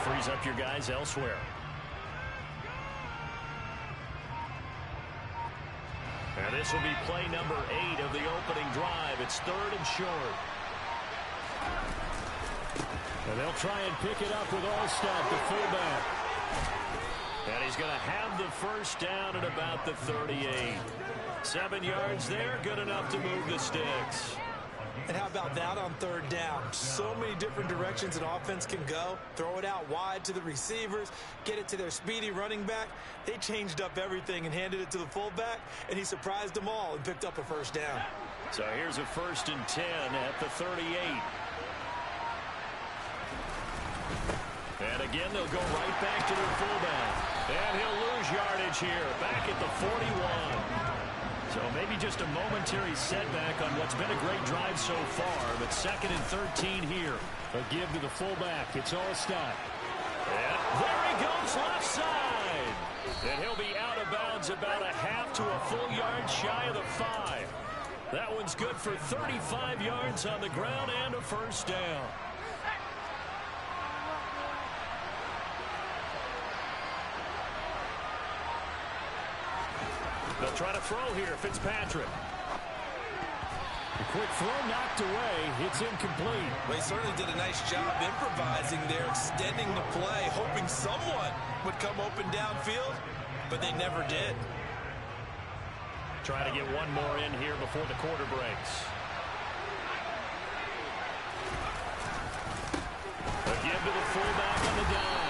frees up your guys elsewhere. And this will be play number 8 of the opening drive. It's 3rd and short. And they'll try and pick it up with Allstott, the fullback. And he's going to have the first down at about the 38. 7 yards there, good enough to move the sticks. And how about that on 3rd down? So many different directions an offense can go. Throw it out wide to the receivers, get it to their speedy running back. They changed up everything and handed it to the fullback, and he surprised them all and picked up a first down. So here's a 1st and 10 at the 38. And again, they'll go right back to their fullback. And he'll lose yardage here, back at the 41. So maybe just a momentary setback on what's been a great drive so far, but 2nd and 13 here. A give to the fullback. It's Allstott. And there he goes left side. And he'll be out of bounds about a half to a full yard shy of the 5. That one's good for 35 yards on the ground and a first down. They'll try to throw here, Fitzpatrick. A quick throw knocked away. It's incomplete. Well, he certainly did a nice job improvising there, extending the play, hoping someone would come open downfield, but they never did. Try to get one more in here before the quarter breaks. A give to the fullback on the dive.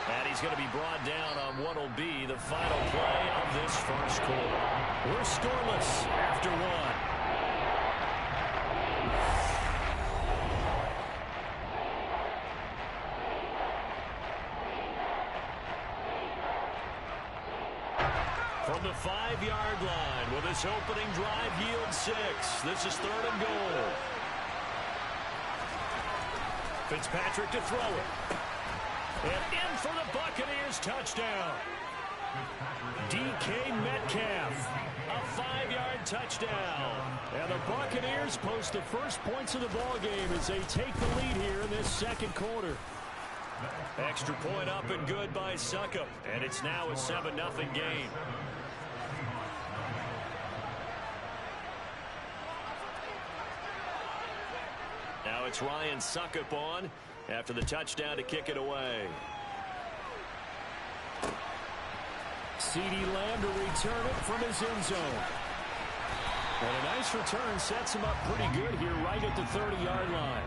And he's going to be brought down on what will be the final play of this first quarter. We're scoreless after 1. From the 5-yard line, will this opening drive yield 6? This is 3rd and goal. Fitzpatrick to throw it. And in for the Buccaneers touchdown. DK Metcalf, a 5-yard touchdown. And the Buccaneers post the first points of the ball game as they take the lead here in this 2nd quarter. Extra point up and good by Succop. And it's now a 7-0 game. Now it's Ryan Succop on after the touchdown to kick it away. CeeDee Lamb to return it from his end zone. And a nice return sets him up pretty good here right at the 30-yard line.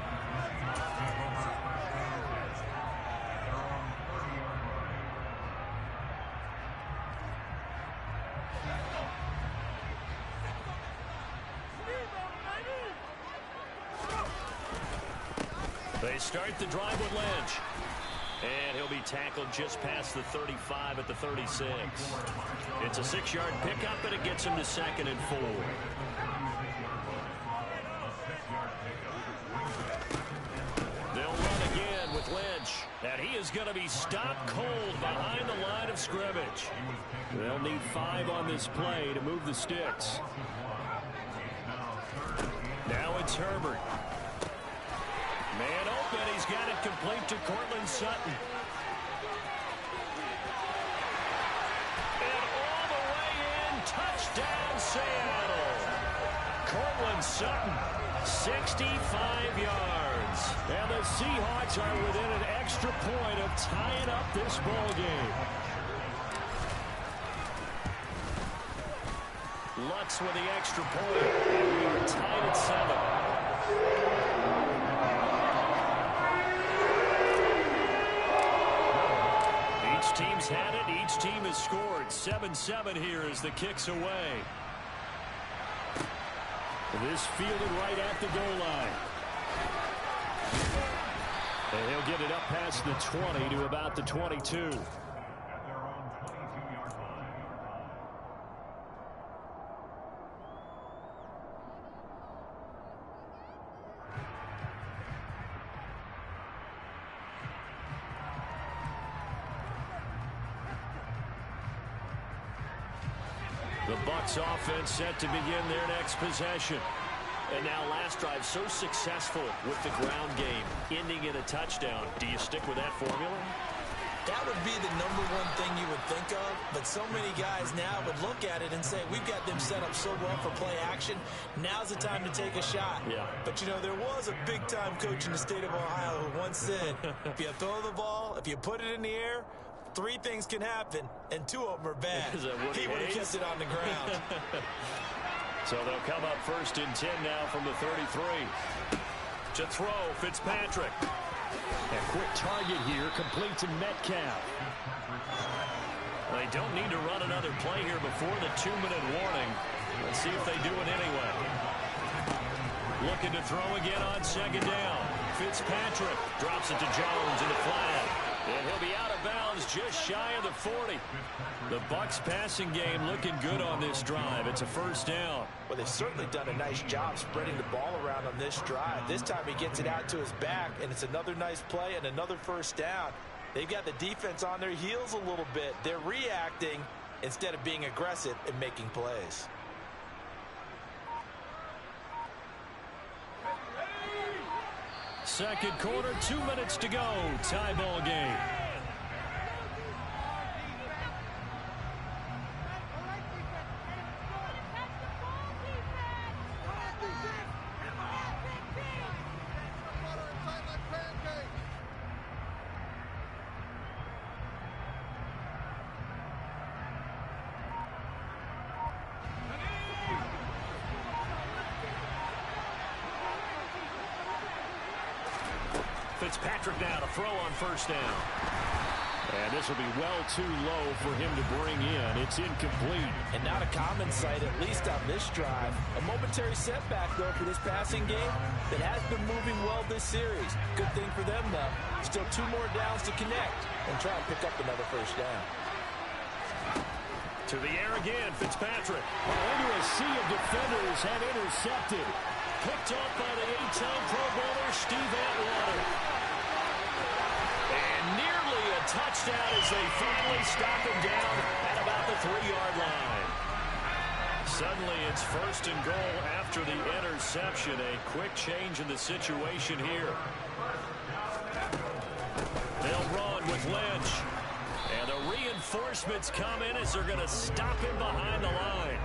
They start the drive with Lynch. And he'll be tackled just past the 35 at the 36. It's a 6-yard pickup, and it gets him to 2nd and 4. They'll run again with Lynch. And he is going to be stopped cold behind the line of scrimmage. They'll need 5 on this play to move the sticks. Now it's Herbert. Man open, he's got it complete to Cortland Sutton. And all the way in, touchdown Seattle. Cortland Sutton, 65 yards. And the Seahawks are within an extra point of tying up this ball game. Lutz with the extra point, and we are tied at 7. Each team's had it. Each team has scored. 7-7 here as the kick's away. This fielded right at the goal line. And he'll get it up past the 20 to about the 22. The Bucs offense set to begin their next possession. And now last drive so successful with the ground game, ending in a touchdown. Do you stick with that formula? That would be the number one thing you would think of, but so many guys now would look at it and say, we've got them set up so well for play action, now's the time to take a shot. Yeah. But, you know, there was a big-time coach in the state of Ohio who once said, if you throw the ball, if you put it in the air, 3 things can happen, and 2 of them are bad. He would have kept it on the ground. So they'll come up first and 10 now from the 33. To throw, Fitzpatrick. A quick target here, complete to Metcalf. They don't need to run another play here before the 2-minute warning. Let's see if they do it anyway. Looking to throw again on second down. Fitzpatrick drops it to Jones in the flat. And he'll be out of bounds just shy of the 40. The Bucs passing game looking good on this drive. It's a first down. Well, they've certainly done a nice job spreading the ball around on this drive. This time he gets it out to his back, and it's another nice play and another first down. They've got the defense on their heels a little bit. They're reacting instead of being aggressive and making plays. Second quarter, 2 minutes to go. Tie ball game. Fitzpatrick now to throw on first down. And this will be well too low for him to bring in. It's incomplete. And not a common sight, at least on this drive. A momentary setback, though, for this passing game that has been moving well this series. Good thing for them, though. Still 2 more downs to connect and try and pick up another first down. To the air again, Fitzpatrick. Into a sea of defenders and intercepted. Picked off by the 8-time Pro Bowler, Steve Atwater. And nearly a touchdown as they finally stop him down at about the 3-yard line. Suddenly it's first and goal after the interception. A quick change in the situation here. They'll run with Lynch. And the reinforcements come in as they're going to stop him behind the line.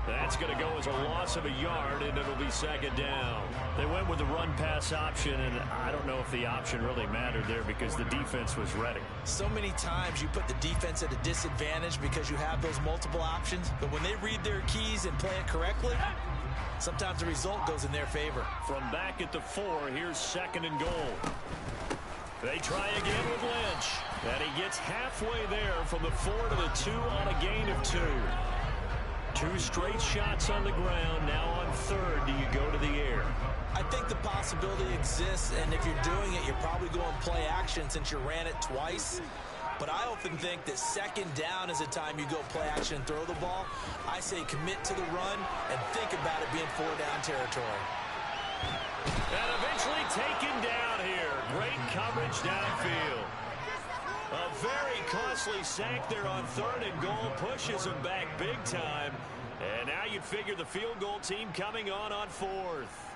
That's going to go as a loss of a yard, and it'll be second down. They went with the run-pass option, and I don't know if the option really mattered there because the defense was ready. So many times you put the defense at a disadvantage because you have those multiple options, but when they read their keys and play it correctly, sometimes the result goes in their favor. From back at the 4, here's second and goal. They try again with Lynch, and he gets halfway there from the 4 to the 2 on a gain of 2. 2 straight shots on the ground. Now on third, do you go to the air? I think the possibility exists, and if you're doing it, you're probably going play action since you ran it twice. But I often think that second down is a time you go play action and throw the ball. I say commit to the run and think about it being 4-down territory. And eventually taken down here. Great coverage downfield. A very costly sack there on third and goal. Pushes him back big time. And now you'd figure the field goal team coming on fourth.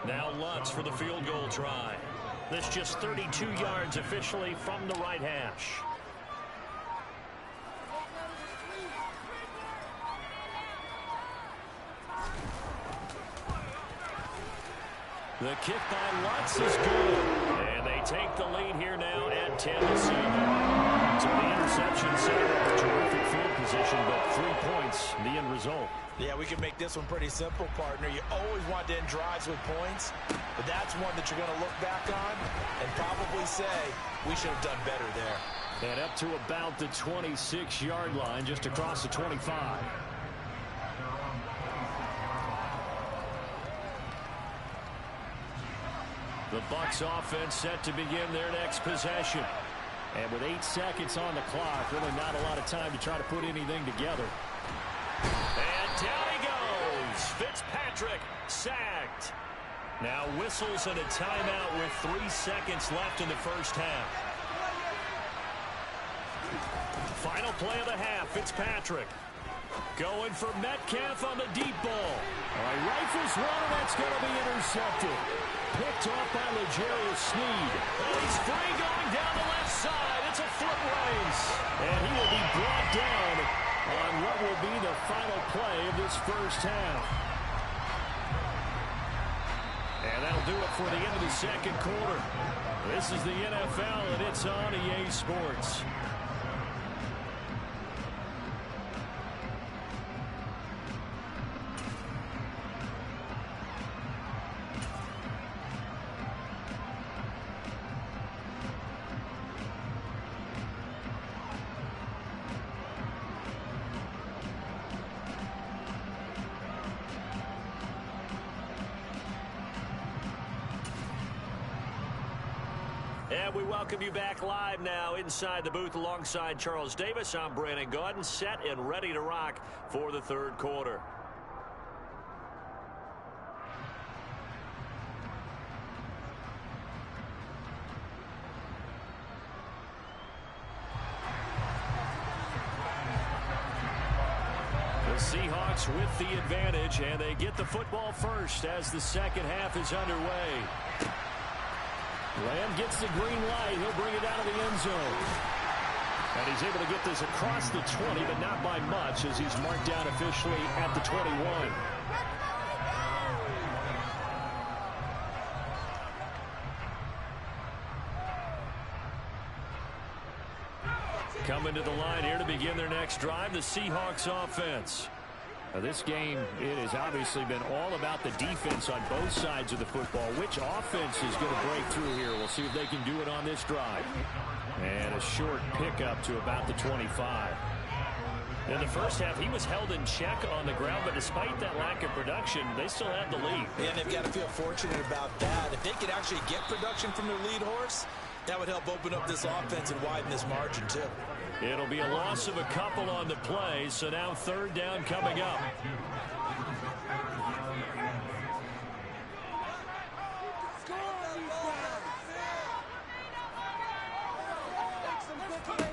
Now Lutz for the field goal try. This just 32 yards officially from the right hash. The kick by Lutz is good. And they take the lead here now at 10-7. So the interception set up a terrific field position, but 3 points, the end result. Yeah, we can make this one pretty simple, partner. You always want to end drives with points, but that's one that you're going to look back on and probably say, we should have done better there. And up to about the 26-yard line, just across the 25. The Bucs offense set to begin their next possession. And with 8 seconds on the clock, really not a lot of time to try to put anything together. And down he goes. Fitzpatrick sacked. Now whistles and a timeout with 3 seconds left in the first half. Final play of the half, Fitzpatrick. Going for Metcalf on the deep ball. Rifles one, and that's going to be intercepted. Picked off by L'Jarius Sneed. And he's free going down the left side. It's a foot race. And he will be brought down on what will be the final play of this first half. And that'll do it for the end of the second quarter. This is the NFL, and it's on EA Sports. And we welcome you back live now inside the booth alongside Charles Davis. I'm Brandon Gaudin, set and ready to rock for the third quarter. The Seahawks with the advantage, and they get the football first as the second half is underway. Lamb gets the green light. He'll bring it out of the end zone. And he's able to get this across the 20, but not by much as he's marked down officially at the 21. Coming to the line here to begin their next drive, the Seahawks offense. Now this game, it has obviously been all about the defense on both sides of the football. Which offense is going to break through here? We'll see if they can do it on this drive. And a short pickup to about the 25. In the first half, he was held in check on the ground, but despite that lack of production, they still had the lead. And they've got to feel fortunate about that. If they could actually get production from their lead horse, that would help open up this offense and widen this margin, too. It'll be a loss of a couple on the play, so now third down coming up.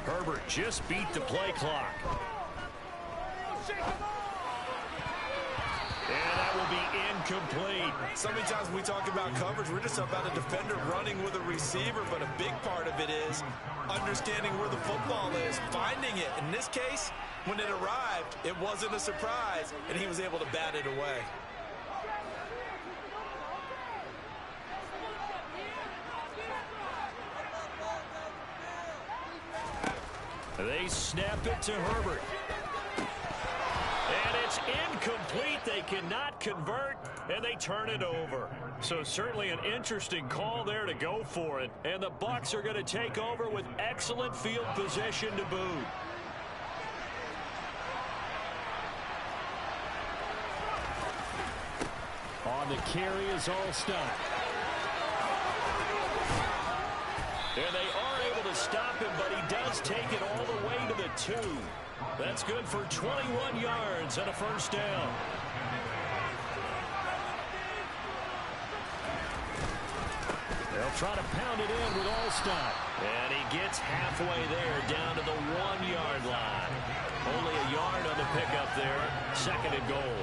Herbert just beat the play clock. And that will be incomplete. So many times when we talk about coverage, we're just about a defender running with a receiver, but a big part of it is understanding where the football is, finding it. In this case, when it arrived, it wasn't a surprise, and he was able to bat it away. They snap it to Herbert. And it's incomplete. They cannot convert, and they turn it over. So certainly an interesting call there to go for it. And the Bucs are going to take over with excellent field position to boot. On the carry is Alstott. And they are able to stop him, but he does take it all the way to the 2. That's good for 21 yards and a first down. They'll try to pound it in with Alstott. And he gets halfway there down to the 1-yard line. Only a yard on the pickup there. Second and goal.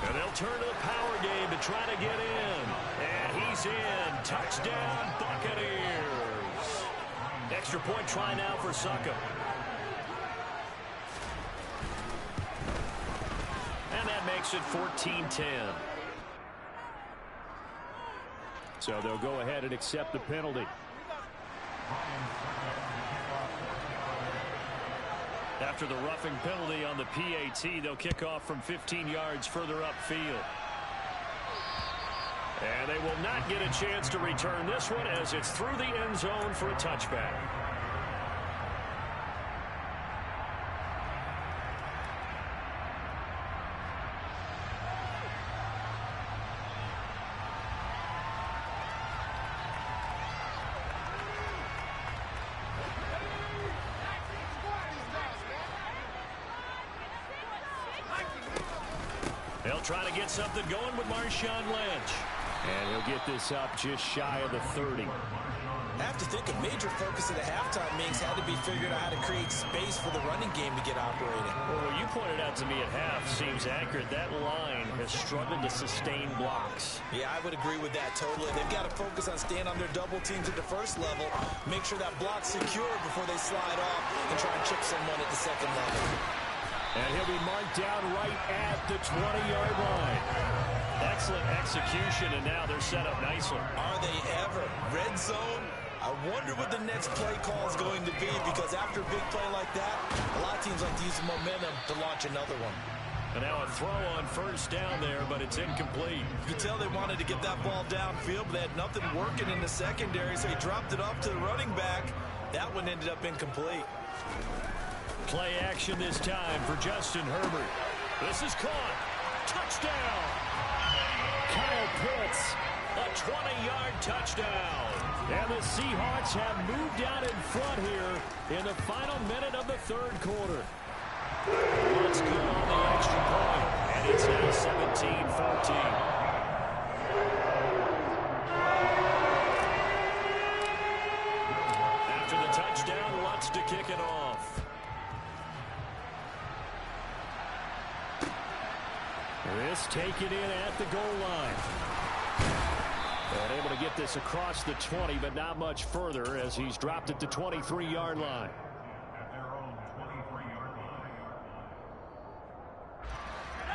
And they'll turn to the power game to try to get in. And he's in. Touchdown, Buccaneers. Extra point try now for Suckup. And that makes it 14-10. So they'll go ahead and accept the penalty. After the roughing penalty on the PAT, they'll kick off from 15 yards further upfield. And they will not get a chance to return this one as it's through the end zone for a touchback. They'll try to get something going with Marshawn Lynch. And he'll get this up just shy of the 30. I have to think a major focus at the halftime meetings had to be figuring out how to create space for the running game to get operating. Well, what you pointed out to me at half seems accurate. That line has struggled to sustain blocks. Yeah, I would agree with that totally. They've got to focus on staying on their double teams at the first level, make sure that block's secure before they slide off and try and chip someone at the second level. And he'll be marked down right at the 20-yard line. Excellent execution, and now they're set up nicely. Are they ever? Red zone? I wonder what the next play call is going to be, because after a big play like that, a lot of teams like to use the momentum to launch another one. And now a throw on first down there, but it's incomplete. You could tell they wanted to get that ball downfield, but they had nothing working in the secondary, so he dropped it off to the running back. That one ended up incomplete. Play action this time for Justin Herbert. This is caught. Touchdown! Kyle Pitts, a 20-yard touchdown. And the Seahawks have moved out in front here in the final minute of the third quarter. What's good on the extra point, and it's now 17-14. After the touchdown, Lutz to kick it off. This taken in at the goal line. And able to get this across the 20, but not much further as he's dropped at the 23-yard line.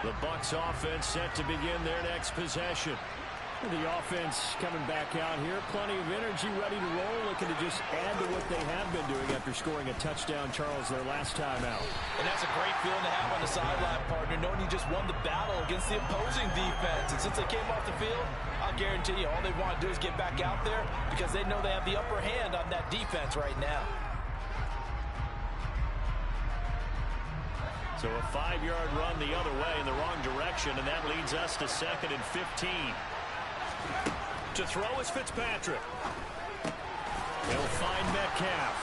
The Bucs offense set to begin their next possession. The offense coming back out here. Plenty of energy, ready to roll, looking to just add to what they have been doing after scoring a touchdown, Charles, their last time out. And that's a great feeling to have on the sideline, partner, knowing you just won the battle against the opposing defense. And since they came off the field, I'll guarantee you all they want to do is get back out there because they know they have the upper hand on that defense right now. So a 5-yard run the other way in the wrong direction, and that leads us to 2nd and 15. To throw is Fitzpatrick. He'll find Metcalf.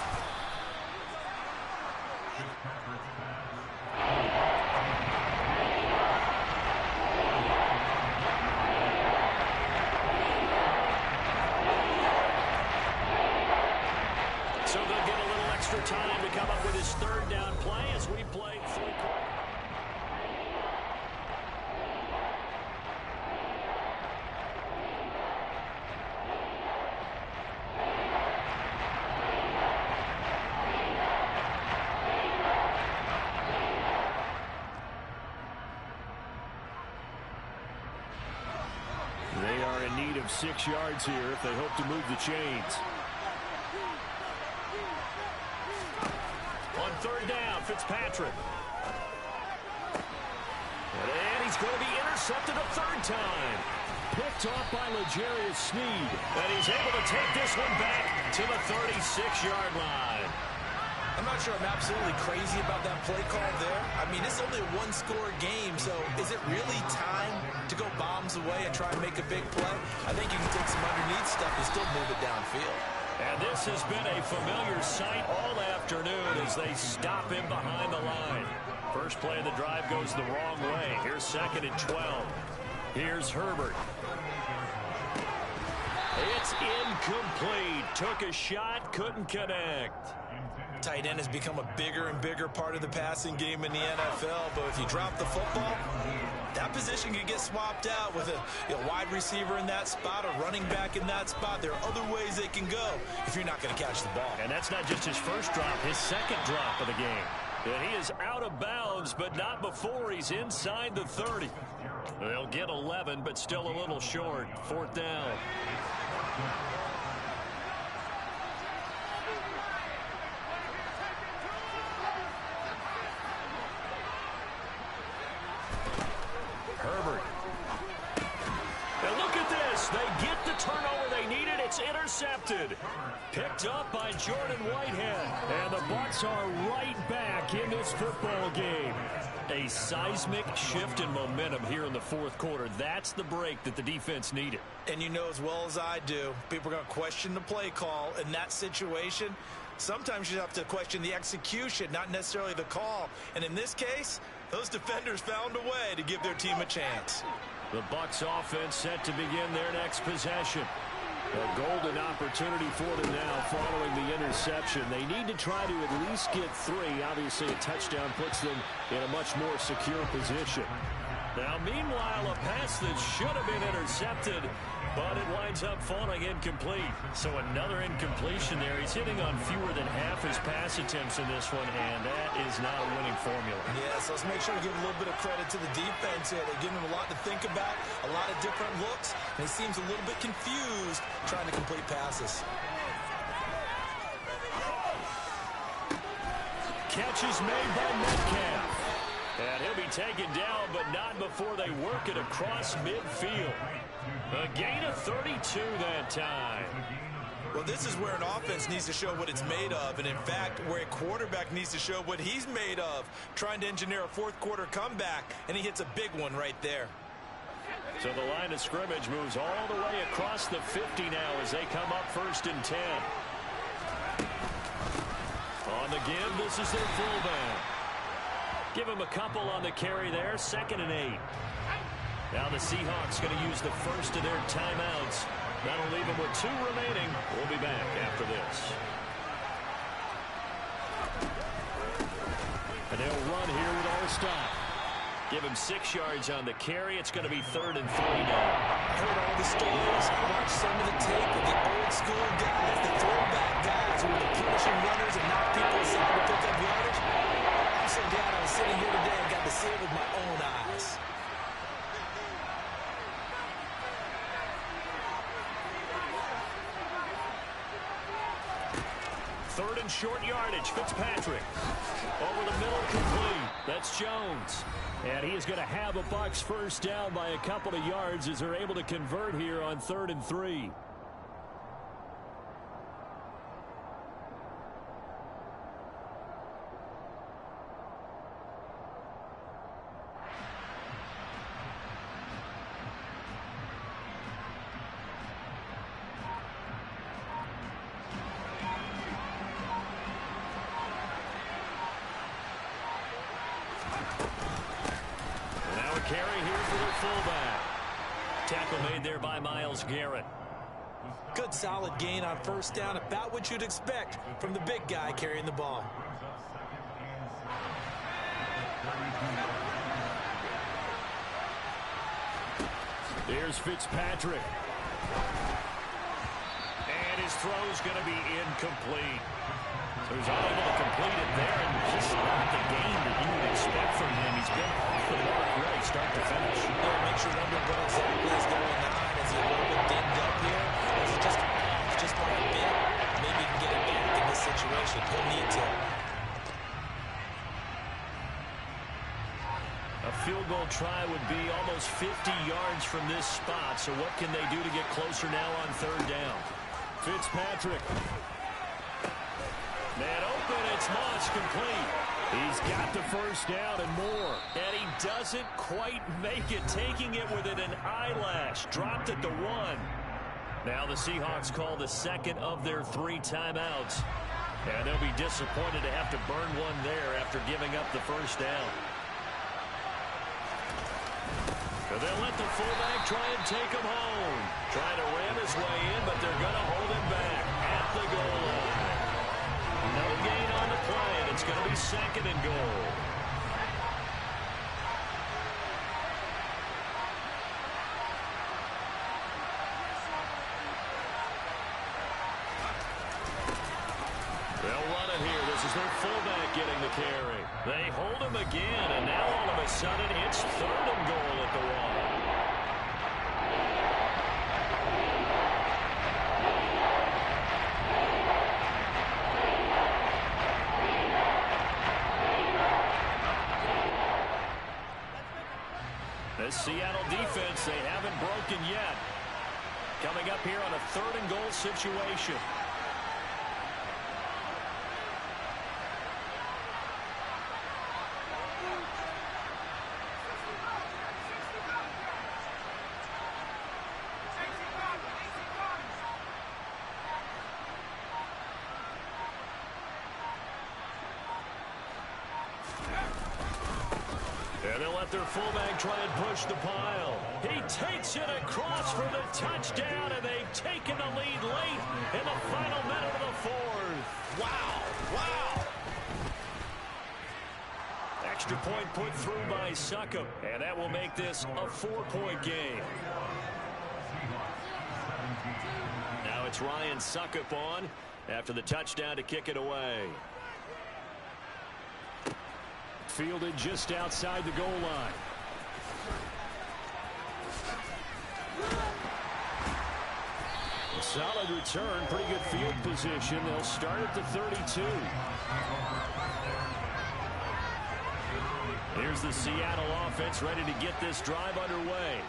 So they'll get a little extra time to come up with his third down play as we play full court. They are in need of 6 yards here if they hope to move the chains. On third down, Fitzpatrick. And he's going to be intercepted a third time. Picked off by L'Jarius Sneed. And he's able to take this one back to the 36-yard line. I'm not sure I'm absolutely crazy about that play call there. I mean, it's only a one-score game, so is it really time to go bombs away and try and make a big play? I think you can take some underneath stuff and still move it downfield. And this has been a familiar sight all afternoon as they stop him behind the line. First play of the drive goes the wrong way. Here's 2nd and 12. Here's Herbert. It's incomplete. Took a shot, couldn't connect. Tight end has become a bigger and bigger part of the passing game in the NFL, but if you drop the football, that position can get swapped out with a wide receiver in that spot, a running back in that spot. There are other ways they can go if you're not going to catch the ball. And that's not just his first drop, his second drop of the game. And he is out of bounds, but not before he's inside the 30. They'll get 11, but still a little short. 4th down. Herbert. And look at this. They get the turnover they needed. It's intercepted. Picked up by Jordan Whitehead. And the Bucs are right back in this football game. A seismic shift in momentum here in the fourth quarter. That's the break that the defense needed. And you know as well as I do, people are going to question the play call in that situation. Sometimes you have to question the execution, not necessarily the call. And in this case, those defenders found a way to give their team a chance. The Bucs offense set to begin their next possession. A golden opportunity for them now following the interception. They need to try to at least get 3. Obviously, a touchdown puts them in a much more secure position. Now, meanwhile, a pass that should have been intercepted, but it winds up falling incomplete. So another incompletion there. He's hitting on fewer than half his pass attempts in this one, and that is not a winning formula. Yeah, so let's make sure to give a little bit of credit to the defense here. They're giving him a lot to think about, a lot of different looks, and he seems a little bit confused trying to complete passes. Catch is made by Metcalf. And he'll be taken down, but not before they work it across midfield. A gain of 32 that time. Well, this is where an offense needs to show what it's made of, and in fact, where a quarterback needs to show what he's made of, trying to engineer a fourth-quarter comeback, and he hits a big one right there. So the line of scrimmage moves all the way across the 50 now as they come up 1st and 10. On the give, this is their fullback. Give him a couple on the carry there, 2nd and 8. Now the Seahawks going to use the first of their timeouts. That'll leave them with 2 remaining. We'll be back after this. And they'll run here with all stop. Give him 6 yards on the carry. It's going to be 3rd and 3 now. I heard all the stories. I watched some of the tape of the old school guys, the throwback guys who were the finishing runners and knocked people aside to pick up yardage. I'm so glad I was sitting here today and got to see it with my own eyes. Third and short yardage. Fitzpatrick. Over the middle, complete. That's Jones. And he is going to have a Bucs first down by a couple of yards as they're able to convert here on 3rd and 3. Carry here for their fullback. Tackle made there by Myles Garrett. Good solid gain on first down, about what you'd expect from the big guy carrying the ball. There's Fitzpatrick. And his throw's going to be incomplete. So he's unable to complete it there, and just not the game that you would expect from him. He's been off the mark really start to finish. Yeah, makes you wonder what exactly is going on. Is he a little bit dinged up here? Or is it just by a bit? Maybe he can get it back in this situation. He'll need to. A field goal try would be almost 50 yards from this spot. So what can they do to get closer now on 3rd down? Fitzpatrick. Man open, it's Moss, complete. He's got the first down and more. And he doesn't quite make it, taking it within an eyelash. Dropped at the 1. Now the Seahawks call the 2nd of their 3 timeouts. And they'll be disappointed to have to burn one there after giving up the first down. So they'll let the fullback try and take him home. Trying to ram his way in, but they're going to hold him back at the goal line. No gain on the play, and it's going to be 2nd and goal. They'll run it here. This is their fullback getting the carry. They hold him again, and now all of a sudden it's 3rd and goal at the 1. This Seattle defense, they haven't broken yet. Coming up here on a 3rd and goal situation. And they'll let their fullback try and push the pile. He takes it across for the touchdown, and they've taken the lead late in the final minute of the fourth. Wow, wow. Extra point put through by Succop, and that will make this a 4-point game. Now it's Ryan Succop on after the touchdown to kick it away. Fielded just outside the goal line. A solid return, pretty good field position. They'll start at the 32. Here's the Seattle offense ready to get this drive underway.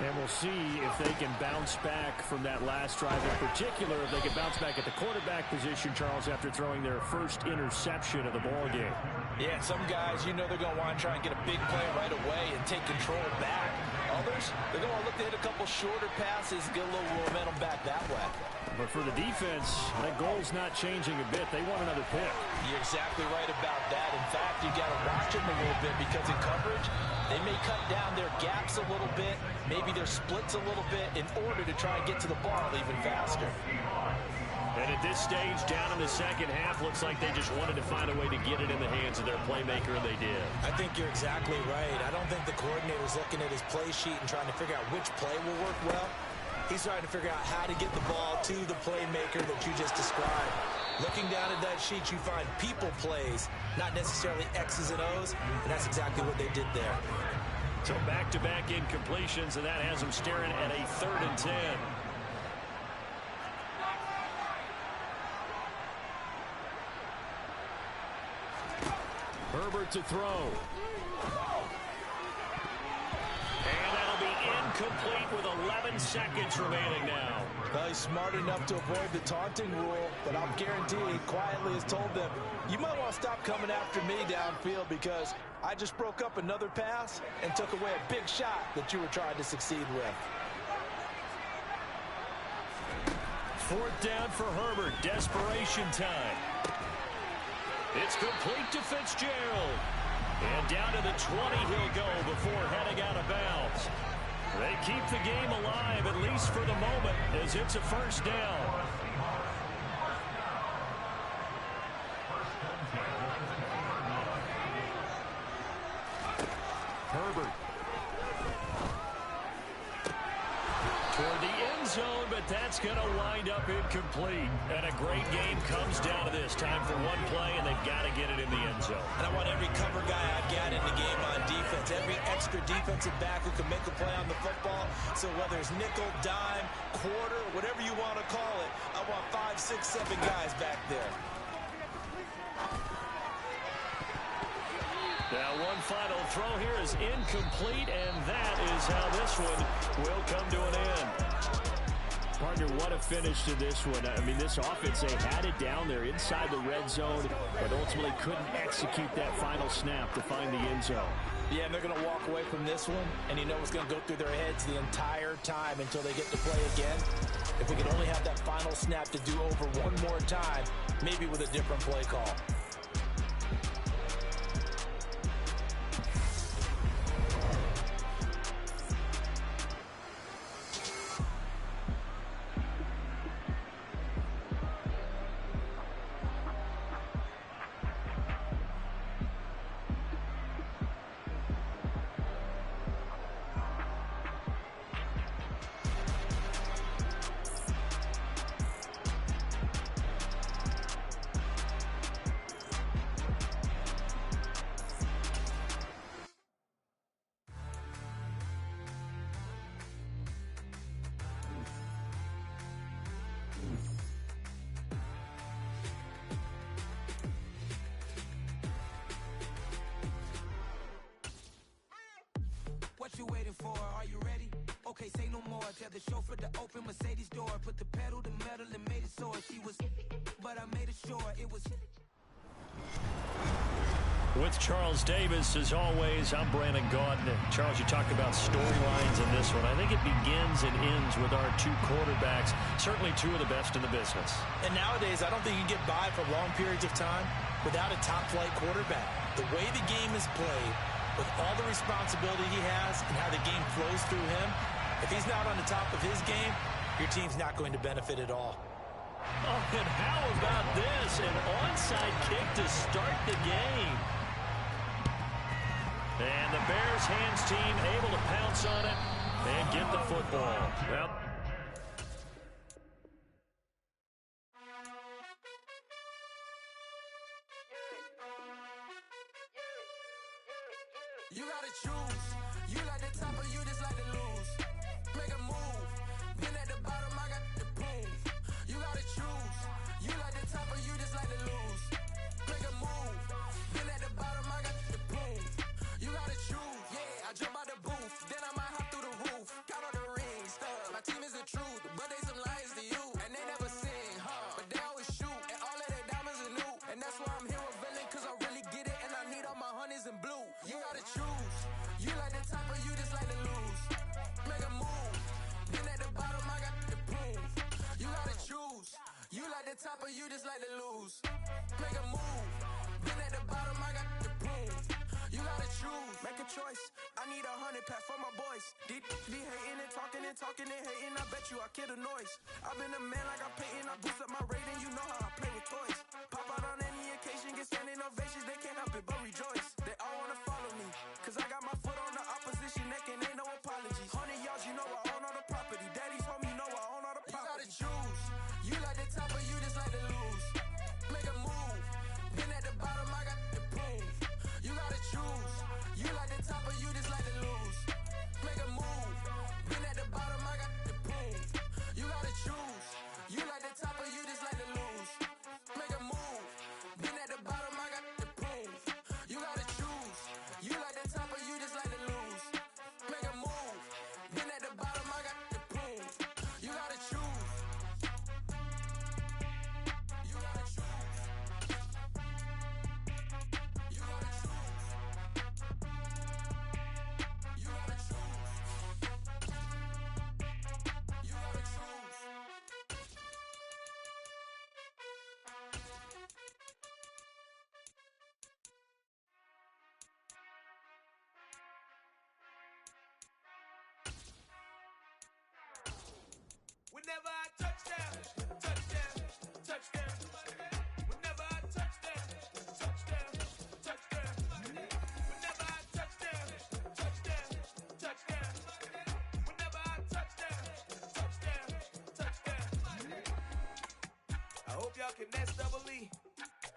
And we'll see if they can bounce back from that last drive in particular, if they can bounce back at the quarterback position, Charles, after throwing their first interception of the ball game. Yeah, some guys, you know they're going to want to try and get a big play right away and take control back. Others, they're going to look to hit a couple shorter passes, get a little momentum back that way. But for the defense, that goal's not changing a bit. They want another pick. You're exactly right about that. In fact, you got to watch them a little bit because in coverage, they may cut down their gaps a little bit, maybe their splits a little bit in order to try and get to the ball even faster. And at this stage, down in the second half, looks like they just wanted to find a way to get it in the hands of their playmaker, and they did. I think you're exactly right. I don't think the coordinator's looking at his play sheet and trying to figure out which play will work well. He's trying to figure out how to get the ball to the playmaker that you just described. Looking down at that sheet, you find people plays, not necessarily X's and O's, and that's exactly what they did there. So back-to-back incompletions, and that has them staring at a 3rd and 10. Herbert to throw. And that'll be incomplete with 11 seconds remaining now. Well, he's smart enough to avoid the taunting rule, but I'm guaranteed he quietly has told them, you might want to stop coming after me downfield because I just broke up another pass and took away a big shot that you were trying to succeed with. 4th down for Herbert. Desperation time. It's complete to Fitzgerald. And down to the 20 he'll go before heading out of bounds. They keep the game alive, at least for the moment, as it's a 1st down. Herbert. Toward the end zone, but that's going to wind up incomplete. And a great game comes down to this. Time for one play, and they've got to get it in the end zone. And I want every cover guy I've got in the game on defense, every extra defensive back who can make a play on the football. So whether it's nickel, dime, quarter, whatever you want to call it, I want 5, 6, 7 guys back there. Now one final throw here is incomplete, and that is how this one will come to an end. Partner, what a finish to this one. I mean, this offense, they had it down there inside the red zone, but ultimately couldn't execute that final snap to find the end zone. Yeah, and they're going to walk away from this one, and you know what's going to go through their heads the entire time until they get to play again. If we could only have that final snap to do over one more time, maybe with a different play call. What you waiting for? Are you ready? Okay, say no more. Tell the chauffeur to open Mercedes door. Put the pedal to metal and made it soar. She was, but I made it sure it was. With Charles Davis, as always, I'm Brandon Gaudin. Charles, you talked about storylines in this one. I think it begins and ends with our 2 quarterbacks, certainly 2 of the best in the business. And nowadays, I don't think you can get by for long periods of time without a top-flight quarterback. The way the game is played, With all the responsibility he has and how the game flows through him, if he's not on the top of his game, your team's not going to benefit at all. Oh, and how about this? An onside kick to start the game. And the Bears hands team able to pounce on it and get the football. Well, you gotta choose. You like the top or you just like to lose. Make a move. Been at the bottom, I got the proof. You gotta choose. You like the top or you just like to lose. Make a move. Been at the bottom, I got the proof. You gotta choose. Yeah, I jump out the booth. Then I might hop through the roof. Count all the rings. My team is the truth, but they some liars to you. And they never sing, but they always shoot. And all of their diamonds are new. And that's why I'm here with villain, cause I really get it. And I need all my honeys in blue. You gotta choose. You like the top or you just like to lose. Make a move. Been at the bottom, I got the proof. You gotta choose. You like the top or you just like to lose. Make a move. Been at the bottom, I got the proof. You gotta choose. Make a choice. I need 100 pack for my boys. Be hating and talking and hating. I bet you I kill the noise. I've been a man like I'm Peyton. I boost up my rating. You know how I play with toys. Pop out on any occasion, get standing ovations. They can't help it but rejoice. They all wanna follow me, cause I got my foot on the opposition neck and ain't no apologies. 100 yards, you know I own all the property. Daddy's home, you know I own all the property. You gotta choose. You like the top or you just like to lose. Make a move. Been at the bottom, I got the proof. You gotta choose. You like the top or you just like to lose. Make a move. Been at the bottom, I got the proof. You gotta choose. You like the top or you just like to lose. Make a move. Been at the bottom, I got the proof. You gotta choose. You like the top or you just like to lose. Make a move. Been at the bottom, I got the proof. You gotta choose. You gotta choose. You gotta choose. You gotta choose. You gotta choose. Whenever I touchdown, touchdown, touchdown. Whenever I touchdown, touchdown, touchdown. Whenever I touchdown, touchdown, touchdown. Whenever I touchdown, touchdown, touchdown. I hope y'all can double E,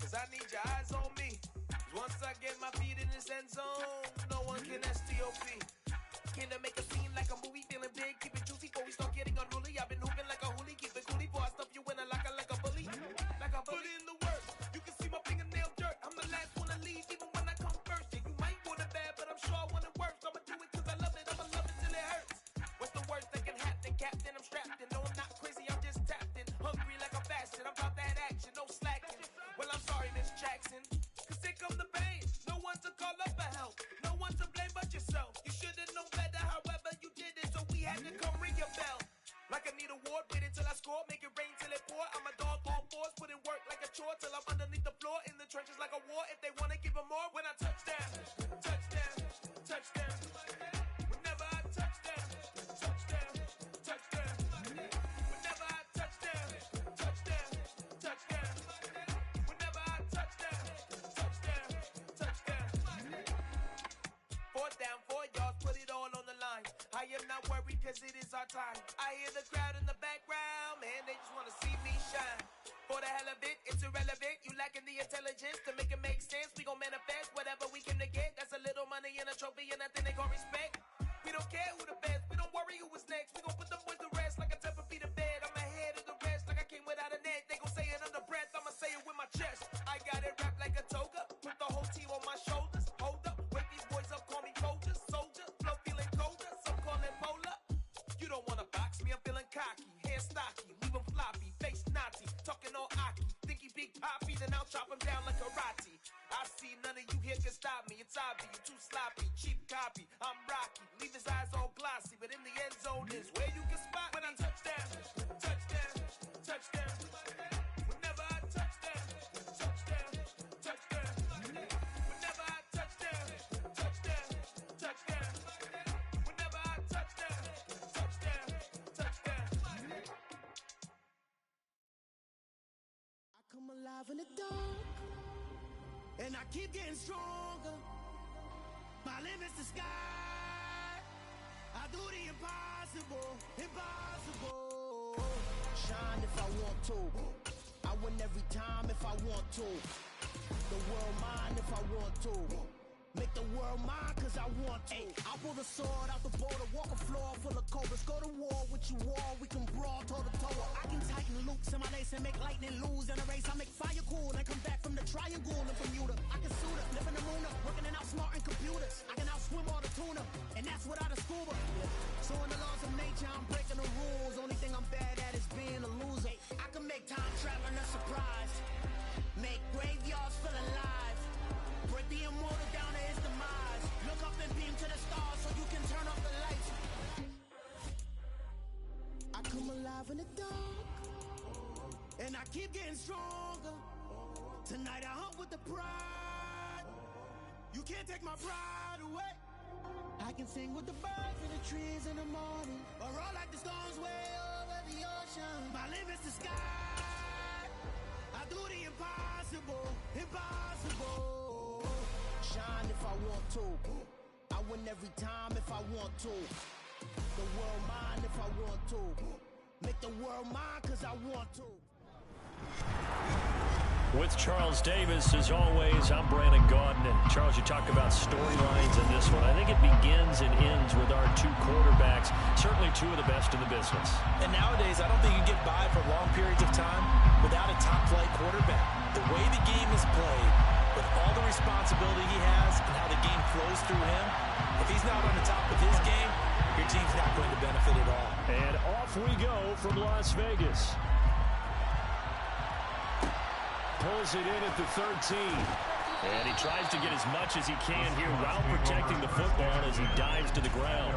cause I need your eyes on me. 'Cause once I get my feet in this end zone, no one can STOP. Can I make a scene like a movie, feeling big, keep it juicy before we start getting unruly. I've been hooping like a hoolie, keep it coolie before I stuff you in a locker like a bully. Like a bully. Put in the work, you can see my fingernail dirt. I'm the last one to leave, even when I come first. Yeah, you might want it bad, but I'm sure I want it worse. I'ma do it cause I love it, I'ma love it till it hurts. What's the worst that can happen, Captain? I'm strapped in, no I'm not crazy, I'm just tapped in. Hungry like I'm fasting, I'm about that action, no slacking. Well, I'm sorry, Miss Jackson, cause here come the pain. No one to call up for help, no one to blame but yourself. You should've known better, however you did it, so we had to come ring your bell. Like I need a award, wait until I score, make it rain till it pour. I'm a dog on fours, put in work like a chore till I'm underneath the floor, in the trenches like a war. If they wanna give them more, when I touchdown, touchdown, touchdown. Whenever I touchdown, touchdown, touchdown. Whenever I touchdown, touchdown, touchdown. Whenever I touchdown, touchdown, touchdown. 4th down, 4 yards, put it all on the line. I am not worried cause it is our time. I hear the crowd in the background, man, they just wanna see me shine. For the hell of it, it's irrelevant. You lacking the intelligence to make it make sense. We gon' manifest whatever we came to get. That's a little money and a trophy and nothing they gon' respect. We don't care who the best, we don't worry who was next. We gon' put the boys to rest like a 10 feet of bed. I'm ahead of the rest like I came without a net. They gon' say it under breath, I'ma say it with my chest. I got it wrapped like a toga, put the whole team on my shoulders. Hold up, wake these boys up, call me Folger, soldier. Flow feeling colder, some call it polar. You don't wanna box me, I'm feeling cocky. Hair stocky, leave him floppy, face naughty. Talking all aki, think he big poppy, then I'll chop him down like karate. I see none of you here can stop me. It's obvious, you too sloppy, cheap copy. I'm Rocky, leave his eyes all glossy, but in the end zone is where you can spot when I touchdown, touchdown, touchdown. Whenever I touchdown, touchdown, touchdown. Whenever I touchdown, touchdown, alive in the dark, and I keep getting stronger. My limit's the sky. I do the impossible, impossible. Shine if I want to. I win every time if I want to. The world mine if I want to. Make the world mine cause I want to. I pull the sword out the border, walk a floor full of cobras. Go to war with you all, we can brawl toe to toe. I can tighten loops in my lace and make lightning lose in a race. I make fire cool and come back from the triangle in Bermuda. I can suit up, live in the moon up, working and outsmarting computers. I can outswim all the tuna, and that's without a scuba. So in the laws of nature, I'm breaking the rules. Only thing I'm bad at is being a loser. I can make time traveling a surprise, make graveyards feel alive, break the immortal down to his demise. Look up and beam to the stars so you can turn off the lights. I come alive in the dark, and I keep getting stronger. Tonight I hunt with the pride. You can't take my pride away. I can sing with the birds in the trees in the morning, or roll like the storms way over the ocean. My limit's the sky. I do the impossible, impossible. Shine if I want to. I win every time if I want to. The world mine if I want to. Make the world mine cause I want to. With Charles Davis, as always, I'm Brandon Gaudin. And Charles, you talk about storylines in this one. I think it begins and ends with our two quarterbacks, certainly two of the best in the business. And nowadays, I don't think you can get by for long periods of time without a top-flight quarterback. The way the game is played, with all the responsibility he has and how the game flows through him, if he's not on the top of his game, your team's not going to benefit at all. And off we go from Las Vegas. Pulls it in at the 13. And he tries to get as much as he can here while protecting the football as he dives to the ground.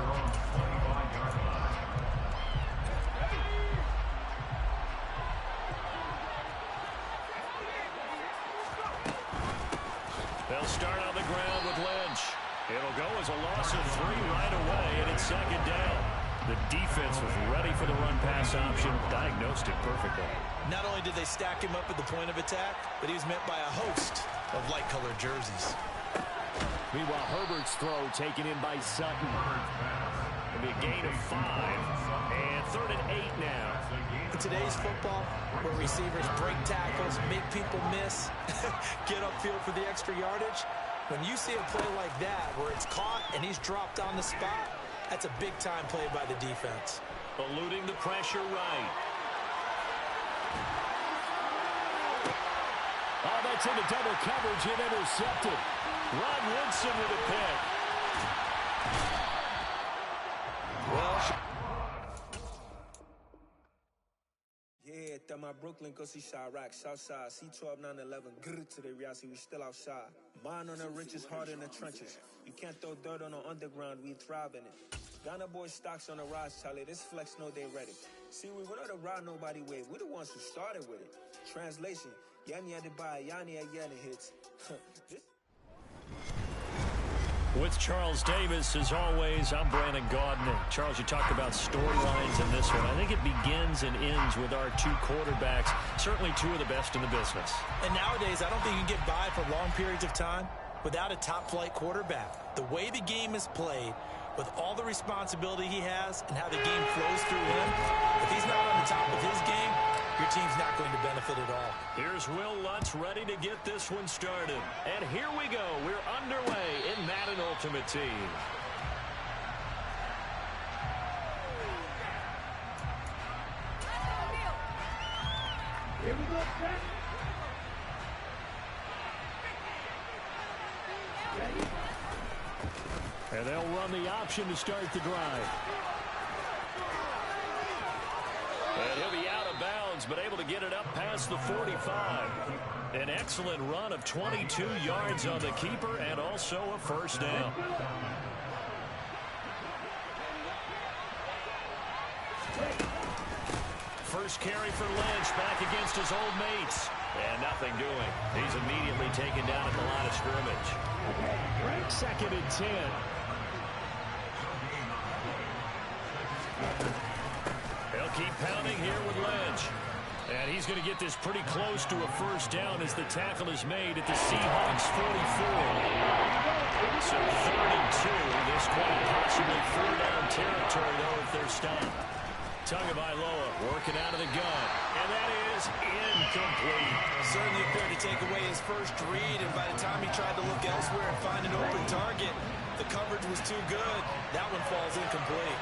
They'll start on the ground with Lynch. It'll go as a loss of 3 right away, and it's second down. The defense was ready for the run-pass option, diagnosed it perfectly. Not only did they stack him up at the point of attack, but he was met by a host of light-colored jerseys. Meanwhile, Herbert's throw taken in by Sutton. It'll be a gain of 5, and 3rd and 8 now. In today's football, where receivers break tackles, make people miss, get upfield for the extra yardage, when you see a play like that where it's caught and he's dropped on the spot, that's a big-time play by the defense. Eluding the pressure right. Oh, that's into double coverage and intercepted. Ron Woodson with a pick. Well, yeah, that my Brooklyn go see Chirac, Southside, C12 911, grr to the Riasi, we still outside. Mine on the richest, heart in the trenches. You can't throw dirt on the underground, we thrive in it. Ghana boys stocks on the rise, Charlie. This flex know they ready. See, we were not the ride nobody wave. We're the ones who started with it. Translation: Yanni had to buy, Yanni had Yanni hits. With Charles Davis, as always, I'm Brandon Gaudin. Charles, you talk about storylines in this one. I think it begins and ends with our two quarterbacks, certainly two of the best in the business. And nowadays, I don't think you can get by for long periods of time without a top-flight quarterback. The way the game is played, with all the responsibility he has and how the game flows through him, if he's not on the top of his game, your team's not going to benefit at all. Here's Will Lutz ready to get this one started. And here we go. We're underway in Madden Ultimate Team. Here we go, Jack. Ready? And they'll run the option to start the drive. And he'll be out of bounds, but able to get it up past the 45. An excellent run of 22 yards on the keeper and also a first down. First carry for Lynch, back against his old mates. And nothing doing. He's immediately taken down at the line of scrimmage. Second and 10. He'll keep pounding here with Lynch. And he's going to get this pretty close to a first down as the tackle is made at the Seahawks 44. So 3rd and 2. This quite possibly 4-down territory, though, if they're stopped. Tagovailoa working out of the gun. And that is incomplete. Certainly appeared to take away his first read, and by the time he tried to look elsewhere and find an open target, the coverage was too good. That one falls incomplete.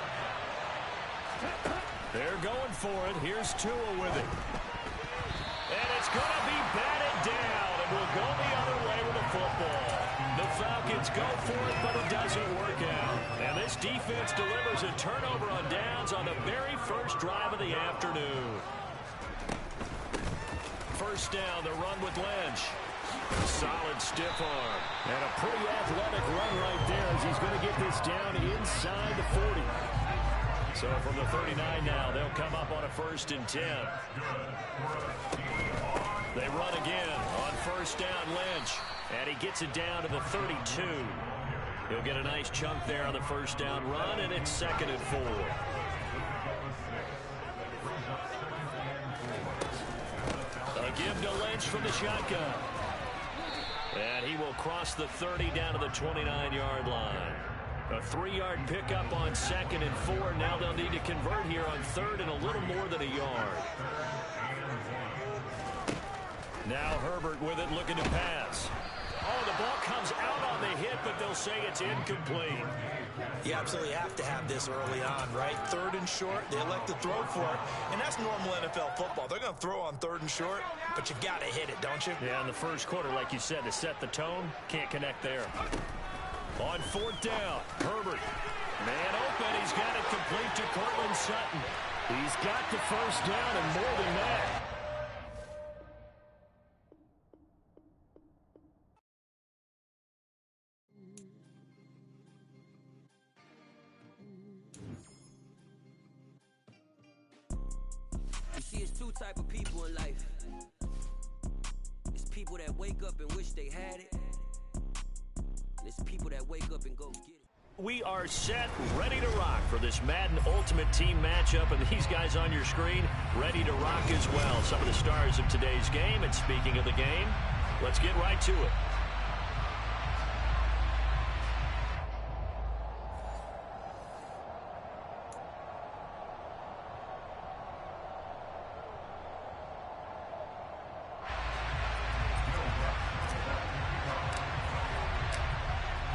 They're going for it. Here's Tua with it. And it's going to be batted down, and we'll go the other way with the football. The Falcons go for it, but it doesn't work out. And this defense delivers a turnover on downs on the very first drive of the afternoon. First down, the run with Lynch. Solid stiff arm. And a pretty athletic run right there as he's going to get this down inside the 40. So from the 39 now, they'll come up on a 1st and 10. They run again on first down, Lynch. And he gets it down to the 32. He'll get a nice chunk there on the first down run, and it's 2nd and 4. A give to Lynch from the shotgun. And he will cross the 30 down to the 29-yard line. A 3-yard pickup on 2nd and 4. Now they'll need to convert here on 3rd and a little more than a yard. Now Herbert with it, looking to pass. Oh, the ball comes out on the hit, but they'll say it's incomplete. You absolutely have to have this early on, right? 3rd and short, they elect to throw for it, and that's normal NFL football. They're going to throw on 3rd and short, but you got to hit it, don't you? Yeah, in the first quarter, like you said, to set the tone, can't connect there. On 4th down, Herbert. Man open, he's got it complete to Cortland Sutton. He's got the first down and more than that. You see, it's 2 type of people in life. It's people that wake up and wish they had it. It's people that wake up and go get it. We are set, ready to rock for this Madden Ultimate Team matchup, and these guys on your screen ready to rock as well. Some of the stars of today's game, and speaking of the game, let's get right to it.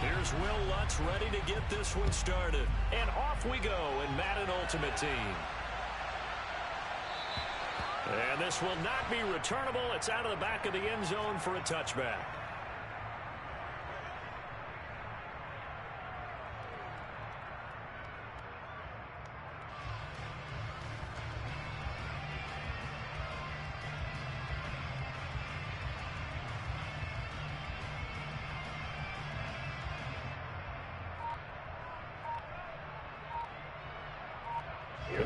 Here's Will Lutz ready to get this one started. And off we go in Madden Ultimate Team. And this will not be returnable. It's out of the back of the end zone for a touchback.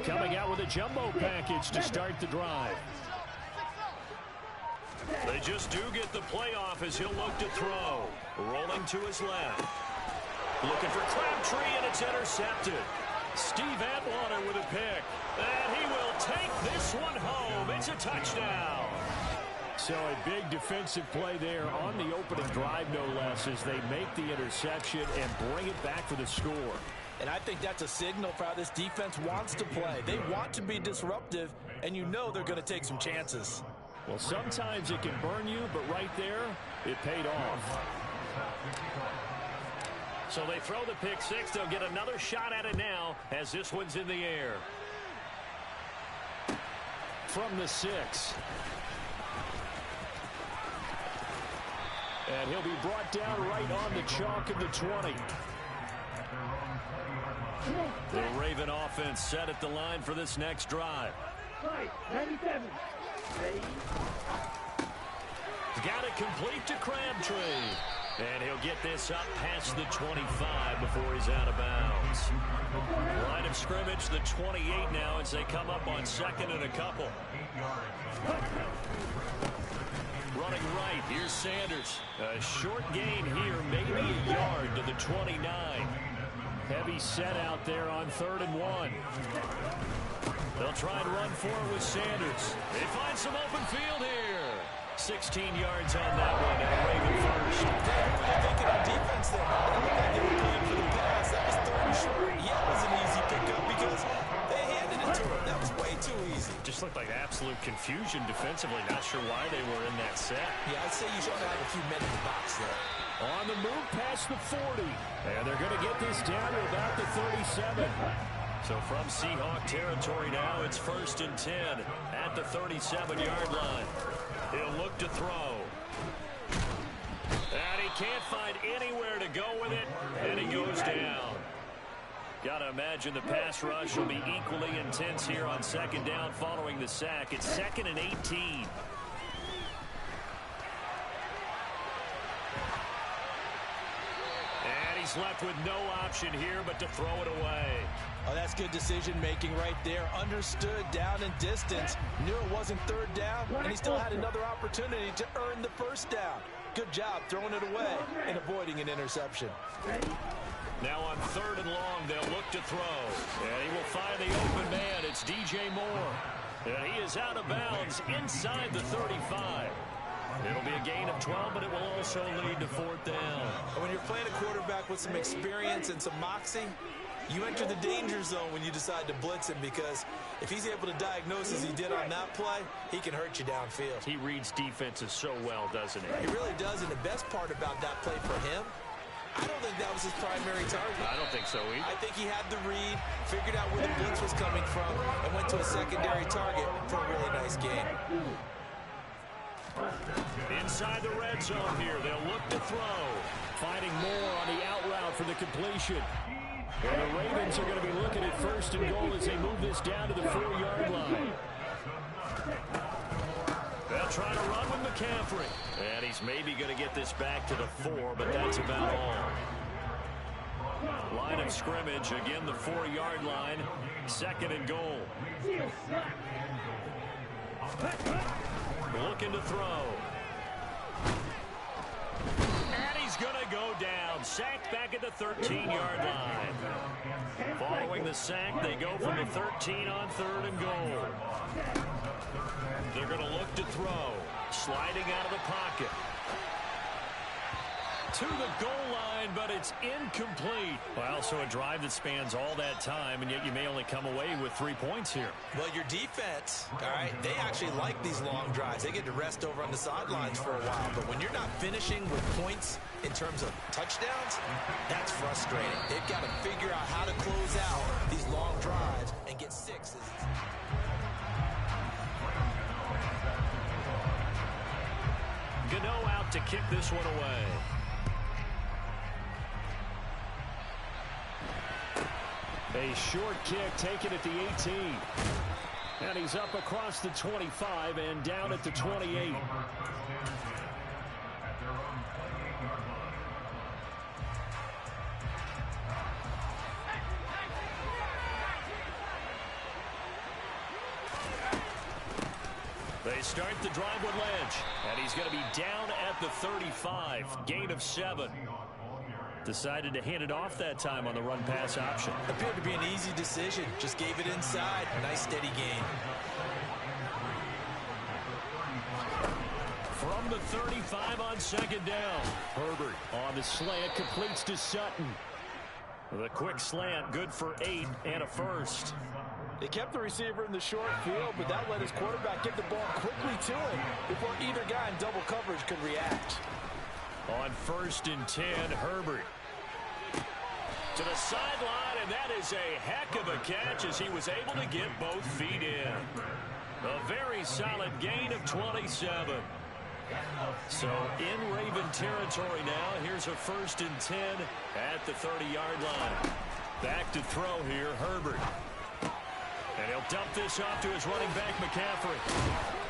Coming out with a jumbo package to start the drive. They just do get the playoff as he'll look to throw. Rolling to his left. Looking for Crabtree, and it's intercepted. Steve Atwater with a pick. And he will take this one home. It's a touchdown. So a big defensive play there on the opening drive, no less, as they make the interception and bring it back for the score. And I think that's a signal for how this defense wants to play. They want to be disruptive, and you know they're going to take some chances. Well, sometimes it can burn you, but right there, it paid off. So they throw the pick six. They'll get another shot at it now as this one's in the air. From the 6. And he'll be brought down right on the chalk of the 20. The Raven offense set at the line for this next drive. 97. Got it complete to Crabtree. And he'll get this up past the 25 before he's out of bounds. Line of scrimmage, the 28 now as they come up on 2nd and a couple. Running right, here's Sanders. A short gain here, maybe a yard to the 29. Heavy set out there on 3rd and 1. They'll try and run for it with Sanders. They find some open field here. 16 yards on that one, and Raven first. What were they thinking on defense there? They looked like they were playing for the pass. That was third and short. Yeah, it was an easy pickup because they handed it to him. That was way too easy. Just looked like absolute confusion defensively. Not sure why they were in that set. Yeah, I'd say you should have a few men in the box there. On the move past the 40. And they're going to get this down to about the 37. So from Seahawk territory now, it's 1st and 10 at the 37-yard line. He'll look to throw. And he can't find anywhere to go with it, and he goes down. Got to imagine the pass rush will be equally intense here on 2nd down following the sack. It's 2nd and 18. And he's left with no option here but to throw it away. Oh, that's good decision-making right there. Understood down and distance. Knew it wasn't 3rd down, and he still had another opportunity to earn the 1st down. Good job throwing it away and avoiding an interception. Now on 3rd and long, they'll look to throw. And he will find the open man. It's DJ Moore. And he is out of bounds inside the 35. It'll be a gain of 12, but it will also lead to 4th down. When you're playing a quarterback with some experience and some moxie, you enter the danger zone when you decide to blitz him, because if he's able to diagnose as he did on that play, he can hurt you downfield. He reads defenses so well, doesn't he? He really does, and the best part about that play for him, I don't think that was his primary target. I don't think so either. I think he had the read, figured out where the blitz was coming from, and went to a secondary target for a really nice game. Inside the red zone here, they'll look to throw. Finding more on the out route for the completion. And the Ravens are going to be looking at 1st and goal as they move this down to the 4-yard line. They'll try to run with McCaffrey. And he's maybe going to get this back to the 4, but that's about all. Line of scrimmage, again the 4-yard line. 2nd and goal. Looking to throw. And he's going to go down. Sacked back at the 13-yard line. Following the sack, they go from the 13 on 3rd and goal. They're going to look to throw. Sliding out of the pocket. To the goal line, but it's incomplete. Well, so a drive that spans all that time, and yet you may only come away with 3 points here. Well, your defense, all right, they actually like these long drives. They get to rest over on the sidelines for a while. But when you're not finishing with points in terms of touchdowns, that's frustrating. They've got to figure out how to close out these long drives and get 6. Gano out to kick this one away. A short kick taken at the 18. And he's up across the 25 and down at the 28. They start the drive with Lynch. And he's going to be down at the 35. Gain of 7. Decided to hand it off that time on the run-pass option. Appeared to be an easy decision. Just gave it inside. Nice, steady gain. From the 35 on 2nd down. Herbert on the slant, completes to Sutton. The quick slant, good for 8 and a first. They kept the receiver in the short field, but that let his quarterback get the ball quickly to him before either guy in double coverage could react. On 1st and 10, Herbert to the sideline, and that is a heck of a catch as he was able to get both feet in. A very solid gain of 27. So in Raven territory now, here's a 1st and 10 at the 30-yard line. Back to throw here, Herbert. And he'll dump this off to his running back, McCaffrey.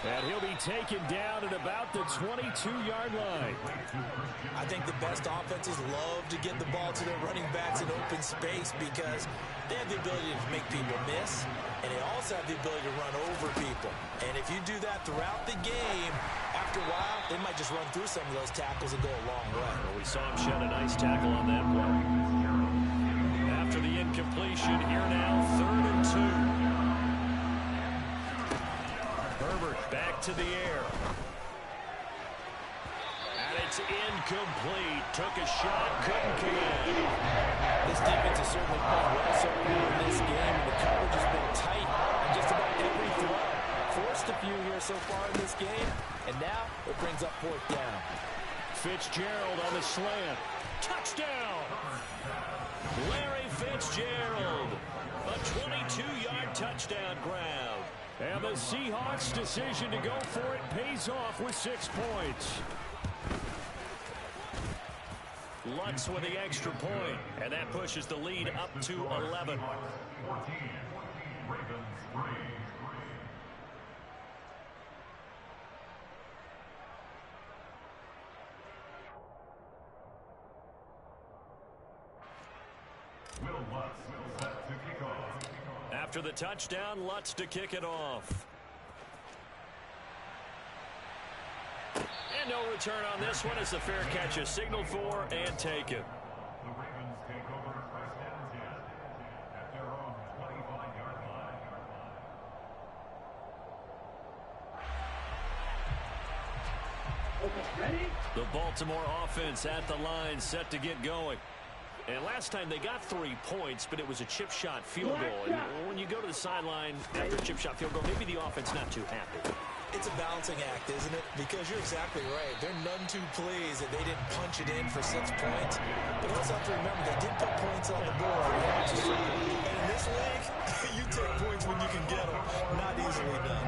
And he'll be taken down at about the 22-yard line. I think the best offenses love to get the ball to their running backs in open space because they have the ability to make people miss, and they also have the ability to run over people. And if you do that throughout the game, after a while, they might just run through some of those tackles and go a long way. Well, we saw him shed a nice tackle on that play. After the incompletion, here now, 3rd and 2. to the air. And it's incomplete. Took a shot, couldn't connect. This defense has certainly played well so far in this game, and the coverage has been tight on just about every throw. Forced a few here so far in this game, and now it brings up fourth down. Fitzgerald on the slant. Touchdown! Larry Fitzgerald. A 22-yard touchdown grab. And the Seahawks' decision to go for it pays off with 6 points. Lutz with the extra point, and that pushes the lead up to 11. After the touchdown, Lutz to kick it off. And no return on this one as the fair catch is signaled for and taken. The Ravens take over first and 10 at their own 25-yard line. Ready? The Baltimore offense at the line, set to get going. And last time they got 3 points, but it was a chip shot field goal. And when you go to the sideline after a chip shot field goal, maybe the offense not too happy. It's a balancing act, isn't it? Because you're exactly right. They're none too pleased that they didn't punch it in for 6 points. But also have to remember, they did put points on the board. And in this league, you take points when you can get them. Not easily done.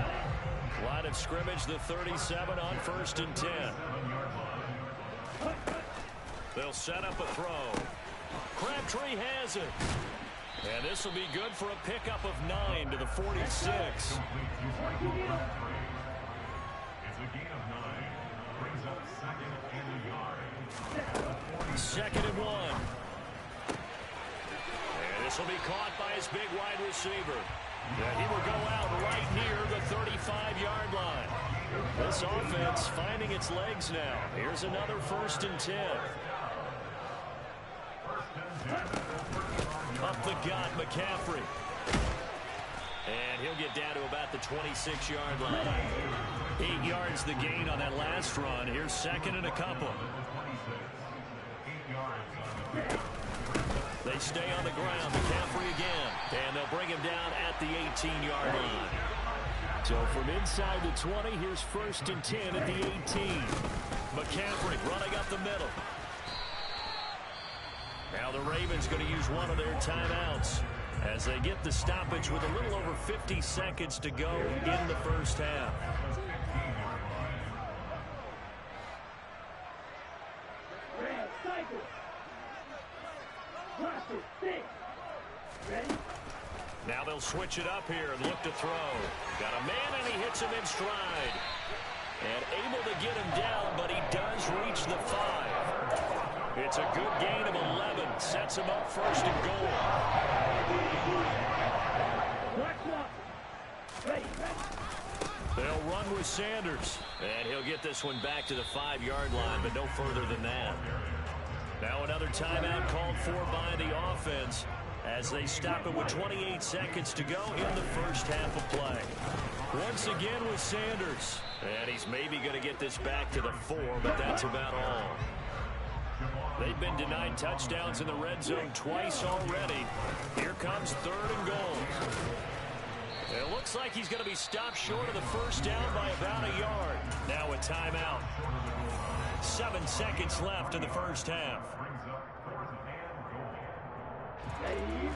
Line of scrimmage, the 37 on 1st and 10. They'll set up a throw. Crabtree has it. And this will be good for a pickup of 9 to the 46. It's a gain of 9. Brings up second and a yard. 2nd and 1. And this will be caught by his big wide receiver. And he will go out right near the 35-yard line. This offense finding its legs now. Here's another 1st and 10. Up the gut, McCaffrey. And he'll get down to about the 26-yard line. 8 yards the gain on that last run. Here's 2nd and a couple. They stay on the ground. McCaffrey again. And they'll bring him down at the 18-yard line. So from inside the 20, here's 1st and 10 at the 18. McCaffrey running up the middle. Now the Ravens going to use one of their timeouts as they get the stoppage with a little over 50 seconds to go in the first half. Red cycle. Watch it. 6. Ready? Now they'll switch it up here and look to throw. Got a man and he hits him in stride. And able to get him down, but he does reach the 5. It's a good gain of 11. Sets him up 1st and goal. They'll run with Sanders. And he'll get this one back to the 5-yard line, but no further than that. Now another timeout called for by the offense as they stop it with 28 seconds to go in the first half of play. Once again with Sanders. And he's maybe going to get this back to the 4, but that's about all. They've been denied touchdowns in the red zone twice already. Here comes 3rd and goal. It looks like he's going to be stopped short of the first down by about a yard. Now a timeout. 7 seconds left in the first half.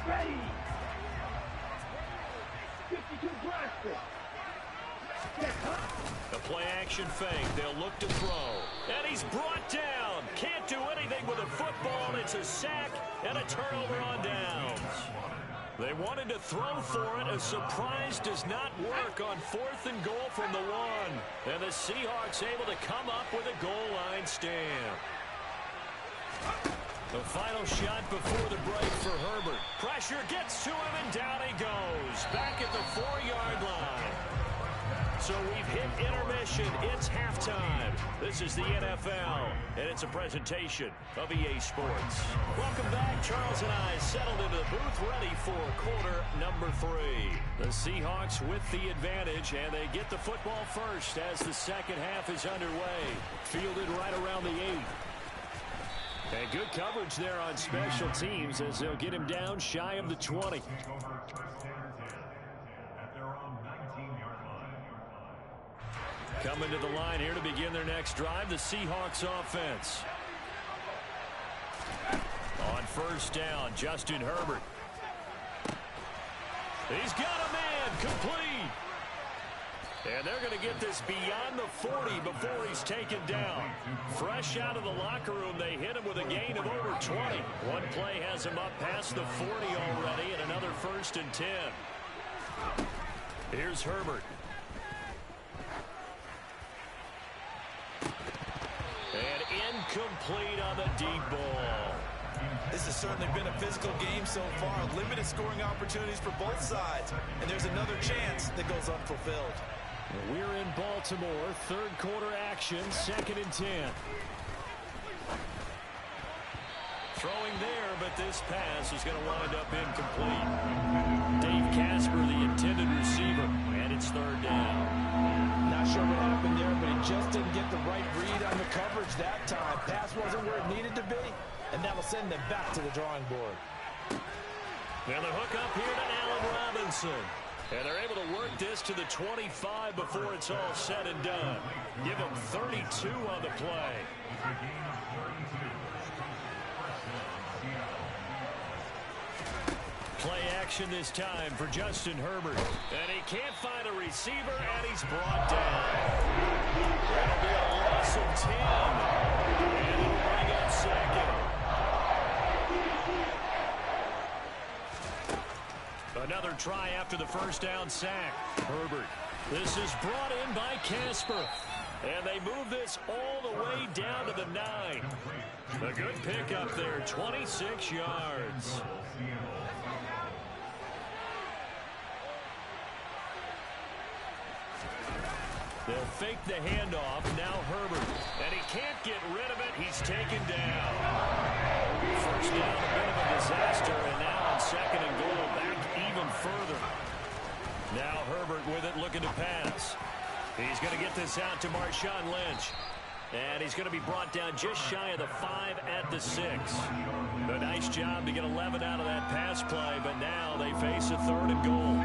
Ready. 52 Boston. A play-action fake. They'll look to throw. And he's brought down. Can't do anything with a football. It's a sack and a turnover on downs. They wanted to throw for it. A surprise does not work on 4th and goal from the 1. And the Seahawks able to come up with a goal line stand. The final shot before the break for Herbert. Pressure gets to him and down he goes. Back at the 4-yard line. So we've hit intermission. It's halftime. This is the NFL, and it's a presentation of EA Sports. Welcome back. Charles and I settled into the booth ready for quarter number 3. The Seahawks with the advantage, and they get the football first as the second half is underway. Fielded right around the 8. And good coverage there on special teams as they'll get him down shy of the 20. Coming to the line here to begin their next drive, the Seahawks offense. On first down, Justin Herbert. He's got a man, complete. And they're going to get this beyond the 40 before he's taken down. Fresh out of the locker room, they hit him with a gain of over 20. One play has him up past the 40 already, and another 1st and 10. Here's Herbert. And incomplete on the deep ball. This has certainly been a physical game so far. Limited scoring opportunities for both sides. And there's another chance that goes unfulfilled. We're in Baltimore. Third quarter action. 2nd and 10. Throwing there, but this pass is going to wind up incomplete. Dave Casper, the intended receiver. And it's 3rd down. Not sure what happened there, but he just didn't get the right read on the coverage that time. Pass wasn't where it needed to be. And that'll send them back to the drawing board. And the hook up here to Allen Robinson. And they're able to work this to the 25 before it's all said and done. Give him 32 on the play. Play action this time for Justin Herbert. And he can't find a receiver, and he's brought down. That'll be a loss of 10. And it'll bring up 2nd. Another try after the first down sack. Herbert. This is brought in by Casper. And they move this all the way down to the 9. A good pickup there, 26 yards. They'll fake the handoff. Now Herbert. And he can't get rid of it. He's taken down. First down, a bit of a disaster. And now on 2nd and goal, back even further. Now Herbert with it, looking to pass. He's going to get this out to Marshawn Lynch. And he's going to be brought down just shy of the 5 at the 6. A nice job to get 11 out of that pass play, but now they face a 3rd and goal.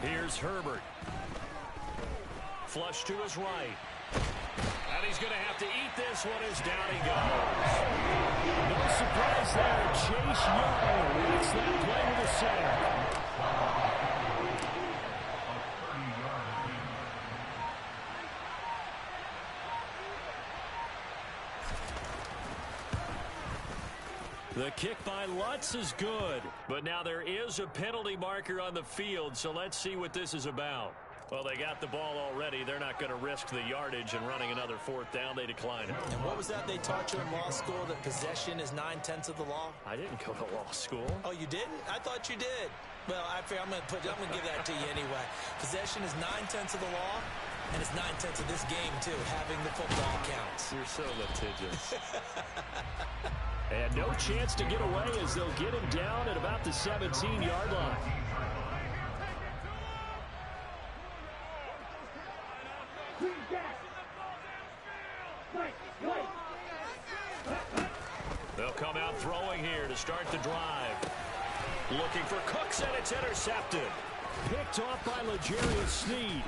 Here's Herbert. Flush to his right. And he's going to have to eat this one as down he goes. No surprise there. Chase Young makes that play with a sack. The kick by Lutz is good. But now there is a penalty marker on the field, so let's see what this is about. Well, they got the ball already. They're not going to risk the yardage and running another 4th down. They decline it. And what was that they taught you in law school, that possession is 9/10 of the law? I didn't go to law school. Oh, you didn't? I thought you did. Well, I'm going to give that to you anyway. Possession is 9/10 of the law, and it's 9/10 of this game, too. Having the football counts. You're so litigious. And no chance to get away as they'll get him down at about the 17-yard line. They'll come out throwing here to start the drive. Looking for Cooks, and it's intercepted. Picked off by L'Jarius Sneed.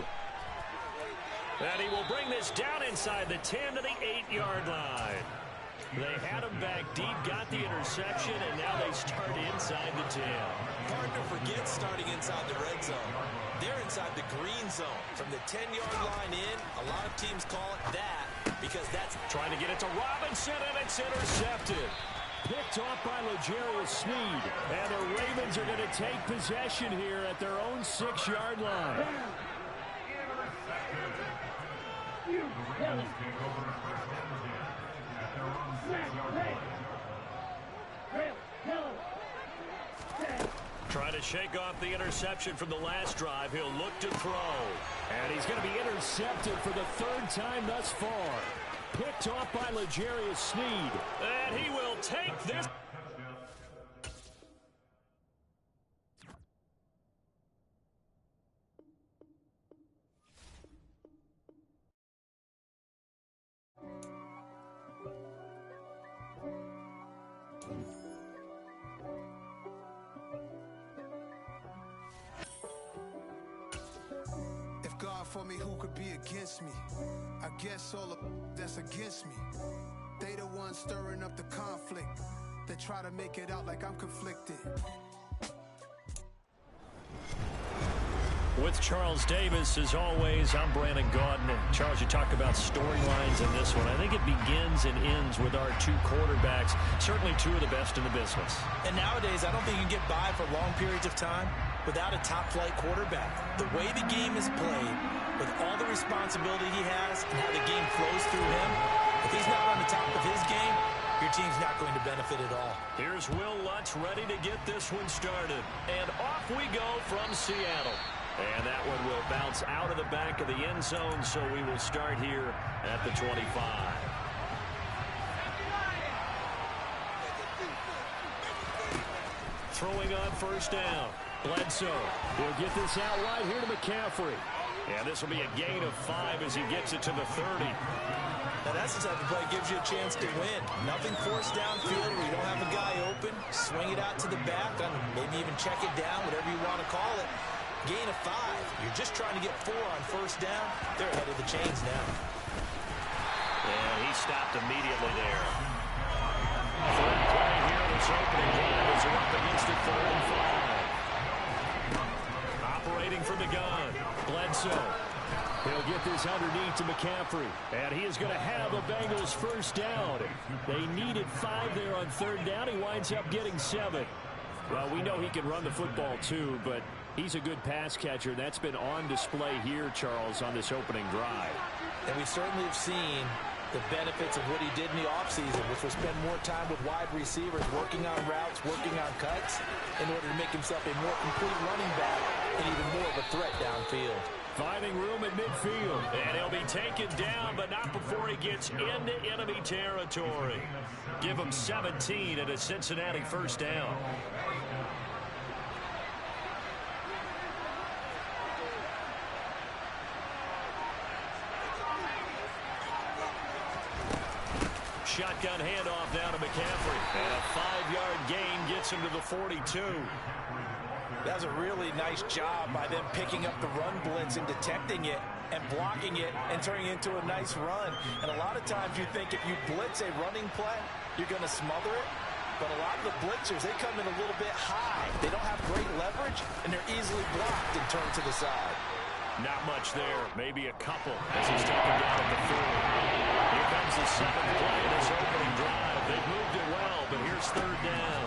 And he will bring this down inside the 10 to the 8-yard line. They had him back deep, got the interception, and now they start inside the 10. Hard to forget starting inside the red zone. They're inside the green zone. From the 10-yard line in, a lot of teams call it that because that's... Trying to get it to Robinson, and it's intercepted. Picked off by L'Jarius Sneed. And the Ravens are going to take possession here at their own 6-yard line. Trying to shake off the interception from the last drive. He'll look to throw. And he's going to be intercepted for the third time thus far. Picked off by L'Jarius Sneed. And he will take this. For me, who could be against me? I guess all of that's against me. They the ones stirring up the conflict. They try to make it out like I'm conflicted. With Charles Davis, as always, I'm Brandon Gaudin. Charles, you talked about storylines in this one. I think it begins and ends with our two quarterbacks, certainly two of the best in the business. And nowadays, I don't think you can get by for long periods of time without a top-flight quarterback. The way the game is played, with all the responsibility he has and how the game flows through him, if he's not on the top of his game, your team's not going to benefit at all. Here's Will Lutz ready to get this one started. And off we go from Seattle. And that one will bounce out of the back of the end zone, so we will start here at the 25. Throwing on first down. Bledsoe will get this out wide here to McCaffrey. And this will be a gain of 5 as he gets it to the 30. Now that's the type of play that gives you a chance to win. Nothing forced downfield where you don't have a guy open. Swing it out to the back, maybe even check it down, whatever you want to call it. Gain of 5. You're just trying to get 4 on first down. They're ahead of the chains now. And he stopped immediately there. Third play here. This opening drive is up against it, 3rd and 5. Operating from the gun. Bledsoe. He'll get this underneath to McCaffrey. And he is going to have a Bengals first down. They needed 5 there on 3rd down. He winds up getting 7. Well, we know he can run the football too, but he's a good pass catcher. That's been on display here, Charles, on this opening drive. And we certainly have seen the benefits of what he did in the offseason, which was spend more time with wide receivers, working on routes, working on cuts, in order to make himself a more complete running back and even more of a threat downfield. Finding room at midfield. And he'll be taken down, but not before he gets into enemy territory. Give him 17 and a Cincinnati first down. Shotgun handoff down to McCaffrey. And a 5-yard gain gets him to the 42. That was a really nice job by them picking up the run blitz and detecting it and blocking it and turning it into a nice run. And a lot of times you think if you blitz a running play, you're going to smother it. But a lot of the blitzers, they come in a little bit high. They don't have great leverage, and they're easily blocked and turned to the side. Not much there. Maybe a couple as he's taken down at the 4. Here comes the 7th play in this opening drive. They've moved it well, but here's 3rd down.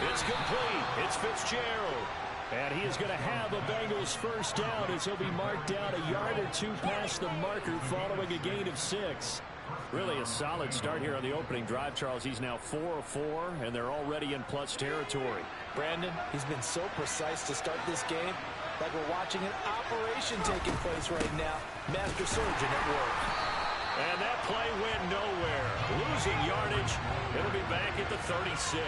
It's complete. It's Fitzgerald. And he is going to have a Bengals first down as he'll be marked down a yard or 2 past the marker following a gain of 6. Really a solid start here on the opening drive, Charles. He's now 4 of 4, and they're already in plus territory. Brandon, he's been so precise to start this game, like we're watching an operation taking place right now. Master surgeon at work. And that play went nowhere. Losing yardage. It'll be back at the 36.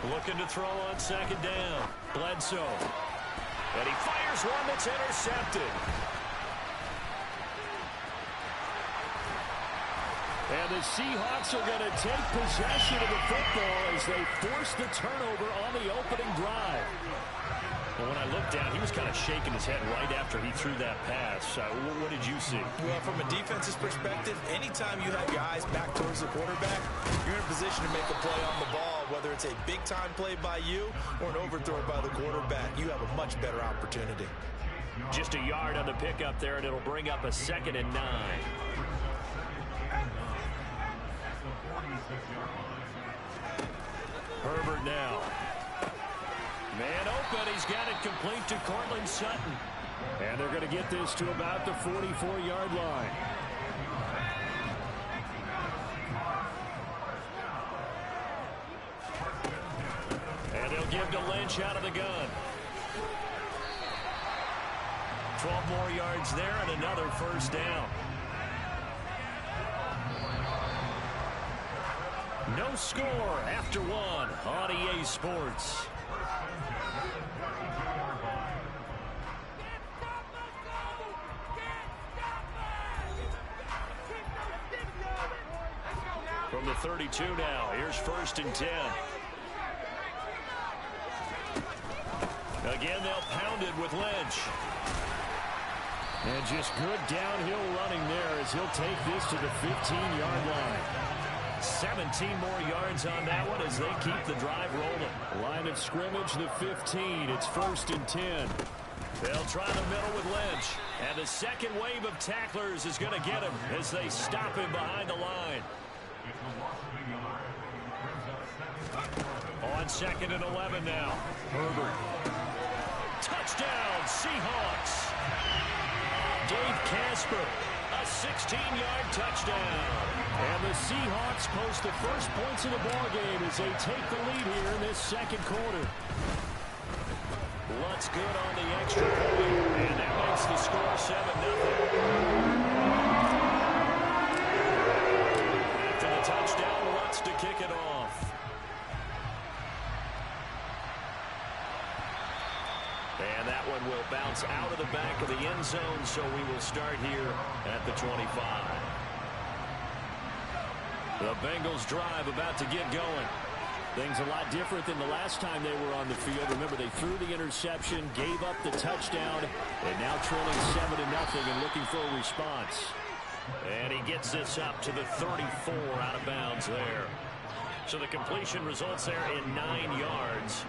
Looking to throw on 2nd down. Bledsoe. And he fires one that's intercepted. And the Seahawks are going to take possession of the football as they force the turnover on the opening drive. Well, when I looked down, he was kind of shaking his head right after he threw that pass. What did you see? Well, from a defense's perspective, anytime you have your eyes back towards the quarterback, you're in a position to make a play on the ball, whether it's a big-time play by you or an overthrow by the quarterback. You have a much better opportunity. Just a yard on the pickup there, and it'll bring up a 2nd and 9. Herbert now. Man open. He's got it complete to Cortland Sutton. And they're going to get this to about the 44-yard line. And they'll give to Lynch out of the gun. 12 more yards there and another first down. No score after one on EA Sports. From the 32 now, here's 1st and 10. Again, they'll pound it with Lynch. And just good downhill running there as he'll take this to the 15-yard line. 17 more yards on that one as they keep the drive rolling. Line of scrimmage, the 15. It's 1st and 10. They'll try the middle with Lynch. And the second wave of tacklers is going to get him as they stop him behind the line. On 2nd and 11 now. Herbert. Touchdown, Seahawks. Dave Casper, a 16-yard touchdown. And the Seahawks post the first points of the ballgame as they take the lead here in this second quarter. Lutz good on the extra point, and that makes the score 7-0. After the touchdown, Lutz to kick it off. And that one will bounce out of the back of the end zone, so we will start here at the 25. The Bengals drive about to get going. Things a lot different than the last time they were on the field. Remember, they threw the interception, gave up the touchdown, and now trailing 7-0 and looking for a response. And he gets this up to the 34 out of bounds there. So the completion results there in 9 yards.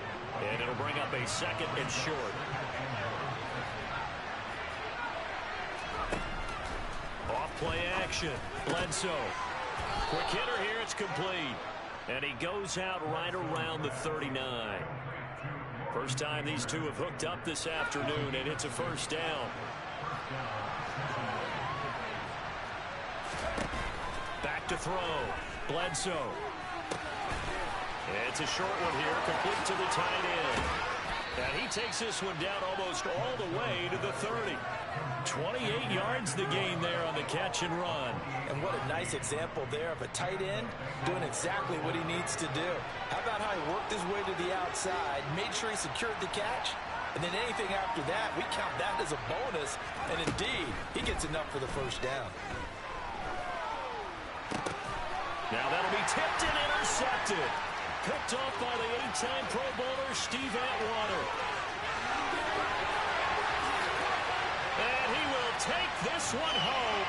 And it'll bring up a 2nd and short. Off play action. Bledsoe. Quick hitter here. It's complete. And he goes out right around the 39. First time these two have hooked up this afternoon, and it's a first down. Back to throw. Bledsoe. It's a short one here, complete to the tight end. And he takes this one down almost all the way to the 30. 28 yards the gain there on the catch and run. And what a nice example there of a tight end doing exactly what he needs to do. How about how he worked his way to the outside, made sure he secured the catch, and then anything after that, we count that as a bonus. And indeed, he gets enough for the first down. Now that'll be tipped and intercepted. Picked off by the 8-time Pro Bowler, Steve Atwater. And he will take this one home.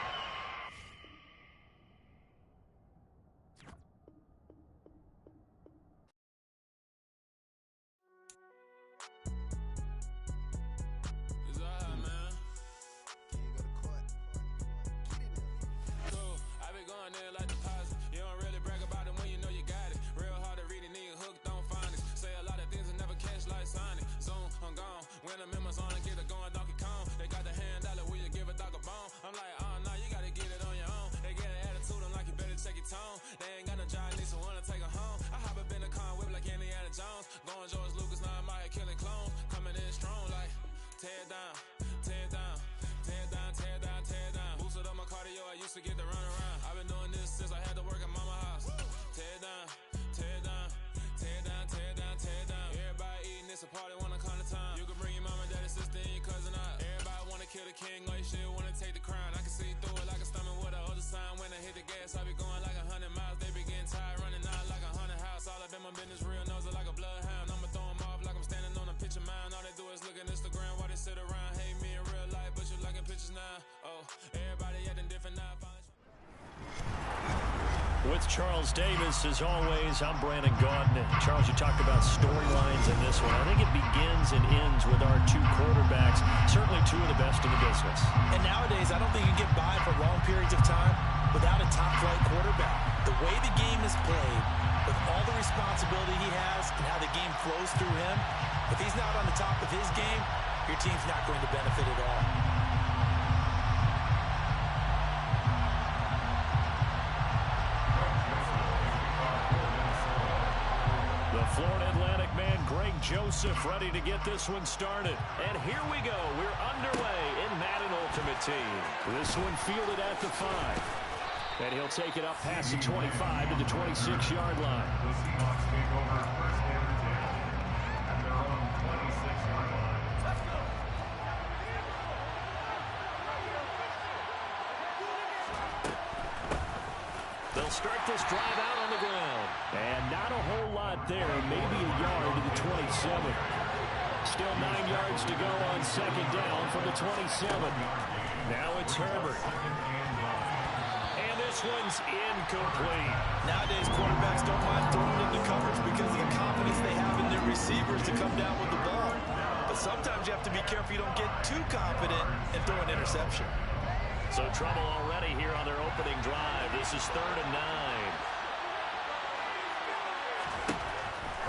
With Charles Davis, as always, I'm Brandon Gaudin. Charles, you talked about storylines in this one. I think it begins and ends with our two quarterbacks, certainly two of the best in the business. And nowadays, I don't think you can get by for long periods of time without a top-flight quarterback. The way the game is played, with all the responsibility he has and how the game flows through him, if he's not on the top of his game, your team's not going to benefit at all. The Florida Atlantic man, Greg Joseph, ready to get this one started. And here we go. We're underway in Madden Ultimate Team. This one fielded at the 5. And he'll take it up past the 25 to the 26-yard line. The Seahawks take over first and 10 at their own 26-yard line. Let's go. They'll start this drive out on the ground. And not a whole lot there. Maybe a yard to the 27. Still 9 yards to go on second down from the 27. Now it's Herbert. And this one's incomplete. Nowadays, quarterbacks don't mind throwing into coverage because of the confidence they have in their receivers to come down with the ball. But sometimes you have to be careful you don't get too confident and throw an interception. So trouble already here on their opening drive. This is 3rd and 9.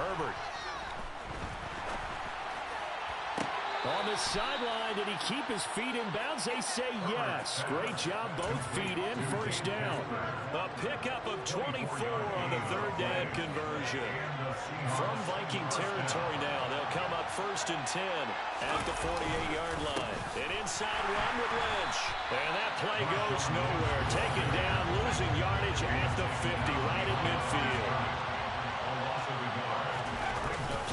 Herbert. On the sideline, did he keep his feet in bounds? They say yes. Great job, both feet in, first down. A pickup of 24 on the 3rd down conversion. From Viking territory now, they'll come up 1st and 10 at the 48-yard line. An inside run with Lynch. And that play goes nowhere. Taken down, losing yardage at the 50, right at midfield.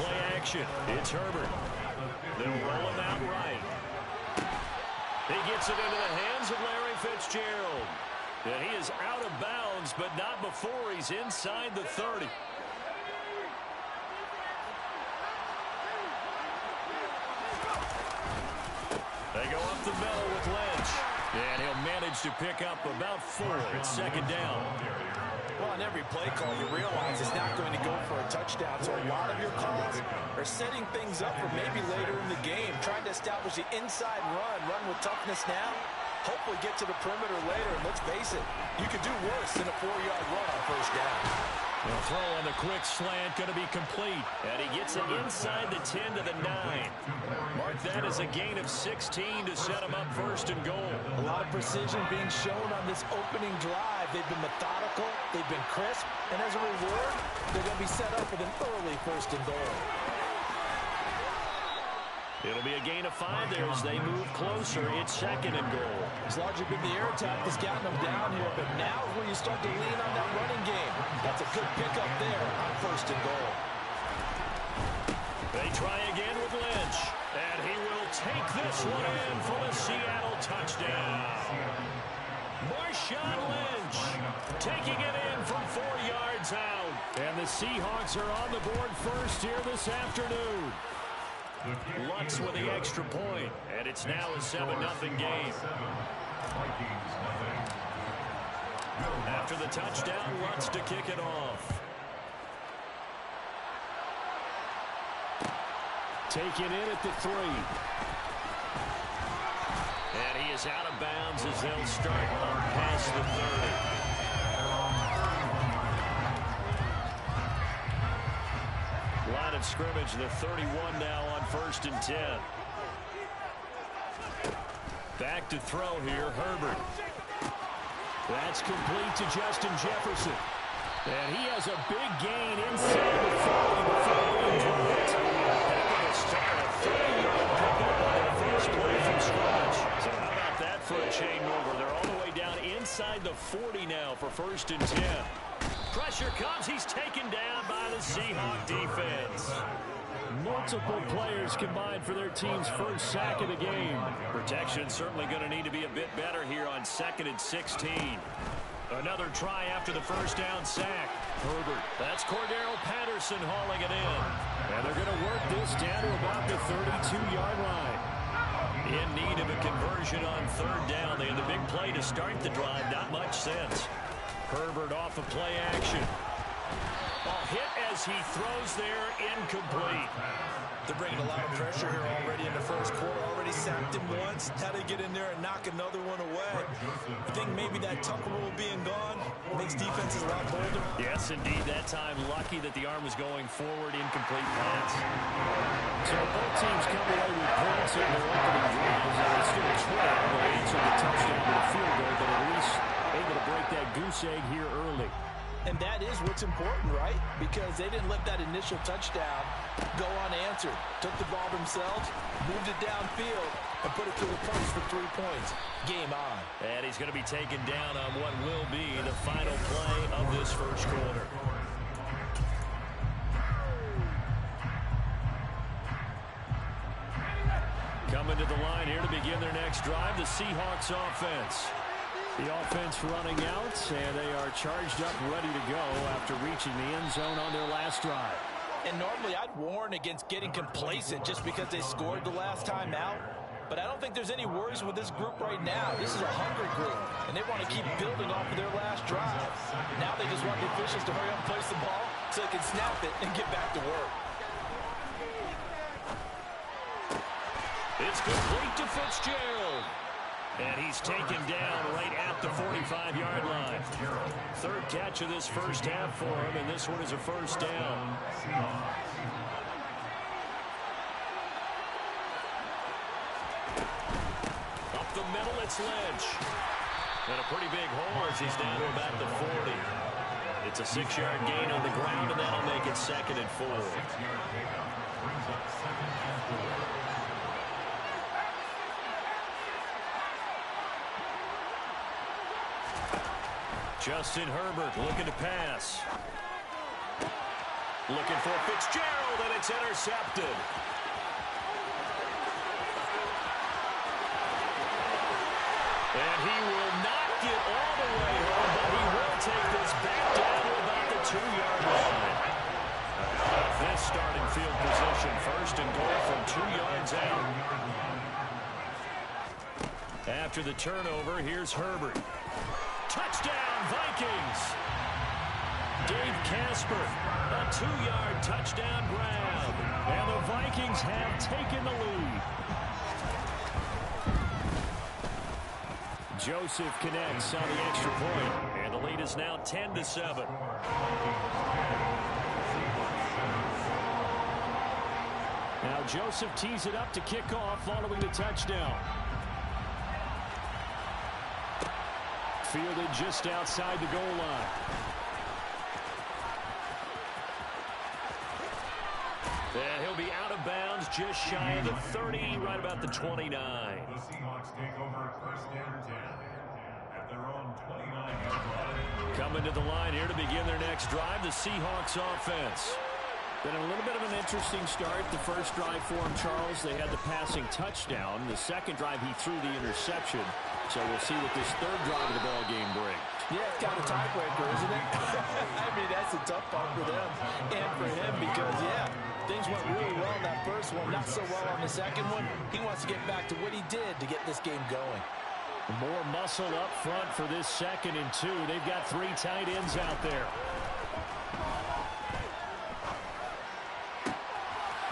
Play action. It's Herbert. They'll roll him out right. He gets it into the hands of Larry Fitzgerald. And he is out of bounds, but not before he's inside the 30. They go up the middle with Lynch. And he'll manage to pick up about 4 at second down. Well, on every play call, you realize it's not going to go for a touchdown. So a lot of your calls are setting things up for maybe later in the game, trying to establish the inside run with toughness now. Hopefully get to the perimeter later. And let's face it, you could do worse than a 4-yard run on first down. The throw on the quick slant going to be complete. And he gets it inside the 10 to the 9. Mark that as a gain of 16 to set him up 1st and goal. A lot of precision being shown on this opening drive. They've been methodical. They've been crisp. And as a reward, they're going to be set up with an early 1st and goal. It'll be a gain of 5 there as they move closer. It's 2nd and goal. It's largely been the air attack that's gotten them down here, but now is where you start to lean on that running game. That's a good pickup there on 1st and goal. They try again with Lynch, and he will take this one in for the Seattle touchdown. Marshawn Lynch taking it in from 4 yards out. And the Seahawks are on the board first here this afternoon. Lutz with the extra point, and it's now a 7-0 game. After the touchdown, Lutz to kick it off. Taken in at the 3. And he is out of bounds as they'll start on past the 30. Line of scrimmage, the 31 now on 1st and 10. Back to throw here, Herbert. That's complete to Justin Jefferson. And he has a big gain inside the 40 before being dropped. Heck of a start, a 30-yard pickup on the first play from scrimmage. So how about that for a chain mover? They're all the way down inside the 40 now for 1st and 10. Pressure comes. He's taken down by the Seahawk defense. Multiple players combined for their team's first sack of the game. Protection certainly going to need to be a bit better here on 2nd and 16. Another try after the first down sack. Herbert. That's Cordero Patterson hauling it in. And they're going to work this down to about the 32-yard line. In need of a conversion on 3rd down. They had the big play to start the drive. Not much sense. Herbert off of play action. A hit as as he throws there, incomplete. They're bringing a lot of pressure here already in the first quarter. Already sacked him once. Now they get in there and knock another one away. I think maybe that Tucker rule being gone makes defenses a lot bolder. Yes, indeed. That time, lucky that the arm was going forward, incomplete pass. So both teams come away with points in their opening drives. They still trail. They answered the touchdown with a field goal, but at least able to break that goose egg here early. And that is what's important, right? Because they didn't let that initial touchdown go unanswered. Took the ball themselves, moved it downfield, and put it through the post for 3 points. Game on. And he's going to be taken down on what will be the final play of this first quarter. Coming to the line here to begin their next drive, the Seahawks offense. The offense running out, and they are charged up, ready to go after reaching the end zone on their last drive. And normally I'd warn against getting complacent just because they scored the last time out. But I don't think there's any worries with this group right now. This is a hungry group, and they want to keep building off of their last drive. Now they just want the officials to hurry up and place the ball so they can snap it and get back to work. It's complete to Fitzgerald. And he's taken down right at the 45-yard line. Third catch of this first half for him, and this one is a first down. Up the middle, it's Lynch. And a pretty big hole as he's down to about the 40. It's a 6-yard gain on the ground, and that'll make it 2nd and 4. Justin Herbert looking to pass. Looking for Fitzgerald, and it's intercepted. And he will not get all the way home, but he will take this back down to about the 2-yard line. This starting field position, first and goal from 2 yards out. After the turnover, here's Herbert. Touchdown, Vikings! Dave Casper, a 2-yard touchdown grab. And the Vikings have taken the lead. Joseph connects on the extra point, and the lead is now 10-7. Now Joseph tees it up to kick off following the touchdown. Fielded just outside the goal line. And he'll be out of bounds just shy of the 30, right about the 29. The Seahawks take over first and 10 at their own 29-yard line. Coming to the line here to begin their next drive, the Seahawks offense. Been a little bit of an interesting start. The first drive for him, Charles, they had the passing touchdown. The second drive, he threw the interception. So we'll see what this third drive of the ball game brings. Yeah, it's kind of a tiebreaker, isn't it? I mean, that's a tough part for them and for him because, yeah, things went really well in that first one, not so well on the second one. He wants to get back to what he did to get this game going. More muscle up front for this 2nd and 2. They've got 3 tight ends out there.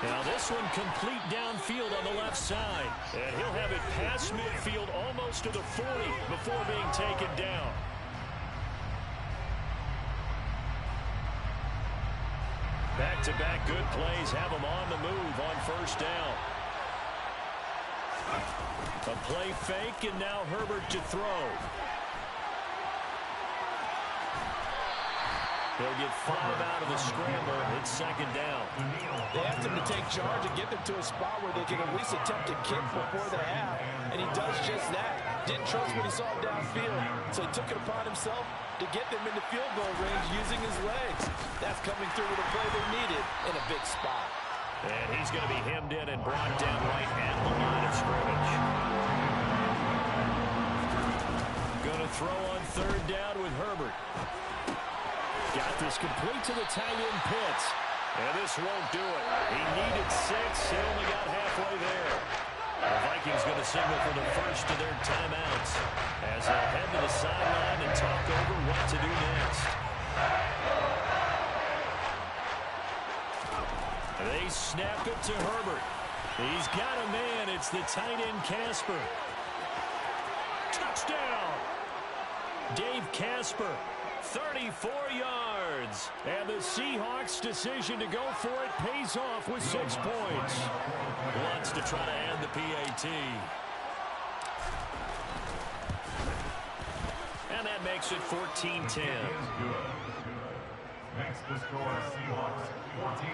Now this one complete downfield on the left side. And he'll have it past midfield almost to the 40 before being taken down. Back-to-back good plays have him on the move on first down. A play fake, and now Herbert to throw. He'll get 5 out of the scramble. It's 2nd down. They asked him to take charge and get them to a spot where they can at least attempt a kick before the half, and he does just that. Didn't trust what he saw downfield, so he took it upon himself to get them into field goal range using his legs. That's coming through with a play they needed in a big spot. And he's going to be hemmed in and brought down right at the line of scrimmage. Going to throw on 3rd down with Herbert. Got this complete to the tight end Pitts. And this won't do it. He needed 6. He only got halfway there. The Vikings going to signal for the first of their timeouts as they'll head to the sideline and talk over what to do next. They snap it to Herbert. He's got a man. It's the tight end Casper. Touchdown! Dave Casper, 34 yards. And the Seahawks' decision to go for it pays off with 6 points. Wants to try to end the PAT. And that makes it 14-10. Makes the score Seahawks 14,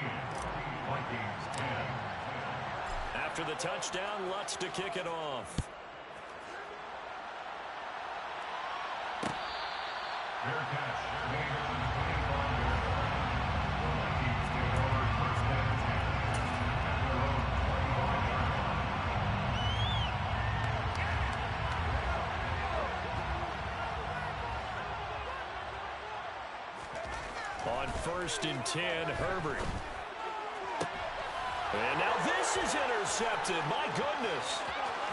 Vikings 10. After the touchdown, Lutz to kick it off. Fair catch. Later than 25 yards. The Vikings take over first and 10 at their own 25-yard On first and 10, Herbert. And now this is intercepted. My goodness.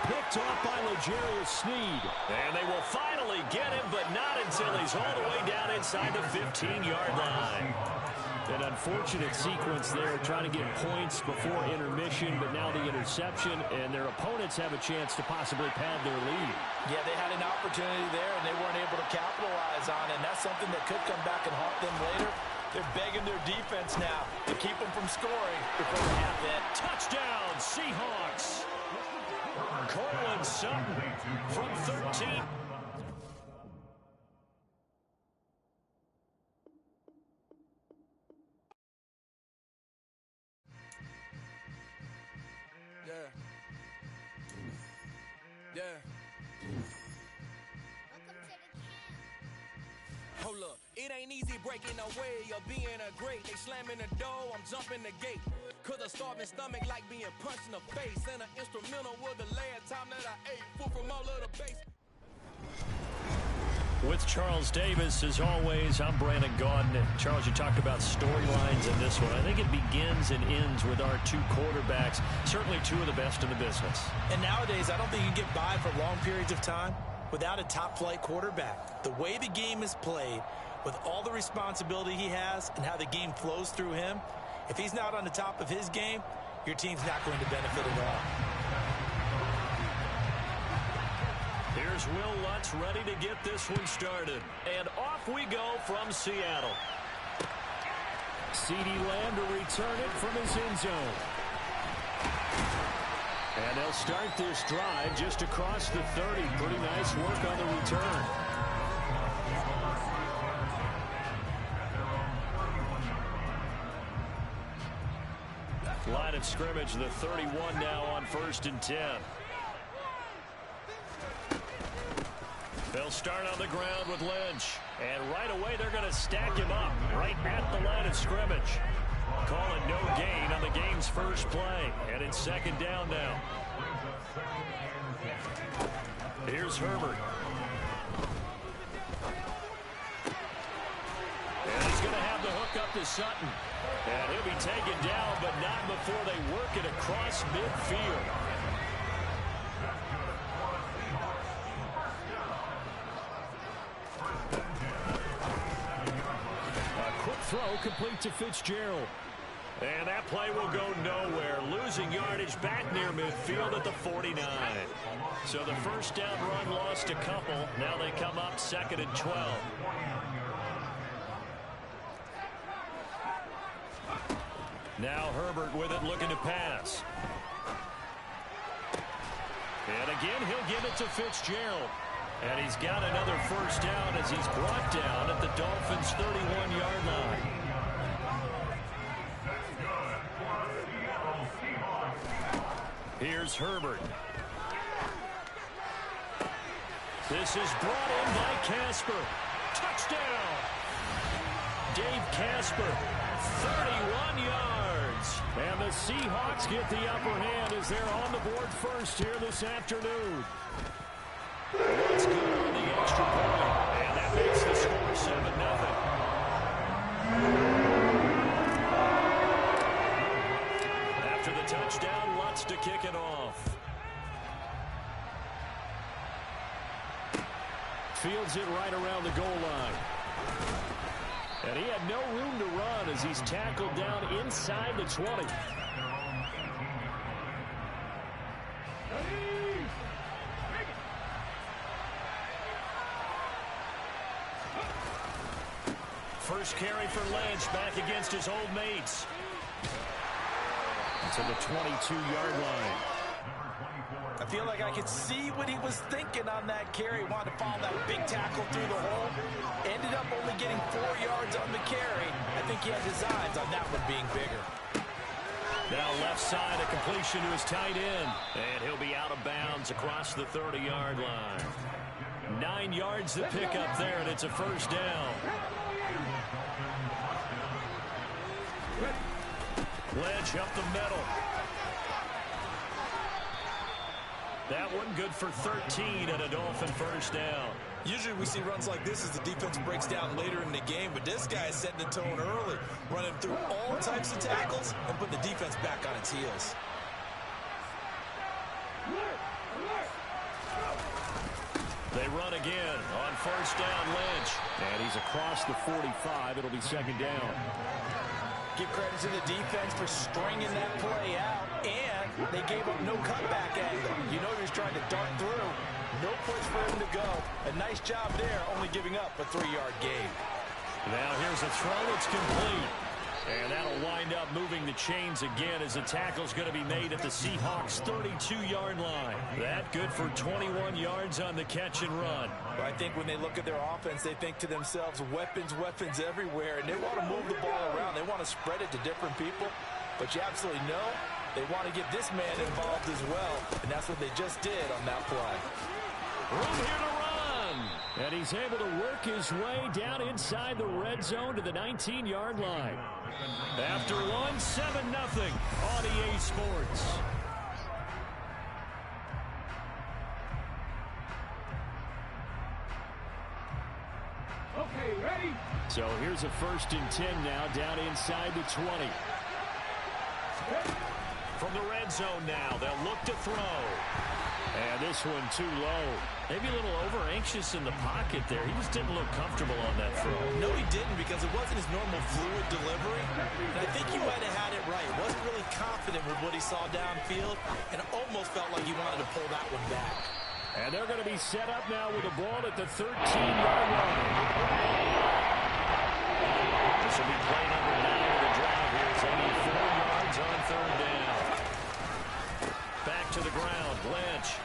Picked off by L'Jarius Sneed. And they will finally get him, but not until he's all the way down inside the 15-yard line. An unfortunate sequence there, trying to get points before intermission, but now the interception, and their opponents have a chance to possibly pad their lead. Yeah, they had an opportunity there, and they weren't able to capitalize on it, and that's something that could come back and haunt them later. They're begging their defense now to keep them from scoring before the half end. Touchdown, Seahawks! Cortland Sutton from 13. Hold up, it ain't easy breaking away or being a great. They slamming the door, I'm jumping the gate. Cause a starving stomach like being punched in the face. And an instrumental was the last time that I ate food from all of the base. With Charles Davis, as always, I'm Brandon Gaudin. Charles, you talked about storylines in this one. I think it begins and ends with our two quarterbacks, certainly two of the best in the business. And nowadays, I don't think you can get by for long periods of time without a top-flight quarterback. The way the game is played, with all the responsibility he has and how the game flows through him, if he's not on the top of his game, your team's not going to benefit at all. Here's Will Lutz ready to get this one started. And off we go from Seattle. CeeDee Lamb to return it from his end zone. And they'll start this drive just across the 30. Pretty nice work on the return. Line of scrimmage, the 31 now on first and 10. They'll start on the ground with Lynch. And right away, they're going to stack him up right at the line of scrimmage. Call it no gain on the game's first play. And it's second down now. Here's Herbert. And he's going to have the hook up to Sutton. And he'll be taken down, but not before they work it across midfield. Throw complete to Fitzgerald. And that play will go nowhere. Losing yardage back near midfield at the 49. So the first down run lost a couple. Now they come up second and 12. Now Herbert with it, looking to pass. And again, he'll give it to Fitzgerald. And he's got another first down as he's brought down at the Dolphins' 31-yard line. Here's Herbert. This is brought in by Casper. Touchdown! Dave Casper, 31 yards. And the Seahawks get the upper hand as they're on the board first here this afternoon. That's good on the extra point. And that makes the score 7-0. After the touchdown, Lutz to kick it off. Fields it right around the goal line. And he had no room to run as he's tackled down inside the 20. First carry for Lynch back against his old mates. To the 22-yard line. I feel like I could see what he was thinking on that carry. Wanted to follow that big tackle through the hole. Ended up only getting 4 yards on the carry. I think he had designs on that one being bigger. Now left side, a completion to his tight end. And he'll be out of bounds across the 30-yard line. 9 yards to pick up there, and it's a first down. Lynch up the middle. That one good for 13 and a Dolphin first down. Usually we see runs like this as the defense breaks down later in the game, but this guy is setting the tone early, running through all types of tackles and putting the defense back on its heels. They run again on first down, Lynch. And he's across the 45. It'll be second down. Give credit to the defense for stringing that play out, and they gave up no cutback angle. You know he was trying to dart through. No place for him to go. A nice job there, only giving up a 3-yard gain. Now here's a throw that's complete. And that'll wind up moving the chains again as the tackle's going to be made at the Seahawks' 32-yard line. That good for 21 yards on the catch and run. Well, I think when they look at their offense, they think to themselves, weapons, weapons everywhere, and they want to move the ball around. They want to spread it to different people. But you absolutely know they want to get this man involved as well, and that's what they just did on that play. Room here to run. And he's able to work his way down inside the red zone to the 19-yard line. After one, 7-0 on EA Sports. Okay, ready? So here's a 1st and 10 now down inside the 20. From the red zone now, they'll look to throw. And this one too low. Maybe a little over-anxious in the pocket there. He just didn't look comfortable on that throw. No, he didn't, because it wasn't his normal fluid delivery. And I think he might have had it right. Wasn't really confident with what he saw downfield, and almost felt like he wanted to pull that one back. And they're going to be set up now with the ball at the 13-yard line. This will be play number 9 of the drive here. They need 4 yards on 3rd down. Back to the ground, Lynch.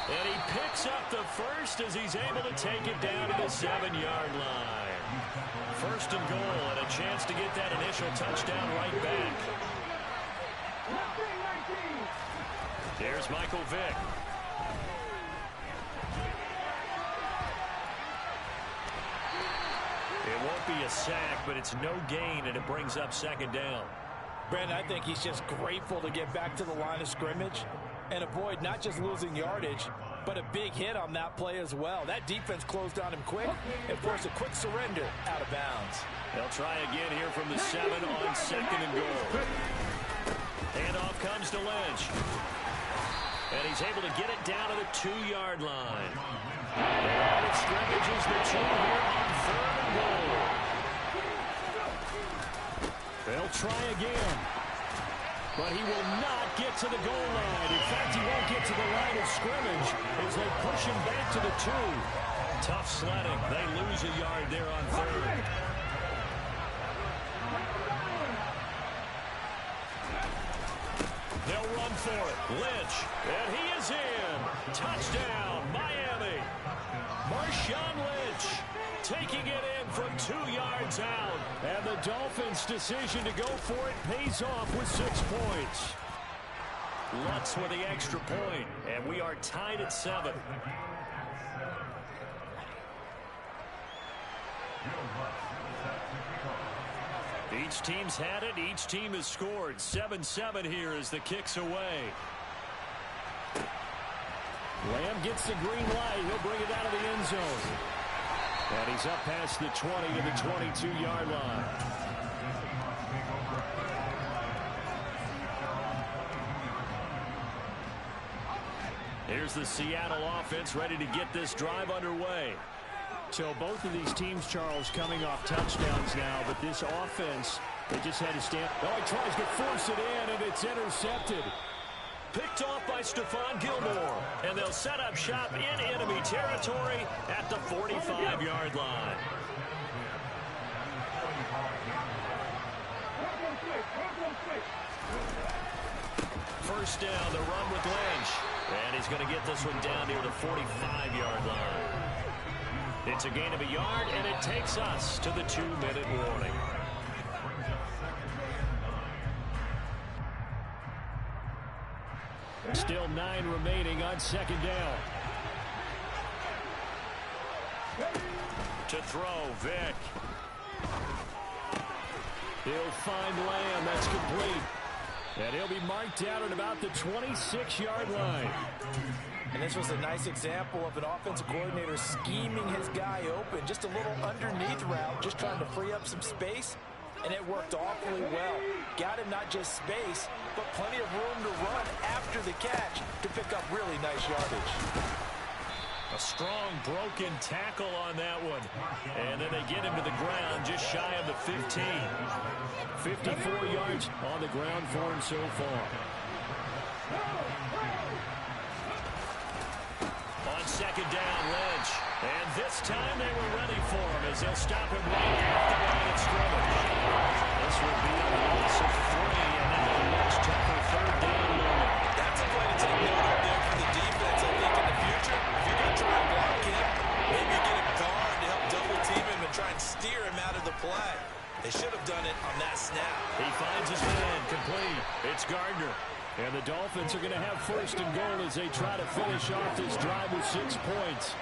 And he picks up the first as he's able to take it down to the 7-yard line. 1st and goal, and a chance to get that initial touchdown right back. Here's Michael Vick. It won't be a sack, but it's no gain, and it brings up 2nd down. Brandon, I think he's just grateful to get back to the line of scrimmage and avoid not just losing yardage, but a big hit on that play as well. That defense closed on him quick and forced a quick surrender out of bounds. They'll try again here from the 7 on 2nd and goal. Handoff comes to Lynch. And he's able to get it down to the 2-yard line. And it scrimmages the 2 here on 3rd and goal. They'll try again. But he will not get to the goal line. In fact, he won't get to the line of scrimmage as they push him back to the 2. Tough sledding. They lose a yard there on 3rd. They'll run for it. Lynch. And he is in. Touchdown, Miami. Marshawn Lynch taking it in from 2 yards out. And the Dolphins' decision to go for it pays off with 6 points. Lutz with the extra point. And we are tied at 7. Each team's had it. Each team has scored. 7-7 here as the kick's away. Lamb gets the green light. He'll bring it out of the end zone. And he's up past the 20 to the 22-yard line. Here's the Seattle offense ready to get this drive underway. So both of these teams, Charles, coming off touchdowns now, but this offense, they just had to stand. Oh, he tries to force it in, and it's intercepted. Picked off by Stephon Gilmore. And they'll set up shop in enemy territory at the 45-yard line. First down, the run with Lynch. And he's going to get this one down near the 45-yard line. It's a gain of a yard, and it takes us to the 2-minute warning. Still 9 remaining on second down. To throw, Vick. He'll find Lamb. That's complete. And he'll be marked down at about the 26-yard line. And this was a nice example of an offensive coordinator scheming his guy open. Just a little underneath route, just trying to free up some space. And it worked awfully well. Got him not just space, but plenty of room to run after the catch to pick up really nice yardage. A strong broken tackle on that one. And then they get him to the ground just shy of the 15. 54 yards on the ground for him so far. On second down, Lynch. And this time they were ready for him as they'll stop him right at the line of scrimmage. This will be a loss of 3, and now a much tougher third down moment. That's a play to take note of there for the defense, I think, in the future. If you're going to try and block him, maybe you get a guard to help double team him and try and steer him out of the play. They should have done it on that snap. He finds his man, complete. It's Gardner. And the Dolphins are going to have first and goal as they try to finish off this drive with 6 points.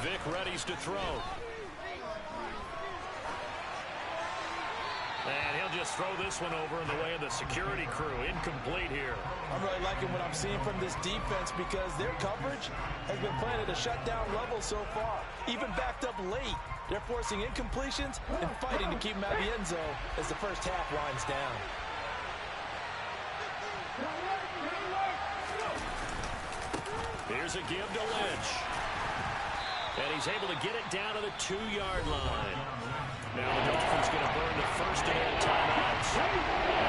Vick readies to throw. And he'll just throw this one over in the way of the security crew. Incomplete here. I'm really liking what I'm seeing from this defense because their coverage has been playing at a shutdown level so far. Even backed up late. They're forcing incompletions and fighting to keep them out of the end zone as the first half winds down. Here's a give to Lynch. And he's able to get it down to the 2-yard line. Now the Dolphins going to burn the first and all timeouts.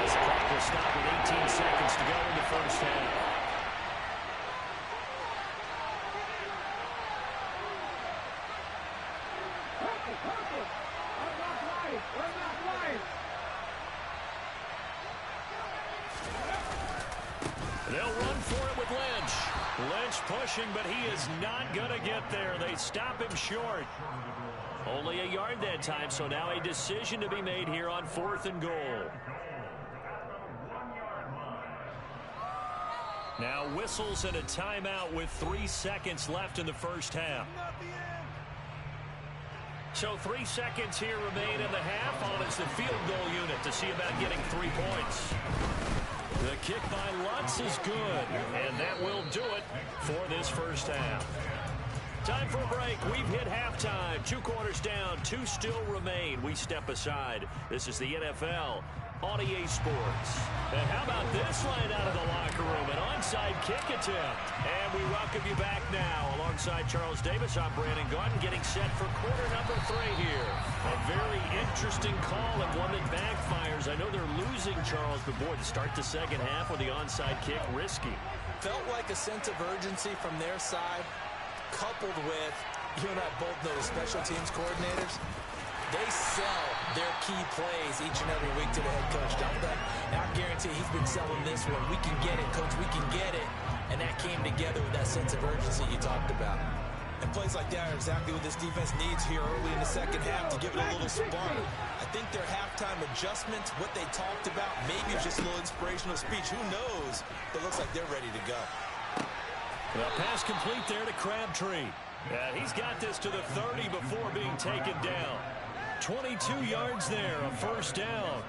As the clock will stop with 18 seconds to go in the first half. They'll run for it with Lynch. Lynch pushing, but he is not going to get there. They stop him short. Only a yard that time, so now a decision to be made here on 4th and goal. Now whistles and a timeout with 3 seconds left in the first half. So 3 seconds here remain in the half. On is the field goal unit to see about getting 3 points. The kick by Lutz is good, and that will do it for this first half. Time for a break. We've hit halftime. 2 quarters down, 2 still remain. We step aside. This is the NFL on EA Sports. And how about this line out of the locker room? An onside kick attempt. And we welcome you back now. Alongside Charles Davis, I'm Brandon Gaudin, getting set for quarter number 3 here. A very interesting call and one that backfires. I know they're losing, Charles, but boy, to start the second half with the onside kick, risky. Felt like a sense of urgency from their side, coupled with, you and I both know the special teams coordinators, they sell their key plays each and every week to the head coach, don't they? And I guarantee he's been selling this one. We can get it, coach, we can get it. And that came together with that sense of urgency you talked about. And plays like that are exactly what this defense needs here early in the second half to give it a little spark. I think their halftime adjustments, what they talked about, maybe it's just a little inspirational speech. Who knows? But it looks like they're ready to go. Well, pass complete there to Crabtree. And he's got this to the 30 before being taken down. 22 yards there, a first down.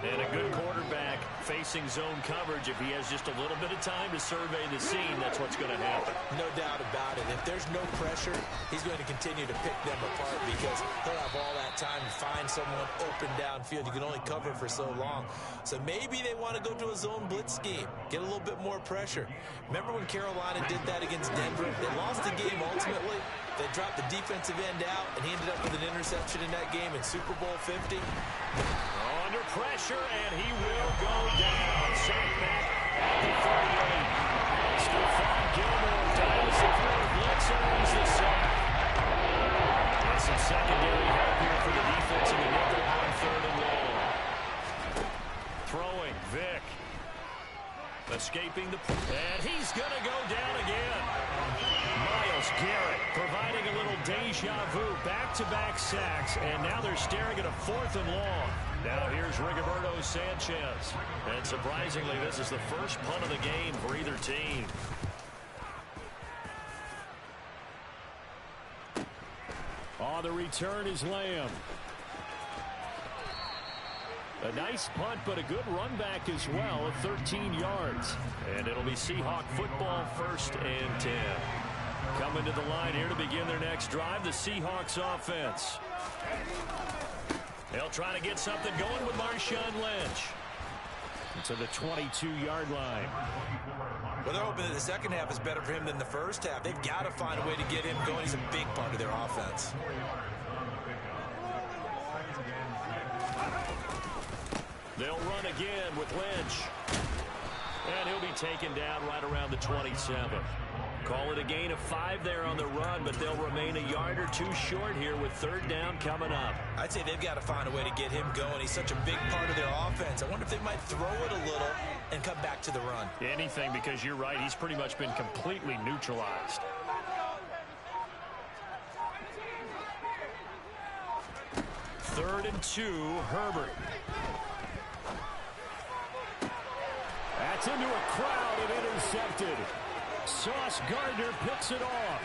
And a good quarterback facing zone coverage, if he has just a little bit of time to survey the scene, that's what's going to happen. No doubt about it. If there's no pressure, he's going to continue to pick them apart because he'll have all that time to find someone open downfield. You can only cover for so long. So maybe they want to go to a zone blitz scheme, get a little bit more pressure. Remember when Carolina did that against Denver? They lost the game ultimately. They dropped the defensive end out, and he ended up with an interception in that game in Super Bowl 50. Under pressure, and he will go down. Sacked back at the 38. Stephon Gilmore dives it through. Blitz earns the sack. And some secondary help here for the defense in the nickel on 3rd and long. Throwing, Vick. Escaping the... And he's going to go down again. Myles Garrett providing a little deja vu. Back-to-back sacks, and now they're staring at a 4th and long. Now here's Rigoberto Sanchez. And surprisingly, this is the first punt of the game for either team. On the return is Lamb. A nice punt, but a good run back as well of 13 yards. And it'll be Seahawk football, 1st and 10. Coming to the line here to begin their next drive, the Seahawks offense. They'll try to get something going with Marshawn Lynch. To the 22-yard line. Well, they're hoping that the second half is better for him than the first half. They've got to find a way to get him going. He's a big part of their offense. They'll run again with Lynch. And he'll be taken down right around the 27. Call it a gain of 5 there on the run, but they'll remain a yard or 2 short here with 3rd down coming up. I'd say they've got to find a way to get him going. He's such a big part of their offense. I wonder if they might throw it a little and come back to the run. Anything, because you're right. He's pretty much been completely neutralized. Third and 2, Herbert. That's into a crowd and intercepted. Sauce Gardner picks it off.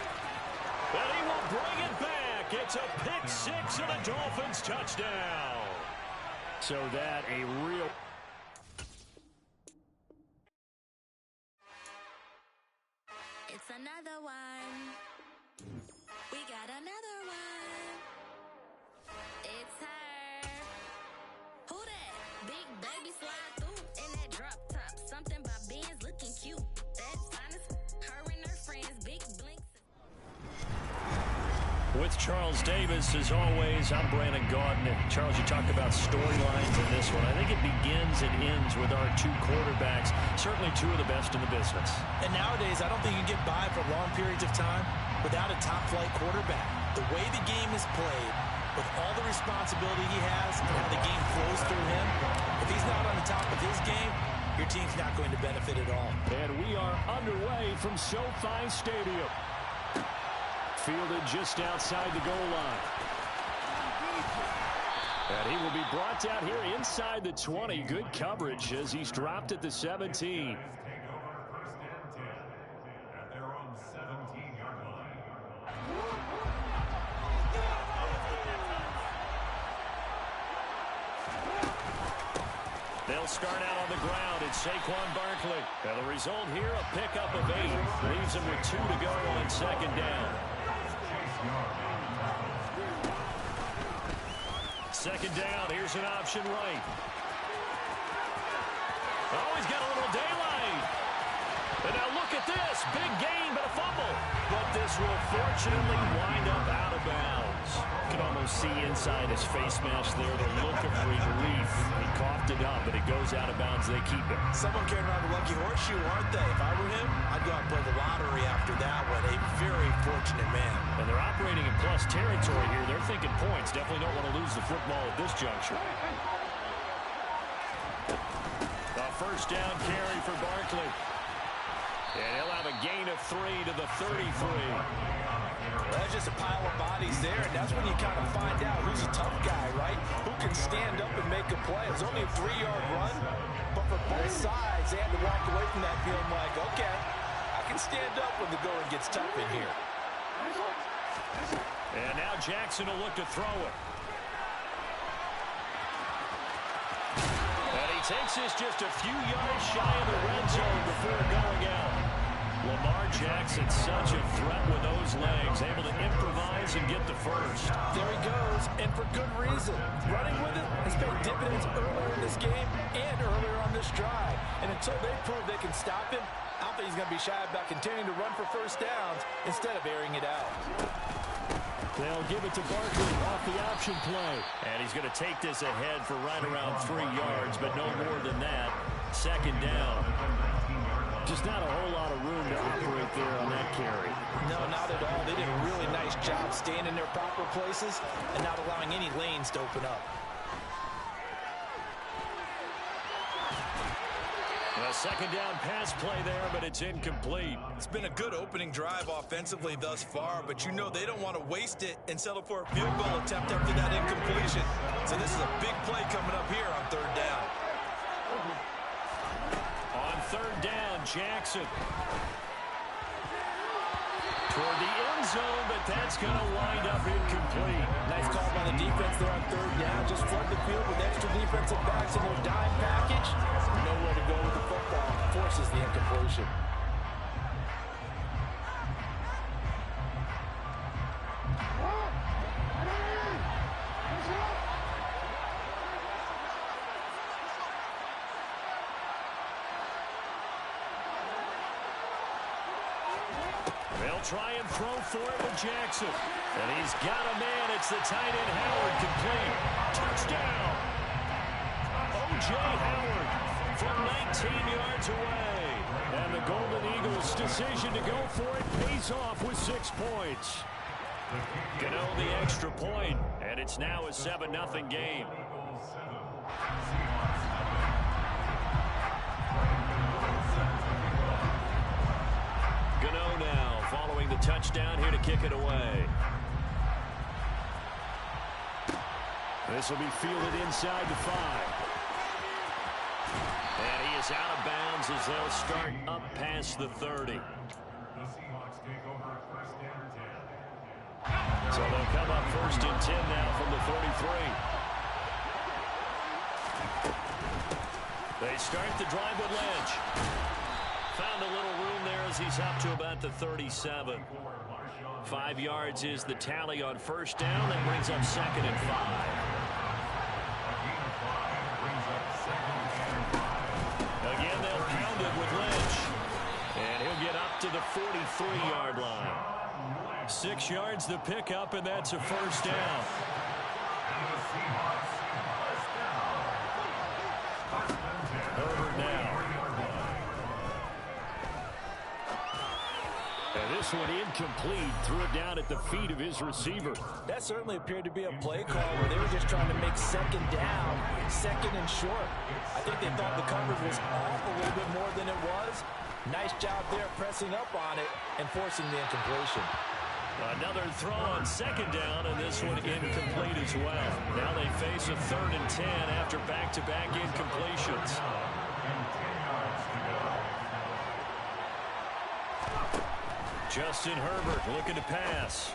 And he will bring it back. It's a pick 6 and a Dolphins touchdown. So that a real... It's another one. We got another one. It's her. Who that? Big baby slide through in that drop top. Something about Benz looking cute. That's finest. Her and her friends, big blinks. With Charles Davis, as always, I'm Brandon Gaudin. Charles, you talked about storylines in this one. I think it begins and ends with our 2 quarterbacks, certainly 2 of the best in the business. And nowadays, I don't think you can get by for long periods of time without a top-flight quarterback. The way the game is played, with all the responsibility he has and how the game flows through him, if he's not on the top of his game, your team's not going to benefit at all. And we are underway from SoFi Stadium. Fielded just outside the goal line. And he will be brought down here inside the 20. Good coverage as he's dropped at the 17. They'll start out on the ground. It's Saquon Barkley. And the result here, a pickup of 8. Leaves him with 2 to go on 2nd down. 2nd down. Here's an option right. Oh, he's got a little daylight. And now look at this. Big gain, but a fumble. But this will fortunately wind up out of bounds. You can almost see inside his face mask there the look of relief. He coughed it up, but it goes out of bounds. They keep it. Someone carrying around a lucky horseshoe, aren't they? If I were him, I'd go out and play the lottery after that one. A very fortunate man. And they're operating in plus territory here. They're thinking points. Definitely don't want to lose the football at this juncture. A 1st down carry for Barkley. And he'll have a gain of 3 to the 33. That's just a pile of bodies there, and that's when you kind of find out who's a tough guy, right? Who can stand up and make a play. It was only a 3-yard run, but for both sides, they had to walk away from that feeling like, okay, I can stand up when the going gets tough in here. And now Jackson will look to throw it. And he Takes us just a few yards shy of the red zone before going out. Lamar Jackson, such a threat with those legs, able to improvise and get the first. There he goes, and for good reason. Running with it has paid dividends earlier in this game and earlier on this drive. And until they prove they can stop him, I don't think he's going to be shy about continuing to run for first downs instead of airing it out. They'll give it to Barker off the option play. And he's going to take this ahead for right around 3 yards, but no more than that. Second down. Just not a whole lot of room to operate there on that carry. No, not at all. They did a really nice job staying in their proper places and not allowing any lanes to open up. A second down pass play there, but it's incomplete. It's been a good opening drive offensively thus far, but you know they don't want to waste it and settle for a field goal attempt after that incompletion. So this is a big play coming up here on third down. On third down, Jackson. Toward the end zone, but that's going to wind up incomplete. Nice call by the defense there on third down. Just flood the field with extra defensive backs in their dime package. Nowhere to go with the football. Forces the incompletion. They'll try and throw for it with Jackson. And he's got a man. It's the tight end Howard, complete. Touchdown. O.J. Howard from 19 yards away. And the Golden Eagles' decision to go for it pays off with 6 points. Gano the extra point, and it's now a 7-0 game. Gano now following the touchdown here to kick it away. This will be fielded inside the 5. And he is out of bounds as they'll start up past the 30. So they'll come up first and 10 now from the 33. They start the drive with Lynch. Found a little room there as he's up to about the 37. 5 yards is the tally on first down. That brings up second and 5. Again, they'll pound it with Lynch. And he'll get up to the 43-yard line. 6 yards the pickup, and that's a first down. Herbert now. And this one incomplete. Threw it down at the feet of his receiver. That certainly appeared to be a play call where they were just trying to make second down, second and short. I think they thought the coverage was off a little bit more than it was. Nice job there pressing up on it and forcing the incompletion. Another throw on second down, and this one incomplete as well. Now they face a 3rd and 10 after back-to-back incompletions. Justin Herbert looking to pass.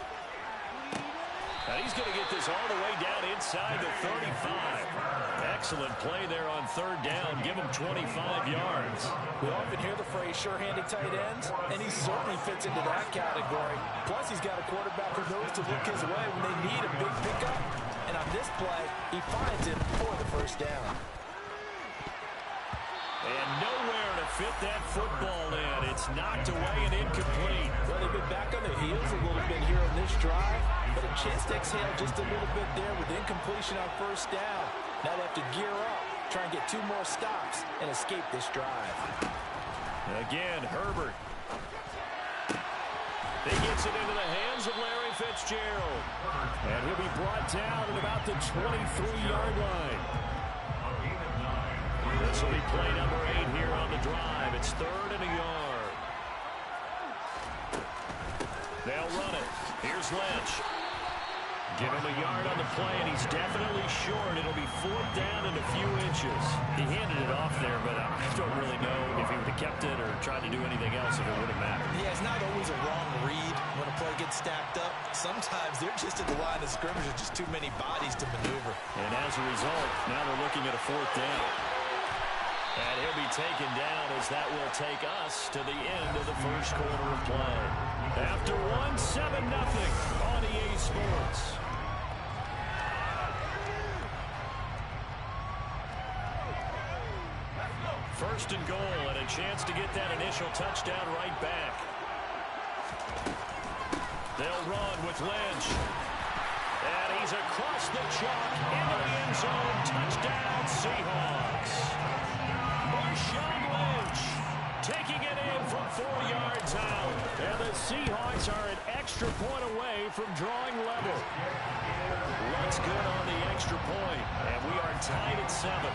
And he's going to get this all the way down inside the 35. Excellent play there on third down. Give him 25 yards. We often hear the phrase sure-handed tight ends, and he certainly fits into that category. Plus, he's got a quarterback who knows to look his way when they need a big pickup. And on this play, he finds him for the first down. And nowhere to fit that football in. It's knocked away and incomplete. Well, they've been back on their heels a little bit here on this drive, but a chance to exhale just a little bit there with incompletion on first down. Now they have to gear up, try and get 2 more stops, and escape this drive. Again, Herbert. He gets it into the hands of Larry Fitzgerald. And he'll be brought down at about the 23-yard line. This will be play number 8 here on the drive. It's 3rd and a yard. They'll run it. Here's Lynch. Give him a yard on the play, and he's definitely short. It'll be 4th down and a few inches. He handed it off there, but I don't really know if he would have kept it or tried to do anything else if it would have mattered. Yeah, it's not always a wrong read when a play gets stacked up. Sometimes they're just at the line of scrimmage with just too many bodies to maneuver. And as a result, now they're looking at a 4th down. And he'll be taken down as that will take us to the end of the first quarter of play. After 7-0 on EA Sports. First and goal, and a chance to get that initial touchdown right back. They'll run with Lynch. And he's across the chalk into the end zone. Touchdown, Seahawks. Marshawn Lynch taking it in from 4 yards out. And the Seahawks are an extra point away from drawing level. Looks good on the extra point, and we are tied at 7.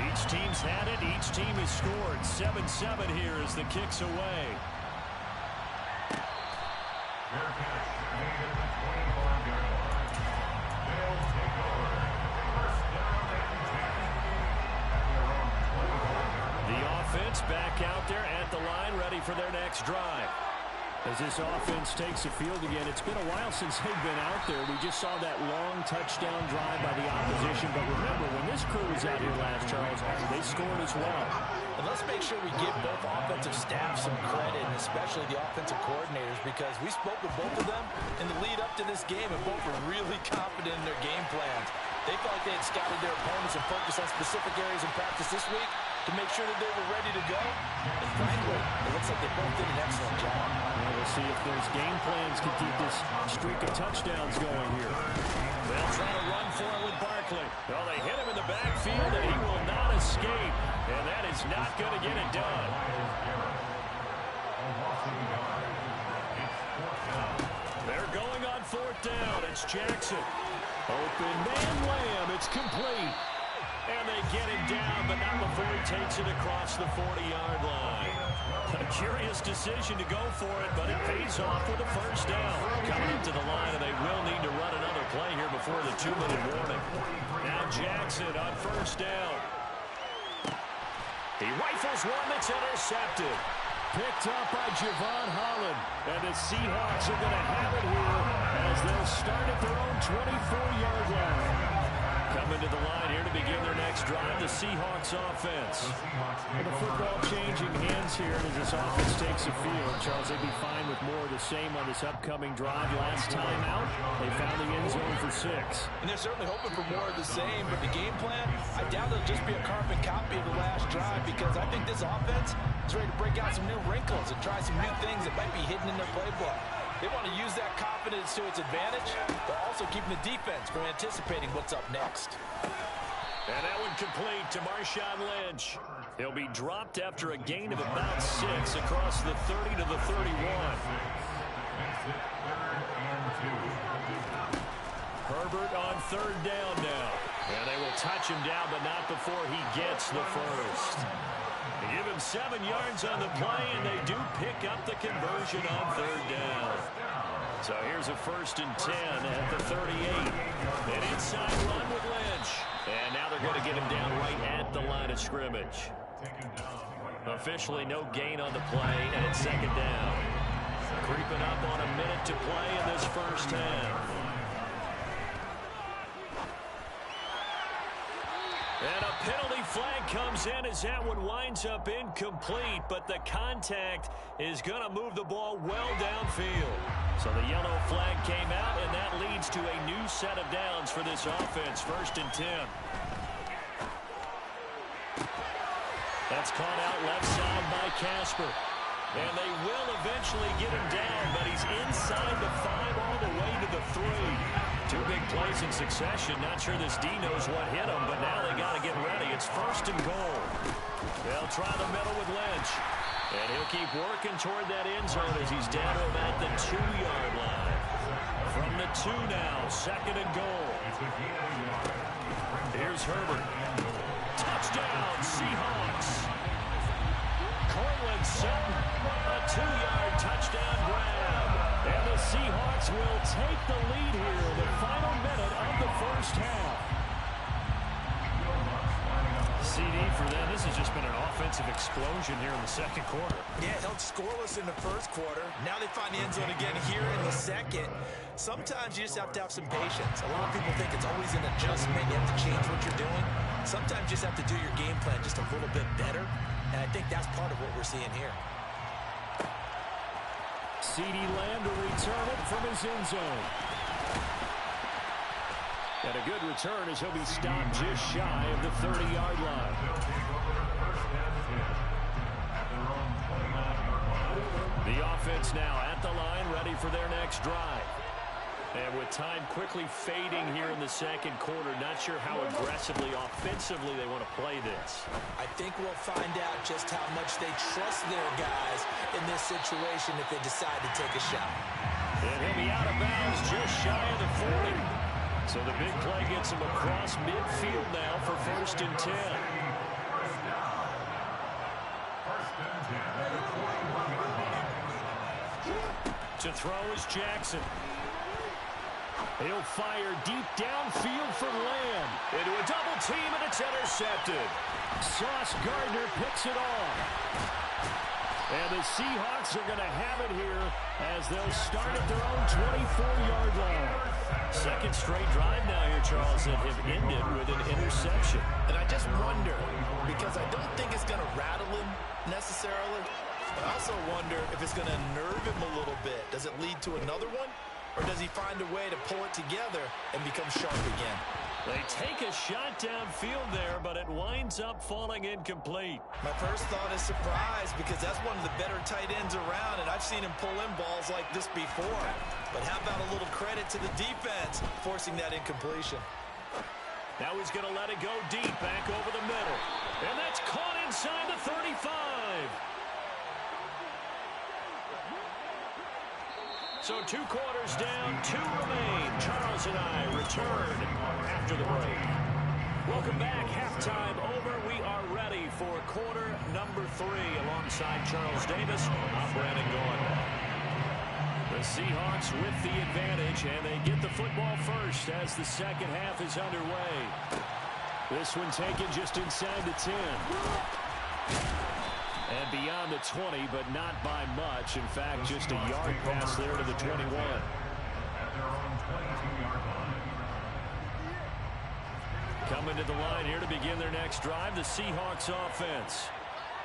Each team's had it. Each team has scored. 7-7 here as the kick's away. Fair catch made at the 25-yard line. They'll take over. First down and 10 at their own 25-yard line. The offense back out there at the line, ready for their next drive. As this offense takes the field again, it's been a while since they've been out there. We just saw that long touchdown drive by the opposition. But remember, when this crew was out here last, Charles, they scored as well. And let's make sure we give both offensive staff some credit, and especially the offensive coordinators, because we spoke with both of them in the lead up to this game, and both were really confident in their game plans. They felt like they had scouted their opponents and focused on specific areas in practice this week to make sure that they were ready to go. And frankly, it looks like they both did an excellent job. Well, we'll see if those game plans can keep this streak of touchdowns going here. They'll try to run for it with Barkley. Well, they hit him in the backfield, and he will not escape. And that is not going to get it done. They're going on 4th down. It's Jackson. Open man Lamb. It's complete. And they get him down, but not before he takes it across the 40-yard line. A curious decision to go for it, but it pays off with a first down. Coming into the line, and they will need to run another play here before the 2-minute warning. Now Jackson on first down. He rifles one that's intercepted. Picked up by Javon Holland. And the Seahawks are going to have it here as they'll start at their own 24-yard line. Coming to the line here to begin their next drive, the Seahawks offense. And the football changing hands here as this offense takes the field. Charles, they'd be fine with more of the same on this upcoming drive. Last time out, they found the end zone for 6. And they're certainly hoping for more of the same, but the game plan, I doubt it'll just be a carbon copy of the last drive, because I think this offense is ready to break out some new wrinkles and try some new things that might be hidden in their playbook. They want to use that confidence to its advantage, but also keeping the defense from anticipating what's up next. And that one complete to Marshawn Lynch. He'll be dropped after a gain of about 6 across the 30 to the 31. Herbert on 3rd down now. And they will touch him down, but not before he gets the first. They give him 7 yards on the play, and they do pick up the conversion on 3rd down. So here's a 1st and 10 at the 38. An inside run with Lynch. And now they're going to get him down right at the line of scrimmage. Officially no gain on the play, and it's 2nd down. Creeping up on a minute to play in this first half. And a penalty flag comes in as that one winds up incomplete, but the contact is going to move the ball well downfield. So the yellow flag came out, and that leads to a new set of downs for this offense. 1st and 10. That's caught out left side by Casper. And they will eventually get him down, but he's inside the 5 all the way to the 3. 2 big plays in succession. Not sure this D knows what hit him, but now they got to get ready. It's 1st and goal. They'll try the middle with Lynch. And he'll keep working toward that end zone as he's down to him at the 2-yard line. From the 2 now, 2nd and goal. Here's Herbert. Touchdown, Seahawks. Cortland Sutton, a 2-yard touchdown grab. And the Seahawks will take the lead here in the final minute of the first half. CD for them. This has just been an offensive explosion here in the second quarter. Yeah, held scoreless in the first quarter. Now they find the end zone again here in the second. Sometimes you just have to have some patience. A lot of people think it's always an adjustment. You have to change what you're doing. Sometimes you just have to do your game plan just a little bit better. And I think that's part of what we're seeing here. CeeDee Lamb to return it from his end zone. And a good return as he'll be stopped just shy of the 30-yard line. The offense now at the line, ready for their next drive. And with time quickly fading here in the second quarter, not sure how aggressively, offensively they want to play this. I think we'll find out just how much they trust their guys in this situation if they decide to take a shot. And he'll be out of bounds just shy of the 40. So the big play gets him across midfield now for 1st and 10. To throw is Jackson. He'll fire deep downfield for Lamb. Into a double team, and it's intercepted. Sauce Gardner picks it off. And the Seahawks are going to have it here as they'll start at their own 24-yard line. Second straight drive now here, Charles, that have ended with an interception. And I just wonder, because I don't think it's going to rattle him necessarily, but I also wonder if it's going to nerve him a little bit. Does it lead to another one? Or does he find a way to pull it together and become sharp again? They take a shot downfield there, but it winds up falling incomplete. My first thought is surprise, because that's one of the better tight ends around, and I've seen him pull in balls like this before. But how about a little credit to the defense forcing that incompletion? Now he's going to let it go deep, back over the middle. And that's caught inside the 35. So 2 quarters down, 2 remain. Charles and I return after the break. Welcome back. Halftime over. We are ready for quarter number 3 alongside Charles Davis. I'm Brandon Gordon. The Seahawks with the advantage, and they get the football first as the second half is underway. This one taken just inside the 10. And beyond the 20, but not by much. In fact, just a yard pass there to the 21. Coming to the line here to begin their next drive, the Seahawks offense.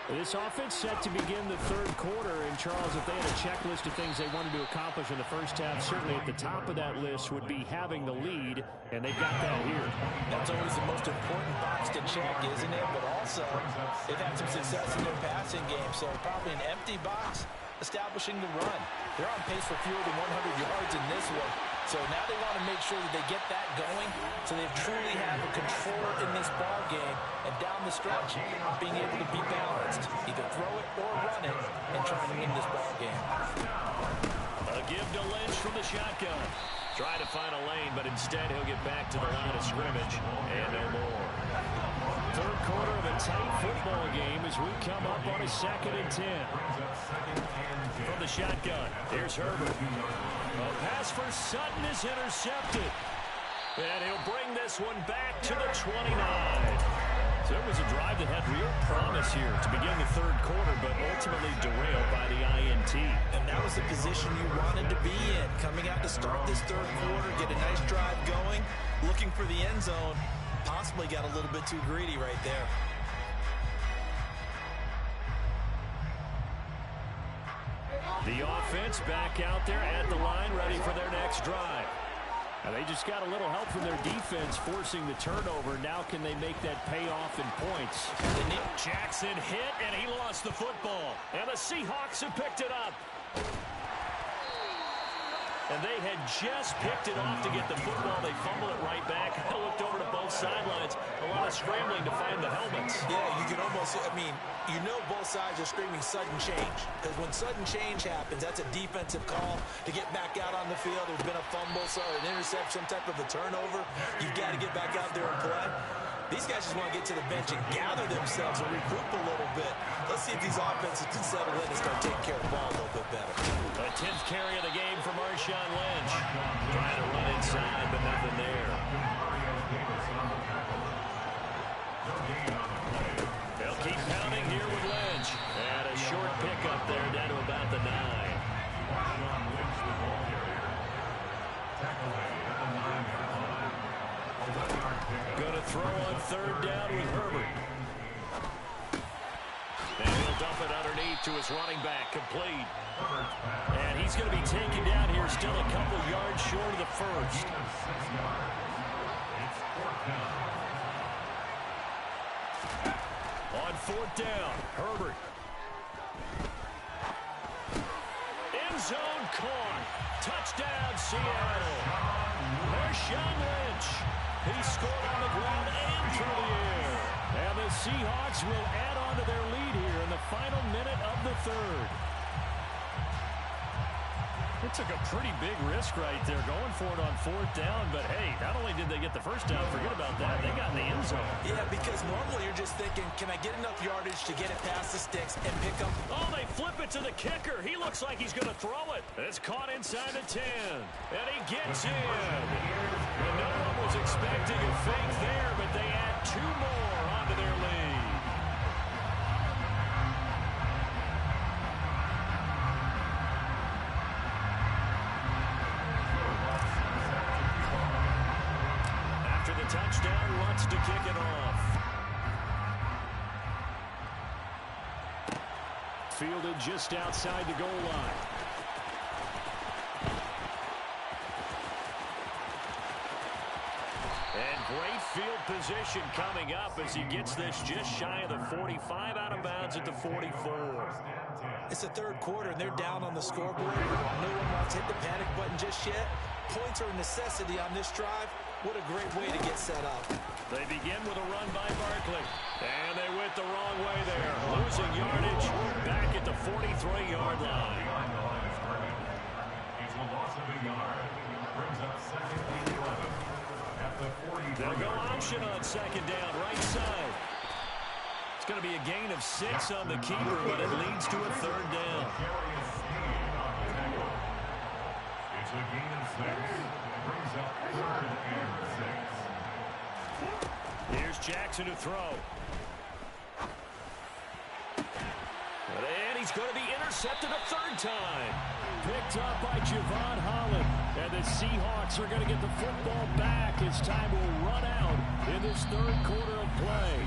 This offense set to begin the third quarter, and Charles, if they had a checklist of things they wanted to accomplish in the first half, certainly at the top of that list would be having the lead, and they've got that here. That's always the most important box to check, isn't it? But also, they've had some success in their passing game, so probably an empty box establishing the run. They're on pace for fewer than 100 yards in this one. So now they want to make sure that they get that going so they truly have a control in this ball game, and down the stretch being able to be balanced. Either throw it or run it and try to win this ball game. A give to Lynch from the shotgun. Try to find a lane, but instead he'll get back to the line of scrimmage and no more. Third quarter of a tight football game as we come up on a 2nd and 10. From the shotgun, here's Herbert. A pass for Sutton is intercepted. And he'll bring this one back to the 29. So it was a drive that had real promise here to begin the third quarter, but ultimately derailed by the INT. And that was the position you wanted to be in. Coming out to start this third quarter, get a nice drive going, looking for the end zone. Possibly got a little bit too greedy right there. The offense back out there at the line, ready for their next drive. Now they just got a little help from their defense forcing the turnover. Now can they make that pay off in points? Jackson hit, and he lost the football. And the Seahawks have picked it up. And they had just picked it off to get the football. They fumbled it right back. I looked over to both sidelines. A lot of scrambling to find the helmets. Yeah, you can almost, you know both sides are screaming sudden change. Because when sudden change happens, that's a defensive call to get back out on the field. There's been a fumble, so an interception, some type of a turnover. You've got to get back out there and play. These guys just want to get to the bench and gather themselves and regroup a little bit. Let's see if these offenses can settle in and start taking care of the ball a little bit better. A 10th carry of the game for Marshawn Lynch. Trying to run inside, but nothing there. They'll keep pounding here with Lynch. And a short pickup there down to about the 9. Going to throw on 3rd down with Herbert. And he'll dump it underneath to his running back, complete. And he's going to be taken down here, still a couple yards short of the first. On 4th down, Herbert. End zone caught. Touchdown, Seattle. Marshawn Lynch. He scored on the ground and through the air. And the Seahawks will add on to their lead here in the final minute of the 3rd. It took a pretty big risk right there going for it on 4th down, but hey, not only did they get the first down, forget about that, they got in the end zone. Yeah, because normally you're just thinking, can I get enough yardage to get it past the sticks and pick up? Oh, they flip it to the kicker. He looks like he's going to throw it. It's caught inside the 10, and he gets in. And no one was expecting a fake there, but they add 2 more onto their lead. Touchdown, wants to kick it off. Fielded just outside the goal line. And great field position coming up as he gets this just shy of the 45, out of bounds at the 44. It's the 3rd quarter, and they're down on the scoreboard. No one wants to hit the panic button just yet. Points are a necessity on this drive. What a great way to get set up. They begin with a run by Barkley. And they went the wrong way there. Losing yardage back at the 43-yard line. It's a loss of a yard. Brings up 2nd and 11 at the 43. They'll go option on 2nd down, right side. It's going to be a gain of 6 on the keeper, but it leads to a 3rd down. It's a gain of 6. Brings up 3rd and 6. Here's Jackson to throw. And he's going to be intercepted a 3rd time. Picked up by Javon Holland. And the Seahawks are going to get the football back as time will run out in this 3rd quarter of play.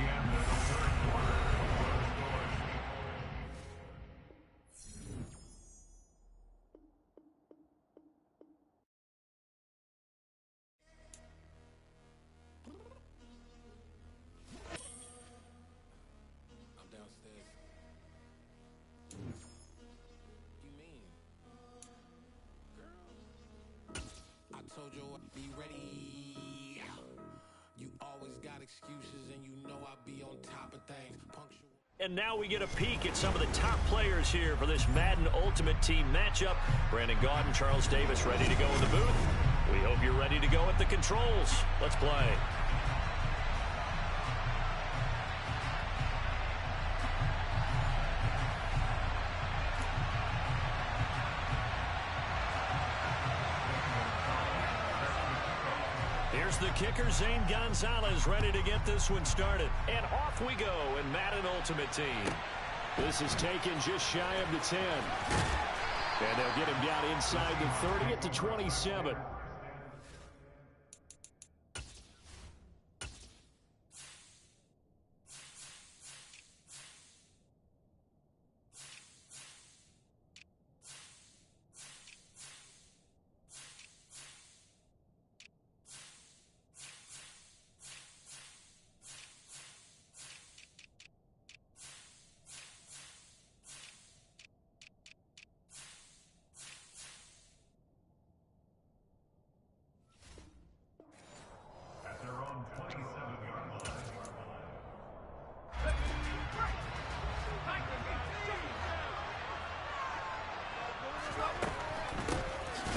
Told you I'd be ready. You always got excuses, and you know I'll be on top of things. Punctual. And now we get a peek at some of the top players here for this Madden Ultimate Team matchup. Brandon Gaudin, Charles Davis ready to go in the booth. We hope you're ready to go at the controls. Let's play. Here's the kicker, Zane Gonzalez, ready to get this one started. And off we go in Madden Ultimate Team. This is taken just shy of the 10. And they'll get him down inside the 30 at the 27.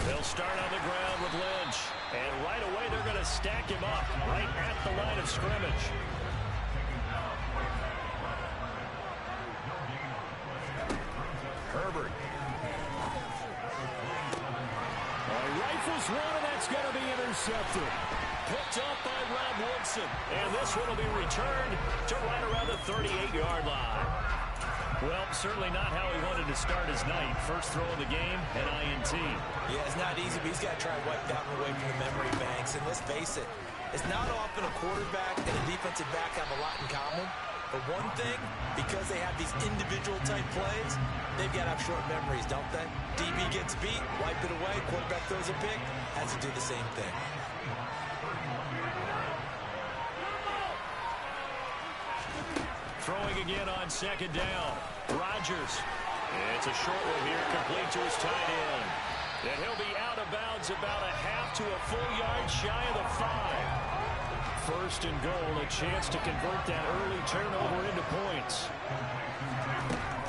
They'll start on the ground with Lynch. And right away they're going to stack him up right at the line of scrimmage. Herbert. Rifles one, and that's going to be intercepted. Picked up by Rob Woodson. And this one will be returned to right around the 38-yard line. Well, certainly not how he wanted to start his night. First throw of the game, an INT. Yeah, it's not easy, but he's got to try and wipe that one away from the memory banks. And let's face it, it's not often a quarterback and a defensive back have a lot in common. But one thing, because they have these individual type plays, they've got to have short memories, don't they? DB gets beat, wipe it away, quarterback throws a pick, has to do the same thing. Throwing again on second down. Rodgers. It's a short one here, complete to his tight end. And he'll be out of bounds about a half to a full yard shy of the 5. First and goal, a chance to convert that early turnover into points.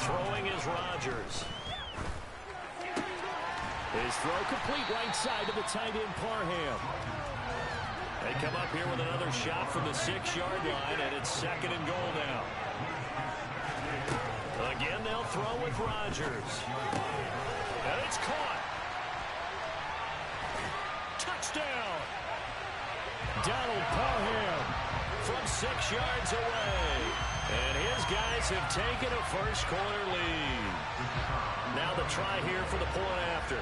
Throwing is Rodgers. His throw complete right side to the tight end Parham. They come up here with another shot from the 6-yard line, and it's second and goal now. Again, they'll throw with Rodgers. And it's caught. Touchdown. Donald Parham from 6 yards away. And his guys have taken a first-quarter lead. Now the try here for the point after.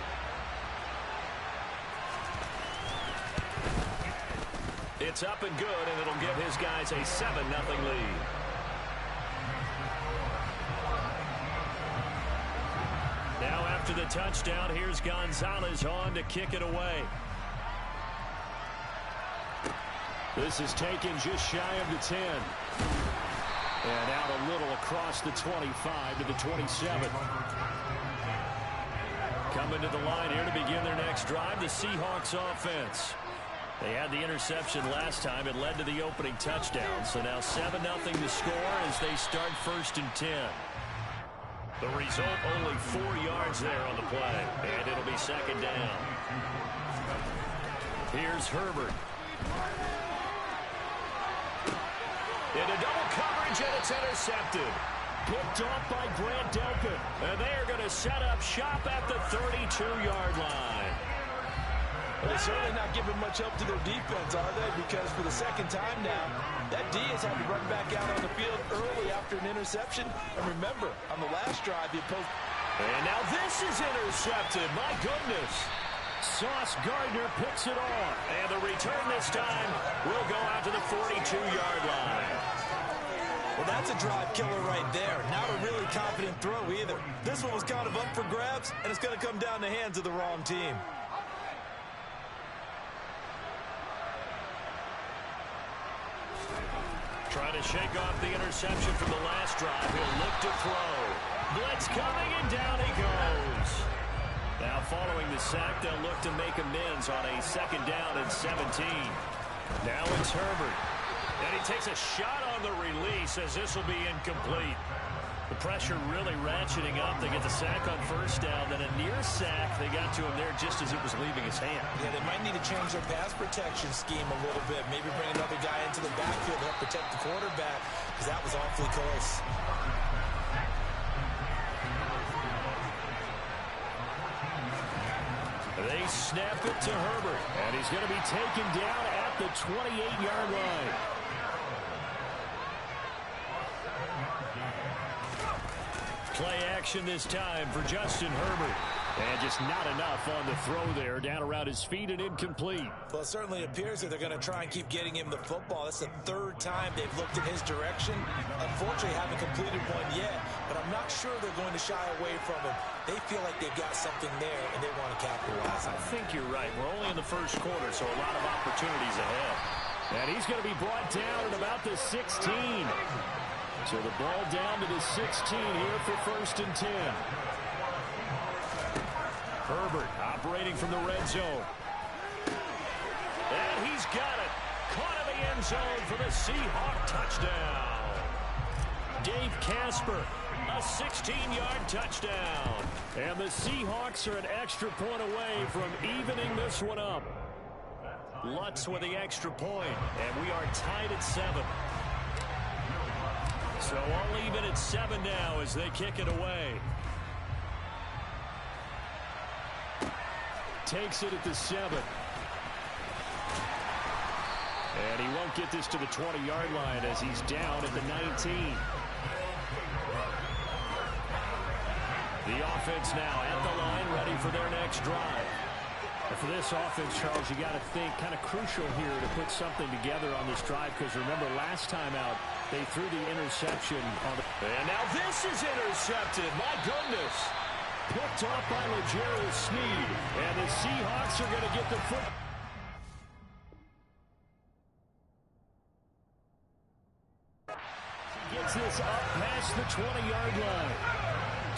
It's up and good, and it'll give his guys a 7-0 lead. Now after the touchdown, here's Gonzalez on to kick it away. This is taken just shy of the 10. And out a little across the 25 to the 27. Coming to the line here to begin their next drive, the Seahawks offense. They had the interception last time. It led to the opening touchdown. So now 7-0 to score as they start first and 10. The result, only 4 yards there on the play. And it'll be second down. Here's Herbert. Into double coverage, and it's intercepted. Picked off by Grant Delpit. And they are going to set up shop at the 32-yard line. They're certainly not giving much help to their defense, are they? Because for the second time now, that D has had to run back out on the field early after an interception. And remember, on the last drive, the opposed... And now this is intercepted. My goodness. Sauce Gardner picks it off. And the return this time will go out to the 42-yard line. Well, that's a drive killer right there. Not a really confident throw either. This one was kind of up for grabs, and it's going to come down the hands of the wrong team. Trying to shake off the interception from the last drive. He'll look to throw. Blitz coming, and down he goes. Now following the sack, they'll look to make amends on a second down and 17. Now it's Herbert. And he takes a shot on the release as this will be incomplete. The pressure really ratcheting up. They get the sack on first down, then a near sack. They got to him there just as it was leaving his hand. Yeah, they might need to change their pass protection scheme a little bit. Maybe bring another guy into the backfield to help protect the quarterback, because that was awfully close. They snap it to Herbert, and he's going to be taken down at the 28-yard line. Play action this time for Justin Herbert. And just not enough on the throw there. Down around his feet and incomplete. Well, it certainly appears that they're going to try and keep getting him the football. That's the third time they've looked in his direction. Unfortunately, haven't completed one yet, but I'm not sure they're going to shy away from him. They feel like they've got something there, and they want to capitalize on it. I think you're right. We're only in the first quarter, so a lot of opportunities ahead. And he's going to be brought down at about the 16. So the ball down to the 16 here for first and 10. Herbert operating from the red zone. And he's got it. Caught in the end zone for the Seahawk touchdown. Dave Casper, a 16-yard touchdown. And the Seahawks are an extra point away from evening this one up. Lutz with the extra point, and we are tied at 7. So all even at 7 now as they kick it away. Takes it at the 7. And he won't get this to the 20-yard line as he's down at the 19. The offense now at the line, ready for their next drive. And for this offense, Charles, you got to think kind of crucial here to put something together on this drive, because remember last time out they threw the interception on the... And now this is intercepted. My goodness. Picked off by L'Jarius Sneed. And the Seahawks are going to get the foot... Gets this up past the 20-yard line.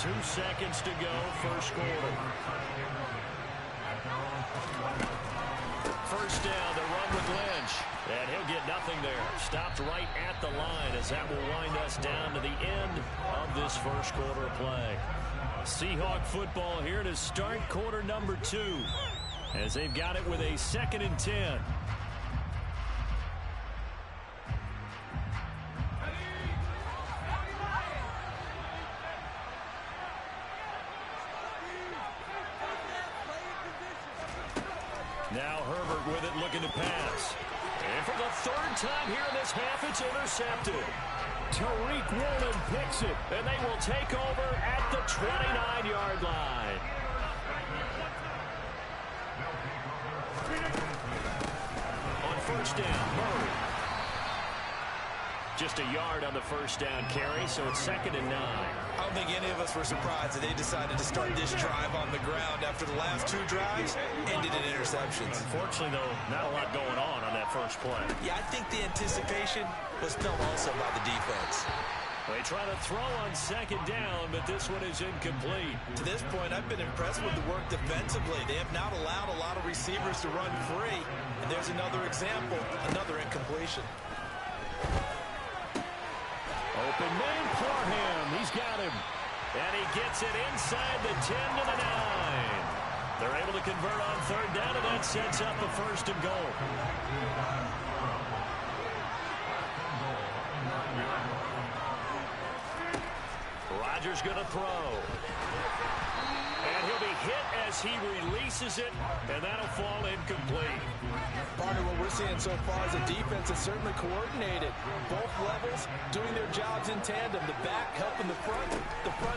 2 seconds to go, first quarter. First down, the run with Lynch. And he'll get nothing there. Stopped right at the line as that will wind us down to the end of this first quarter of play. Seahawk football here to start quarter number 2 as they've got it with a 2nd and 10. Now Herbert with it, looking to pass. And for the 3rd time here in this half, it's intercepted. Tariq Woolen picks it, and they will take over at the 29-yard line. On first down, Murray. Just a yard on the first down carry, so it's 2nd and 9. I don't think any of us were surprised that they decided to start this drive on the ground after the last 2 drives ended in interceptions. Unfortunately, though, not a lot going on that first play. Yeah, I think the anticipation was felt also by the defense. They try to throw on 2nd down, but this one is incomplete. To this point, I've been impressed with the work defensively. They have not allowed a lot of receivers to run free. And there's another example, another incompletion. Open man for him. He's got him. And he gets it inside the 10 to the 9. They're able to convert on 3rd down, and that sets up the 1st and goal. Rodgers going to throw. And he'll be hit as he releases it, and that'll fall incomplete. Part of what we're seeing so far is the defense is certainly coordinated. Both levels doing their jobs in tandem. The back helping the front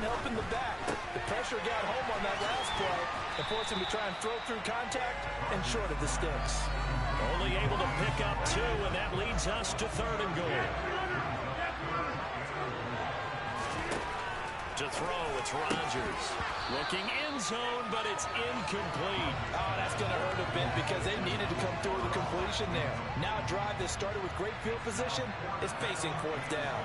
helping the back. The pressure got home on that last play and forced him to try and throw through contact and short of the sticks. Only able to pick up 2, and that leads us to 3rd and goal. To throw, it's Rodgers. Looking end zone, but it's incomplete. Oh, that's going to hurt a bit because they needed to come through with a completion there. Now a drive that started with great field position is facing 4th down.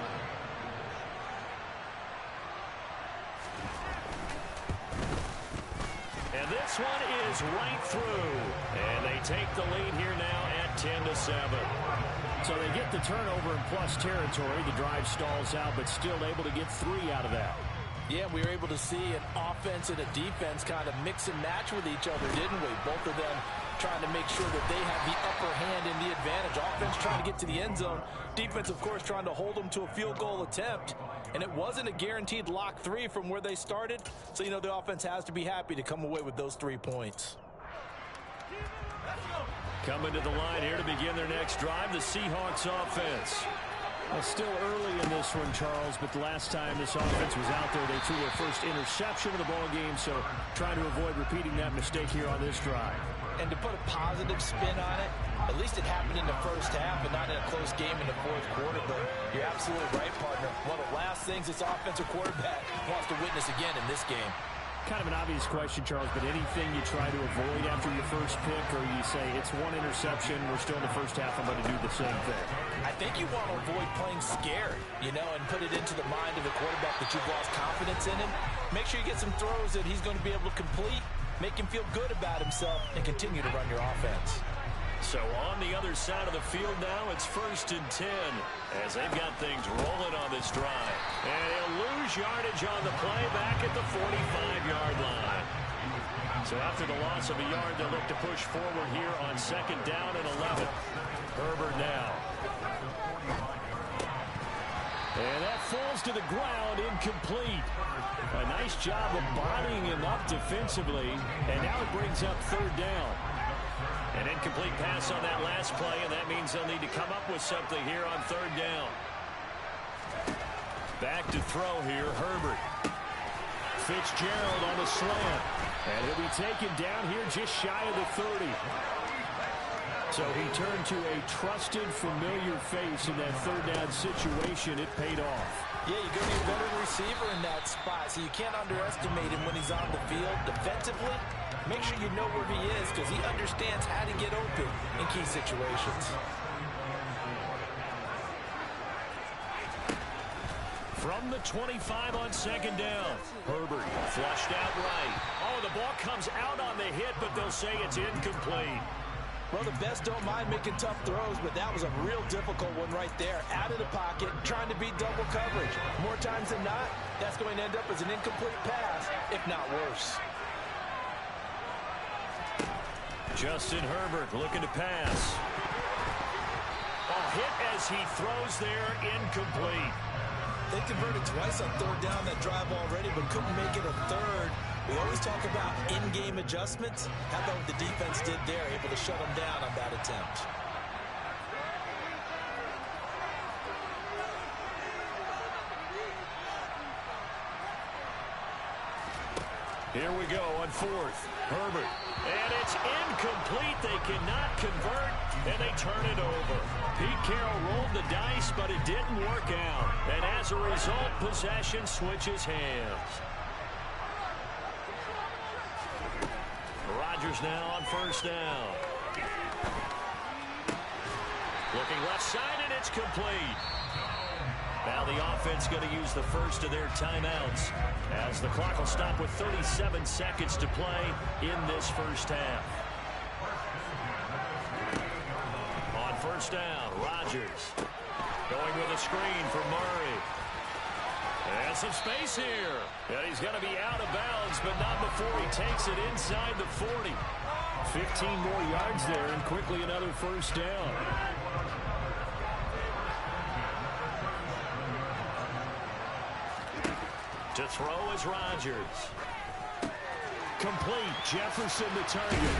And this one is right through. And they take the lead here now at 10 to 7. So they get the turnover in plus territory. The drive stalls out, but still able to get 3 out of that. Yeah, we were able to see an offense and a defense kind of mix and match with each other, didn't we? Both of them trying to make sure that they have the upper hand and the advantage. Offense trying to get to the end zone. Defense, of course, trying to hold them to a field goal attempt. And it wasn't a guaranteed lock 3 from where they started. So, you know, the offense has to be happy to come away with those 3 points. Coming to the line here to begin their next drive, the Seahawks offense. Well, still early in this one, Charles, but the last time this offense was out there, they threw their first interception of the ball game, so trying to avoid repeating that mistake here on this drive. And to put a positive spin on it, at least it happened in the first half and not in a close game in the 4th quarter, but you're absolutely right, partner. One of the last things this offensive quarterback wants to witness again in this game. Kind of an obvious question, Charles, but anything you try to avoid after your first pick, or you say it's 1 interception, we're still in the first half, I'm going to do the same thing? I think you want to avoid playing scared, you know, and put it into the mind of the quarterback that you've lost confidence in him. Make sure you get some throws that he's going to be able to complete, make him feel good about himself, and continue to run your offense. So on the other side of the field now, it's 1st and 10 as they've got things rolling on this drive. And he'll lose yardage on the play back at the 45-yard line. So after the loss of a yard, they'll look to push forward here on 2nd down and 11. Herbert now. And that falls to the ground, incomplete. A nice job of bodying him up defensively, and now it brings up 3rd down. An incomplete pass on that last play, and that means they'll need to come up with something here on third down. Back to throw here, Herbert. Fitzgerald on the slant. And he'll be taken down here just shy of the 30. So he turned to a trusted, familiar face in that third down situation. It paid off. Yeah, you're going to be a veteran receiver in that spot, so you can't underestimate him when he's on the field. Defensively, make sure you know where he is because he understands how to get open in key situations. From the 25 on second down, Herbert flushed out right. Oh, the ball comes out on the hit, but they'll say it's incomplete. Well, the best don't mind making tough throws, but that was a real difficult one right there. Out of the pocket, trying to beat double coverage. More times than not, that's going to end up as an incomplete pass, if not worse. Justin Herbert looking to pass. A hit as he throws there, incomplete. They converted twice on third down that drive already, but couldn't make it a third. We always talk about in-game adjustments. How about what the defense did there, able to shut them down on that attempt? Here we go on fourth. Herbert. And it's incomplete. They cannot convert, and they turn it over. Pete Carroll rolled the dice, but it didn't work out. And as a result, possession switches hands. Rodgers now on first down. Looking left side, and it's complete. Now the offense going to use the first of their timeouts as the clock will stop with 37 seconds to play in this first half. On first down, Rodgers going with a screen for Murray. And some space here. And he's going to be out of bounds, but not before he takes it inside the 40. 15 more yards there, and quickly another first down. To throw is Rodgers. Complete. Jefferson the target.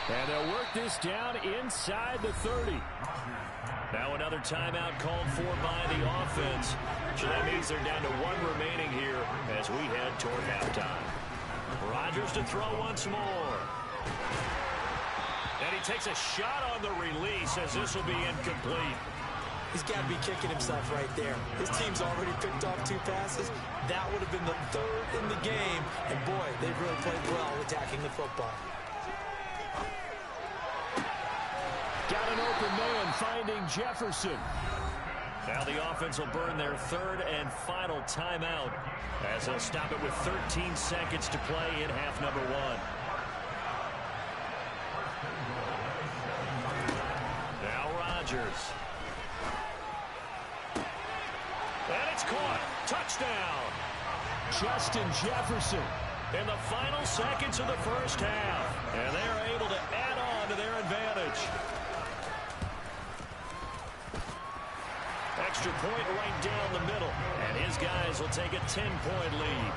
And they'll work this down inside the 30. Now another timeout called for by the offense. So that means they're down to one remaining here as we head toward halftime. Rodgers to throw once more. And he takes a shot on the release as this will be incomplete. He's got to be kicking himself right there. His team's already picked off 2 passes. That would have been the third in the game. And boy, they've really played well attacking the football. Got an open man finding Jefferson. Now the offense will burn their third and final timeout as they'll stop it with 13 seconds to play in half number 1. Now Rodgers. And it's caught. Touchdown. Justin Jefferson in the final seconds of the first half. And they're able to add on to their advantage. Extra point right down the middle. And his guys will take a 10-point lead.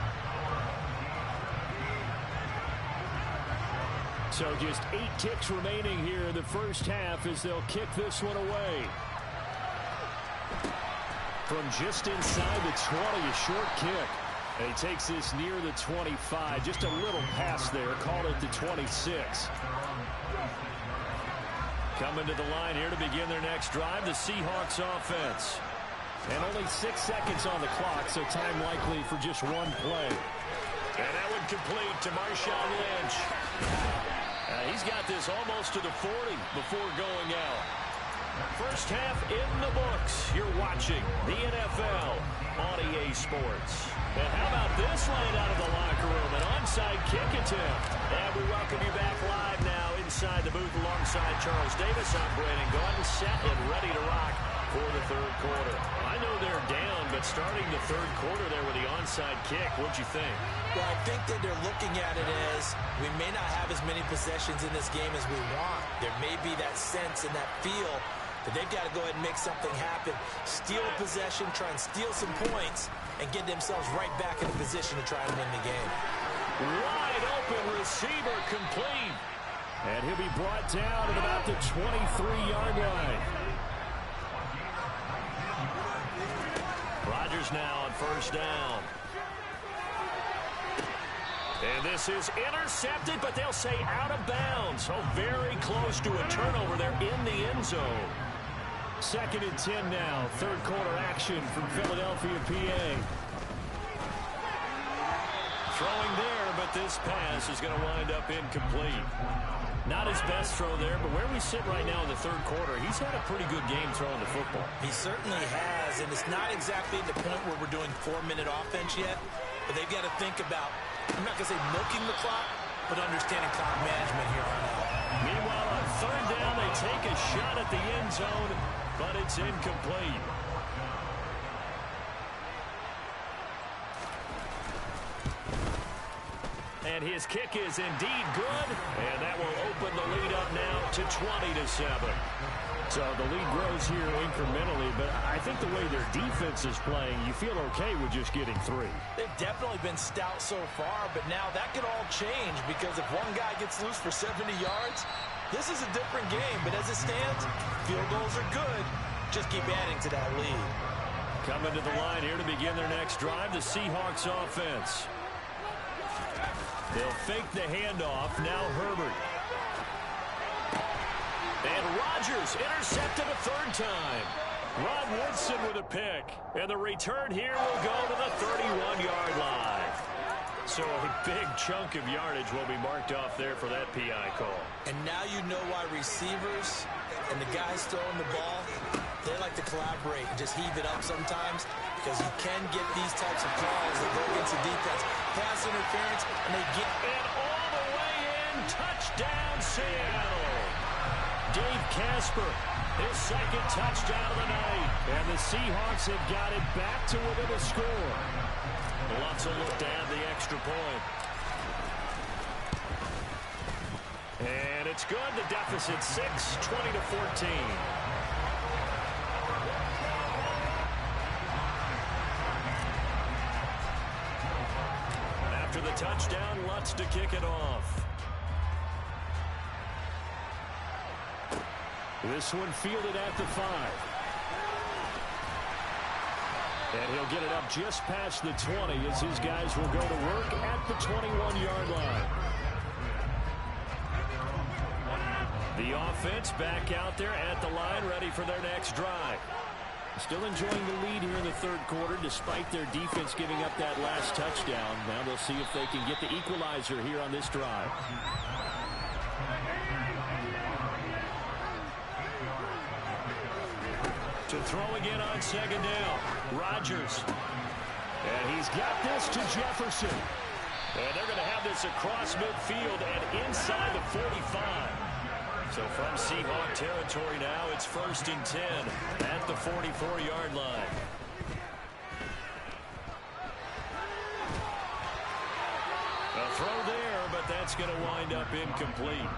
So just 8 ticks remaining here in the first half as they'll kick this one away. From just inside the 20, a short kick. And he takes this near the 25. Just a little pass there. Called it the 26. Coming to the line here to begin their next drive, the Seahawks offense. And only 6 seconds on the clock, so time likely for just one play. And that one complete to Marshawn Lynch. He's got this almost to the 40 before going out. First half in the books. You're watching the NFL on EA Sports. And how about this line out of the locker room? An onside kick attempt. And we welcome you back live now inside the booth alongside Charles Davis. I'm Brandon Gordon, set and ready to rock for the third quarter. I know they're down, but starting the third quarter there with the onside kick, what'd you think? Well, I think that they're looking at it as we may not have as many possessions in this game as we want. There may be that sense and that feel that they've got to go ahead and make something happen, steal a possession, try and steal some points, and get themselves right back in a position to try and win the game. Wide open receiver complete. And he'll be brought down at about the 23-yard line. Rodgers now on first down. And this is intercepted, but they'll say out of bounds. Oh, very close to a turnover there in the end zone. 2nd and 10 now. Third quarter action from Philadelphia, PA. Throwing there, but this pass is going to wind up incomplete. Not his best throw there, but where we sit right now in the third quarter, he's had a pretty good game throwing the football. He certainly has, and it's not exactly the point where we're doing 4-minute offense yet, but they've got to think about, I'm not going to say milking the clock, but understanding clock management here on out. Meanwhile, on third down, they take a shot at the end zone, but it's incomplete. And his kick is indeed good, and that will open the lead up now to 20-7. So the lead grows here incrementally, but I think the way their defense is playing, you feel okay with just getting 3. They've definitely been stout so far, but now that could all change because if one guy gets loose for 70 yards, this is a different game. But as it stands, field goals are good. Just keep adding to that lead. Coming to the line here to begin their next drive, the Seahawks offense. They'll fake the handoff. Now Herbert. And Rodgers intercepted a third time. Rod Woodson with a pick. And the return here will go to the 31-yard line. So a big chunk of yardage will be marked off there for that PI call. And now you know why receivers and the guys throwing the ball, they like to collaborate and just heave it up sometimes because you can get these types of calls that go against the defense. Pass interference, and they get... And all the way in, touchdown Seattle. Dave Casper, his second touchdown of the night. And the Seahawks have got it back to within a score. Lots of look to add the extra point. And it's good. The deficit 6, 20-14. After the touchdown, Lutz to kick it off. This one fielded at the 5. And he'll get it up just past the 20 as his guys will go to work at the 21-yard line. The offense back out there at the line, ready for their next drive. Still enjoying the lead here in the third quarter, despite their defense giving up that last touchdown. Now they'll see if they can get the equalizer here on this drive. To throw again on second down. Rodgers. And he's got this to Jefferson. And they're going to have this across midfield and inside the 45. So from Seahawk territory now, it's 1st and 10 at the 44-yard line. A throw there, but that's going to wind up incomplete.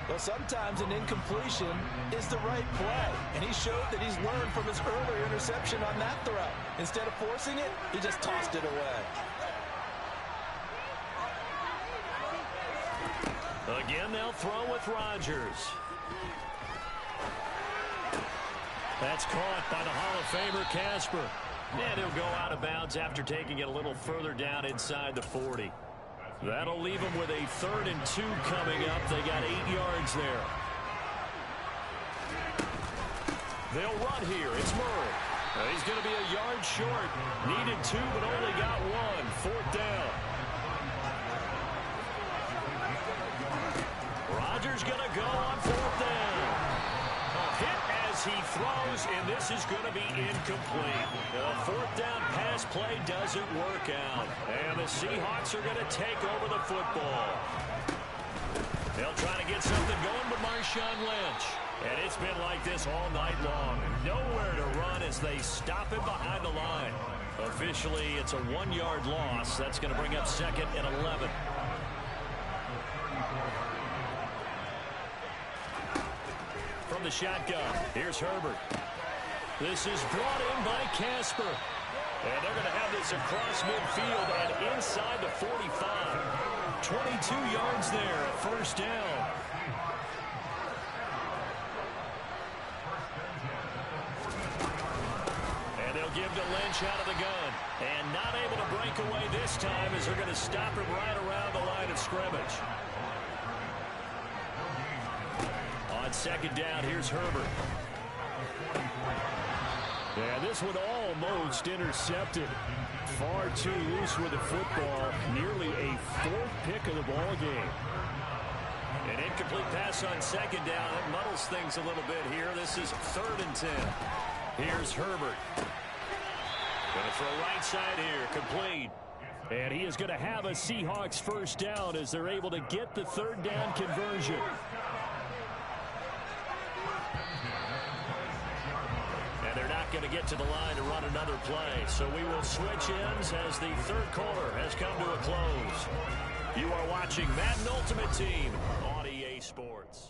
Well, sometimes an incompletion is the right play, and he showed that he's learned from his earlier interception on that throw. Instead of forcing it, he just tossed it away. Again, they'll throw with Rodgers. That's caught by the Hall of Famer Casper. And he'll go out of bounds after taking it a little further down inside the 40. That'll leave them with a 3rd and 2 coming up. They got 8 yards there. They'll run here. It's Murray. He's going to be a yard short. Needed 2, but only got 1. 4th down. Rodgers going to go on 4th down. A hit as he throws, and this is going to be incomplete. The 4th down pass play doesn't work out. And the Seahawks are going to take over the football. They'll try to get something going with Marshawn Lynch. And it's been like this all night long. Nowhere to run as they stop him behind the line. Officially, it's a 1-yard loss. That's going to bring up 2nd and 11. From the shotgun, here's Herbert. This is brought in by Casper. And they're going to have this across midfield and inside the 45. 22 yards there, 1st down. Lynch out of the gun. And not able to break away this time as they're going to stop him right around the line of scrimmage. On second down, here's Herbert. Yeah, this one almost intercepted. Far too loose with the football. Nearly a fourth pick of the ball game. An incomplete pass on second down. It muddles things a little bit here. This is 3rd and 10. Here's Herbert. Going to throw right side here. Complete. And he is going to have a Seahawks first down as they're able to get the 3rd down conversion. And they're not going to get to the line to run another play. So we will switch ends as the 3rd quarter has come to a close. You are watching Madden Ultimate Team on EA Sports.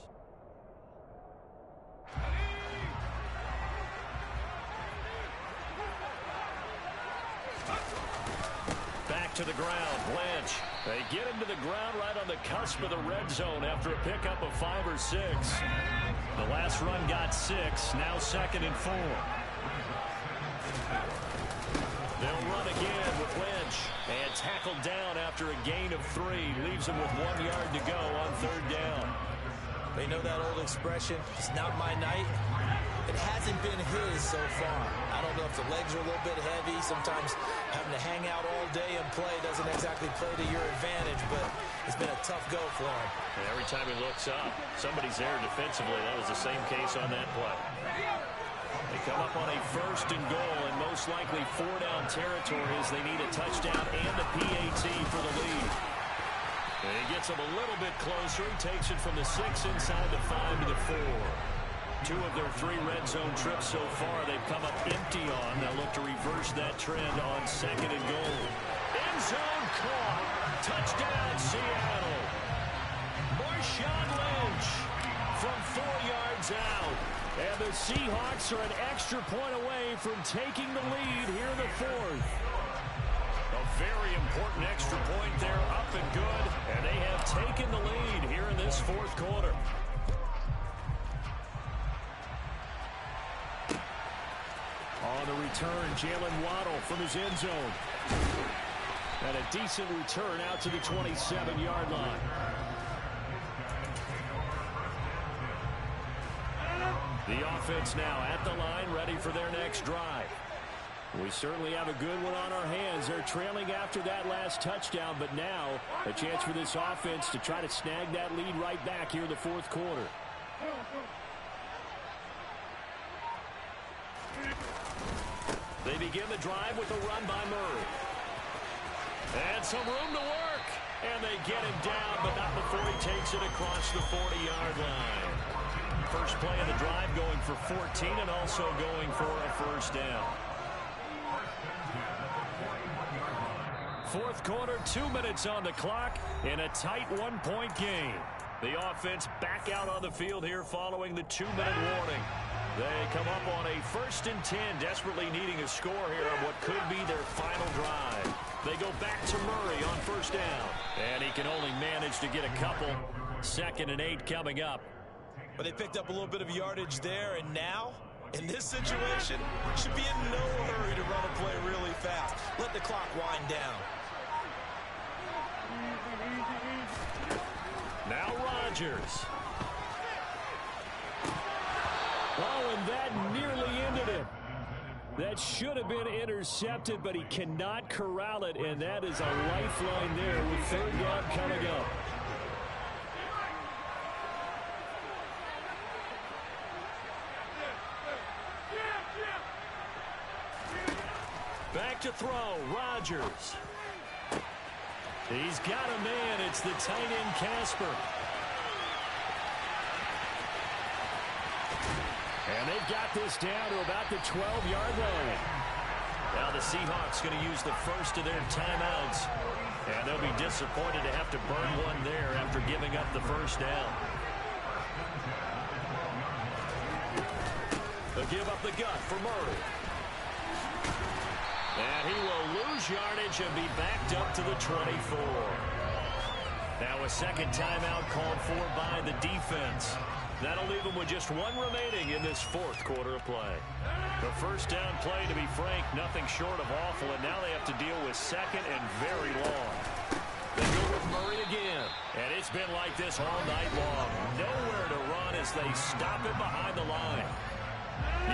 Back to the ground, Lynch. They get him to the ground right on the cusp of the red zone after a pickup of 5 or 6. The last run got 6, now 2nd and 4. They'll run again with Lynch. And tackled down after a gain of 3. Leaves him with 1 yard to go on 3rd down. They know that old expression, it's not my night. It hasn't been his so far. I don't know if the legs are a little bit heavy. Sometimes having to hang out all day and play doesn't exactly play to your advantage, but it's been a tough go for him. And every time he looks up, somebody's there defensively. That was the same case on that play. They come up on a 1st and goal, and most likely 4-down territory as they need a touchdown and a PAT for the lead. And he gets them a little bit closer. He takes it from the 6 inside the 5 to the 4. 2 of their 3 red zone trips so far they've come up empty on. They'll look to reverse that trend on 2nd and goal. End zone caught. Touchdown, Seattle. Marshawn Lynch from 4 yards out. And the Seahawks are an extra point away from taking the lead here in the 4th. A very important extra point there, up and good. And they have taken the lead here in this 4th quarter. On the return, Jalen Waddle from his end zone. And a decent return out to the 27-yard line. The offense now at the line, ready for their next drive. We certainly have a good one on our hands. They're trailing after that last touchdown, but now a chance for this offense to try to snag that lead right back here in the 4th quarter. They begin the drive with a run by Murray. And some room to work. And they get him down, but not before he takes it across the 40-yard line. First play of the drive going for 14 and also going for a first down. 4th quarter, 2 minutes on the clock in a tight 1-point game. The offense back out on the field here following the 2-minute warning. They come up on a 1st and 10, desperately needing a score here on what could be their final drive. They go back to Murray on 1st down. And he can only manage to get a couple. 2nd and 8 coming up. But they picked up a little bit of yardage there, and now, in this situation, should be in no hurry to run a play really fast. Let the clock wind down. Now Rodgers. Oh, and that nearly ended it. That should have been intercepted, but he cannot corral it, and that is a lifeline there with 3rd down coming up. Back to throw, Rodgers. He's got a man. It's the tight end, Casper. And they've got this down to about the 12-yard line. Now the Seahawks going to use the first of their timeouts. And they'll be disappointed to have to burn one there after giving up the first down. They'll give up the gut for Murray. And he will lose yardage and be backed up to the 24. Now a second timeout called for by the defense. That'll leave them with just one remaining in this fourth quarter of play. The first down play, to be frank, nothing short of awful, and now they have to deal with second and very long. They go with Murray again, and it's been like this all night long. Nowhere to run as they stop him behind the line.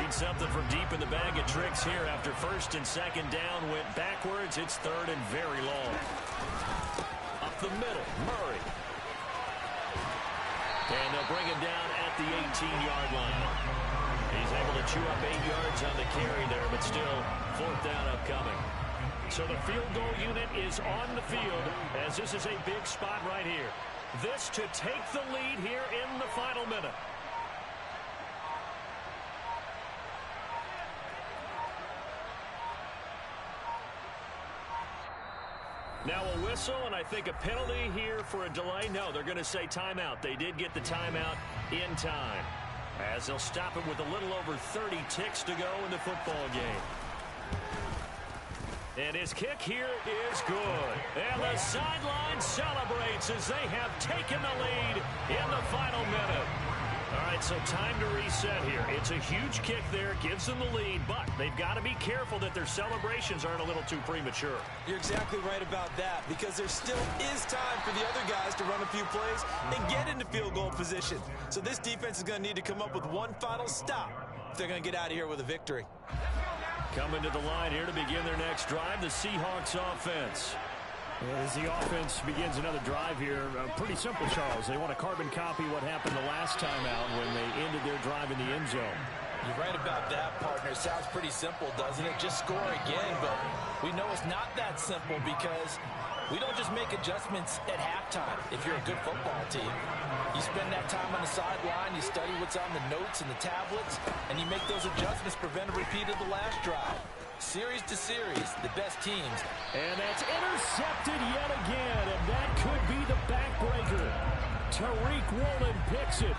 Need something from deep in the bag of tricks here after first and second down went backwards. It's third and very long. Up the middle, Murray. And they'll bring him down at the 18-yard line. He's able to chew up 8 yards on the carry there, but still fourth down upcoming. So the field goal unit is on the field as this is a big spot right here. This to take the lead here in the final minute. Now a whistle, and I think a penalty here for a delay. No, they're going to say timeout. They did get the timeout in time, as they'll stop it with a little over 30 ticks to go in the football game. And his kick here is good. And the sideline celebrates as they have taken the lead in the final minute. All right, so time to reset here. It's a huge kick there, gives them the lead, but they've got to be careful that their celebrations aren't a little too premature. You're exactly right about that, because there still is time for the other guys to run a few plays and get into field goal position. So this defense is going to need to come up with one final stop if they're going to get out of here with a victory. Coming to the line here to begin their next drive, the Seahawks offense. As the offense begins another drive here, pretty simple, Charles. They want to carbon copy what happened the last time out when they ended their drive in the end zone. You're right about that, partner. Sounds pretty simple, doesn't it? Just score again, but we know it's not that simple because we don't just make adjustments at halftime if you're a good football team. You spend that time on the sideline, you study what's on the notes and the tablets, and you make those adjustments, prevent a repeat of the last drive. Series to series, the best teams. And that's intercepted yet again, and that could be the backbreaker. Tariq Woolen picks it.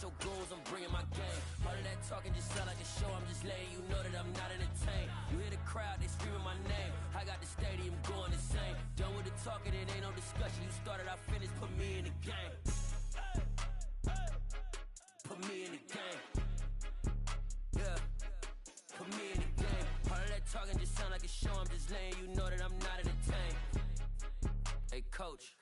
Your goals, I'm bringing my game. All of that talking just sound like a show. I'm just letting you know that I'm not entertained. You hear the crowd, they screaming my name. I got the stadium going insane. Done with the talking, it ain't no discussion. You started, I finished, put me in the game. Put me in the game. Yeah. Put me in the game. All of that talking just sound like a show. I'm just letting you know that I'm not entertained. Hey, coach.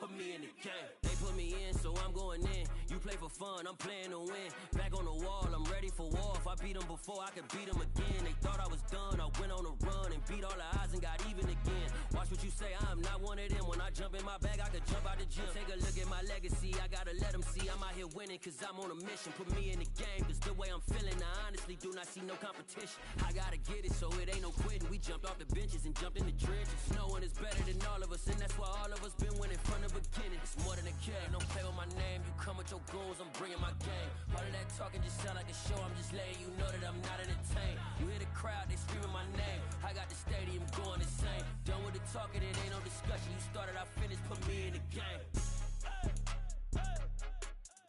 Put me in the game. They put me in, so I'm going in. You play for fun, I'm playing to win. Back on the wall, I'm ready for war. If I beat them before, I could beat them again. They thought I was done, I went on a run and beat all the odds and got even again. Watch what you say, I'm not one of them. When I jump in my bag, I could jump out the gym. Take a look at my legacy, I gotta let them see I'm out here winning, cause I'm on a mission. Put me in the game, cause the way I'm feeling, I honestly do not see no competition. I gotta get it, so it ain't no quitting. We jumped off the benches and jumped in the trenches. No one is better than all of us, and that's why all of us been winning from the beginning. It's more than a game, don't play with my name. You come with your goals, I'm bringing my game. All of that talking just sound like a show. I'm just letting you know that I'm not entertained. You hear the crowd, they screaming my name. I got the stadium going insane. Done with the talking, it ain't no discussion. You started, I finished, put me in the game.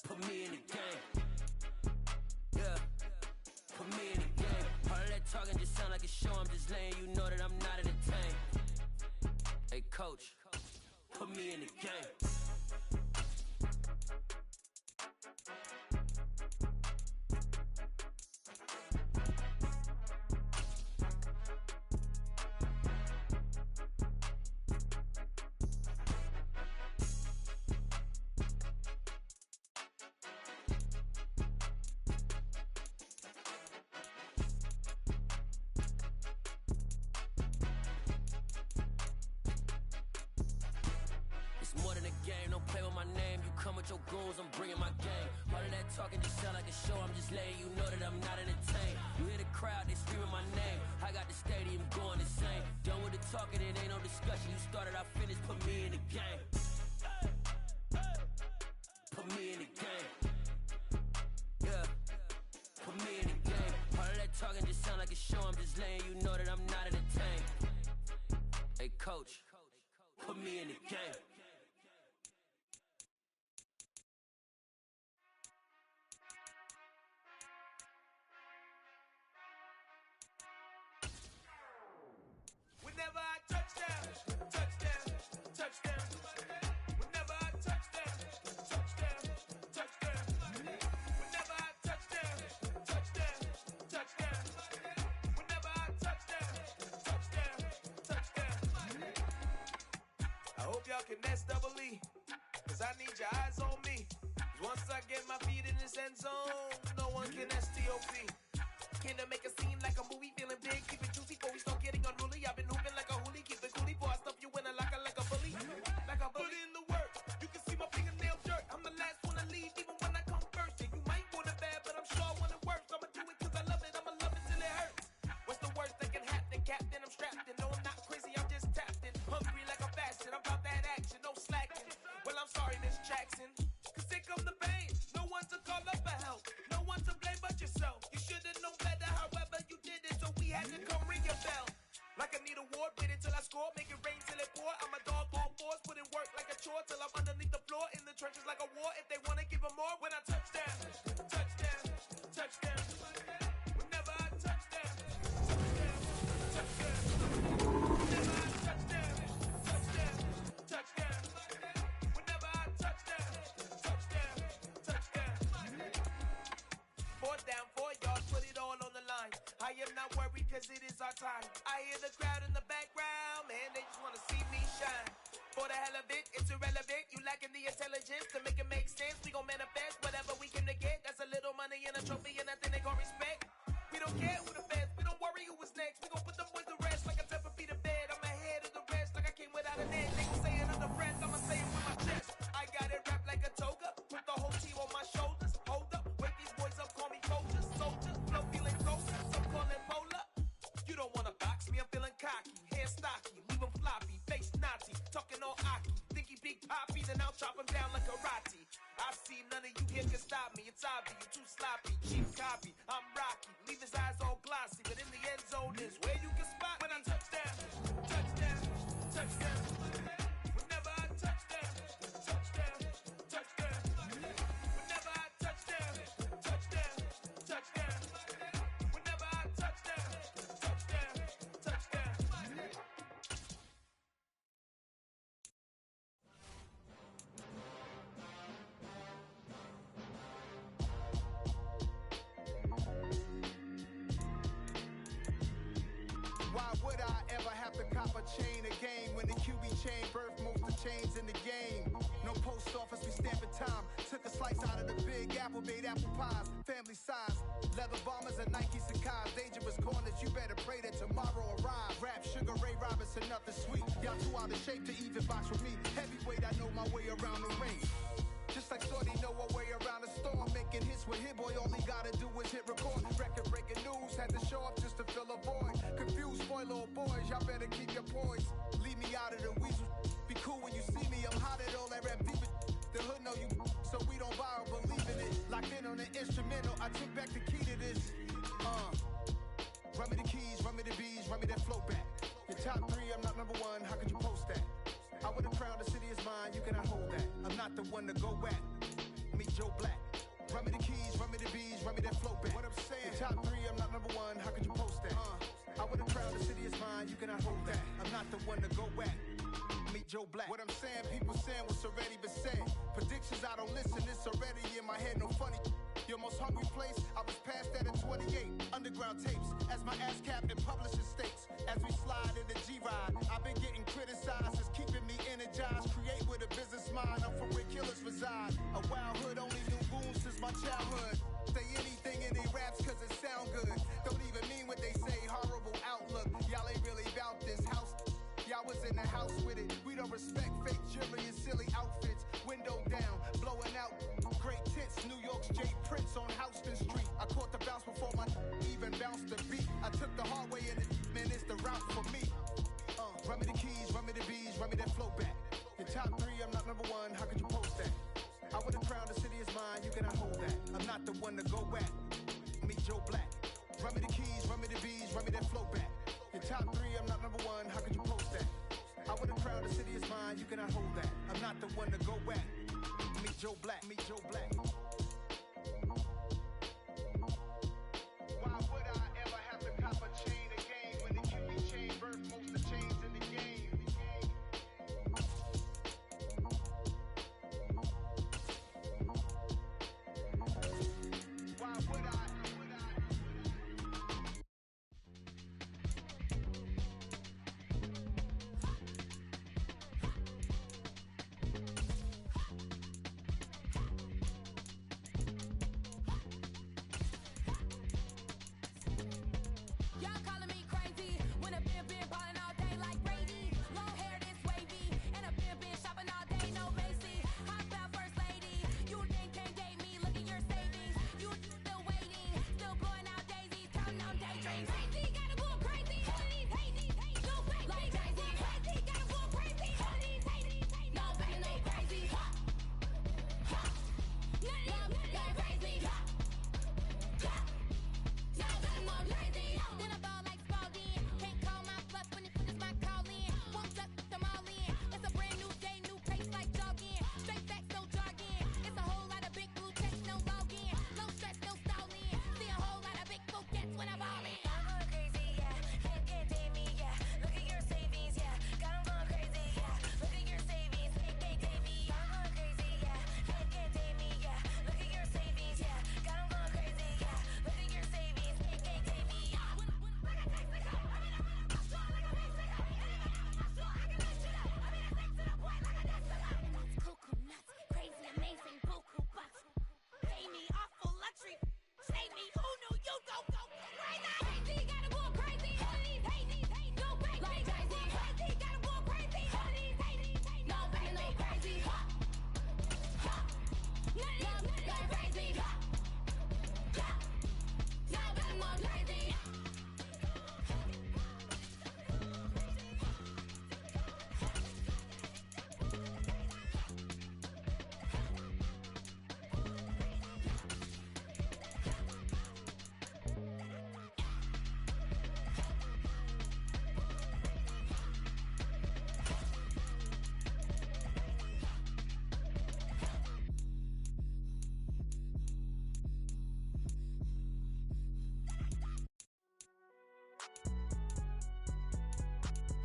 Put me in the game. Yeah. Put me in the game. All of that talking just sound like a show. I'm just letting you know that I'm not entertained. Hey, coach. Put me in the game. More than a game, don't play with my name. You come with your goons, I'm bringing my game. All of that talking just sound like a show. I'm just letting you know that I'm not entertained. You hear the crowd, they screaming my name. I got the stadium going insane. Done with the talking, it ain't no discussion. You started, I finished, put me in the game. Put me in the game. Yeah. Put me in the game. All of that talking just sound like a show. I'm just letting you know that I'm not entertained. Hey, coach, put me in the game. Whenever I touchdown, touchdown, touchdown. Whenever I touchdown, touchdown, touchdown. Whenever I touchdown, touchdown, touchdown. Whenever I touchdown, touchdown, touchdown. I hope y'all can S-double-E, 'cause I need your eyes on me. 'Cause once I get my feet in this end zone, no one can STOP. Can I make a scene like a movie, feeling big, keep it juicy before we start getting unruly. I've been hooping like a hoolie, keep it coolie before I stuff you in a locker like a bully. Like a bully. Put in the work, you can see my fingernail dirt. I'm the last one to leave, even when I come first. And you might want it bad, but I'm sure I want it worse. I'ma do it 'cause I love it, I'ma love it till it hurts. What's the worst that can happen, Captain? I'm strapped in, no I'm not crazy, I'm just tapped in. Hungry like a bastard, I'm about that action, no slacking. Well, I'm sorry, Miss Jackson, 'cause here come the pain. No one to call up for help, no one to blame but yourself. You should've known better, however you did it, so we had to come ring your bell. Like I need a award, wait until I score, make it rain till it pour. I'm a dog on fours, put in work like a chore till I'm underneath the floor, in the trenches like a war. If they wanna give them more, when I touchdown, touchdown, touchdown. Whenever I touchdown, touchdown, touchdown. Whenever I touchdown, touchdown, touchdown. Whenever I touchdown, touchdown, touchdown. Fourth down, 4 yards, put it all on the line. I am not worried 'cause it is our time. I hear the crowd in the background, man, they just wanna see me shine. For the hell of it, it's irrelevant. You lacking the intelligence to make it make sense. We gon' manifest whatever we came to get. That's a little money and a trophy and nothing they gon' respect. We don't care who the best, we don't worry who was next. We gon' put them boys to rest like a 10 feet of bed. I'm ahead of the rest like I came without a net. They gon' say it under breath, I'ma say it with my chest. I got it wrapped like a toga, put the whole team on my shoulders. Hold up, wake these boys up, call me soldiers, soldier. Flow feeling closer, some call it polar. You don't wanna box me, I'm feeling cocky. Hair stocky, leave him floppy, face naughty. Talking all aki, think he big poppy, then I'll chop him down like karate. I see none of you here can stop me. It's obvious, you too sloppy, cheap copy. I'm rocky, leave his eyes all glossy, but in the end zone is where you can spot when I touchdown, touchdown, touchdown. Whenever I touchdown, touchdown, touchdown. Whenever I touchdown, touchdown, touchdown. Whenever I touchdown, touchdown, touchdown. Why would I ever have to cop a chain again when the QB chain birthed most of the chains in the game? No post office, we stamping time. Took a slice out of the big apple, made apple pies, family size. Leather bombers and Nike Sacai's. Dangerous corners, you better pray that tomorrow arrives. Rap, Sugar Ray Robinson, nothing sweet. Y'all too out of shape to even box with me. Heavyweight, I know my way around the ring. Just like Shorty know her way around the storm. Making hits with Hit Boy, all he gotta do is hit record. Record breaking news, had to show up just to fill a void. Confused, spoiled little boys, y'all better keep your poise. Leave me out of the weasel. Be cool when you see me, I'm hot at all that rap deep. The hood know you, so we don't buy or believe in it. Locked in on the instrumental, I took back the key to this. Run me the keys, run me the bees, run me that flow back. Your top 3, I'm not number 1, how could you post that? I would've crowned the city is mine, you cannot hold that. I'm not the one to go at. Meet Joe Black. Run me the keys, run me the bees, run me that flow back. What I'm saying, your top 3, I'm not number 1, how could you post that? I would've crowned the city is mine, you cannot hold that. I'm not the one to go at. Meet Joe Black. What I'm saying, people saying what's already been said. Predictions, I don't listen, it's already in my head, no funny. Your most hungry place, I was past that at 28. Underground tapes, as my ass cap in publishing states. As we slide in the G-Ride, I've been getting criticized, it's keeping me energized. Create with a business mind, I'm from where killers reside. A wild hood, only knew goons since my childhood. Say anything in they raps cause it sound good. Don't even mean what they say, horrible outlook. Y'all ain't really about this house. Y'all was in the house with it. We don't respect fake jewelry and silly outfits. Window down, blowing out. Great tits, New York's J. Prince on Houston Street. I caught the bounce before my even bounced the beat. I took the hard way and it, man, it's the route for me. Run me the keys, run me the bees, run me that flow back. Your top 3, I'm not number 1, how could you post that? I would've crowned the city is mine, you cannot hold that. I'm not the one to go at. Meet Joe Black. Run me the keys, run me the bees, run me that flow back. Your top 3, I'm not number 1, how could you post that? I want a crowd, the city is mine, you cannot hold that. I'm not the one to go back. Meet Joe Black, meet Joe Black. Why would I ever have to cop a chain again when the QB chain birthed most of chains in the game? Why would I? Y'all calling me crazy when a been ballin' all day like Brady. Long hair this wavy, and a been shopping all day, no Macy. Hot about first lady, you think can't date me? Look at your savings, you still waiting, still blowing out daisies, counting on daydreams. Crazy, gotta go crazy. All of these hate, no fake, like crazy, crazy, gotta go crazy. All of these hate, no fake, no crazy. None of these crazy. Then I ball like Spalding. Can't call my bluff when it's my calling. Won't duck them all in. It's a brand new day, new pace like jogging. Straight facts, no jargon. It's a whole lot of big blue checks, no login. No stress, no stalling. See a whole lot of big blue gets when I ball in. I'm going crazy, yeah. Can't date me, yeah. Look at your savings, yeah. Got 'em going crazy, yeah. Look at your savings, can't date me. I'm going crazy, yeah. Can't date me, yeah. Look at your savings, yeah. Got 'em going crazy, yeah. Look at your savings, can't date me. Cuckoo nuts, crazy, amazing, buku bucks. Pay me awful luxury. Save me, who knew you go crazy? Crazy, gotta go crazy. All of these hate, no fake, like crazy. Crazy, gotta go crazy. All of these hate, no fake, no crazy. None of these crazy. Now I'm more crazy.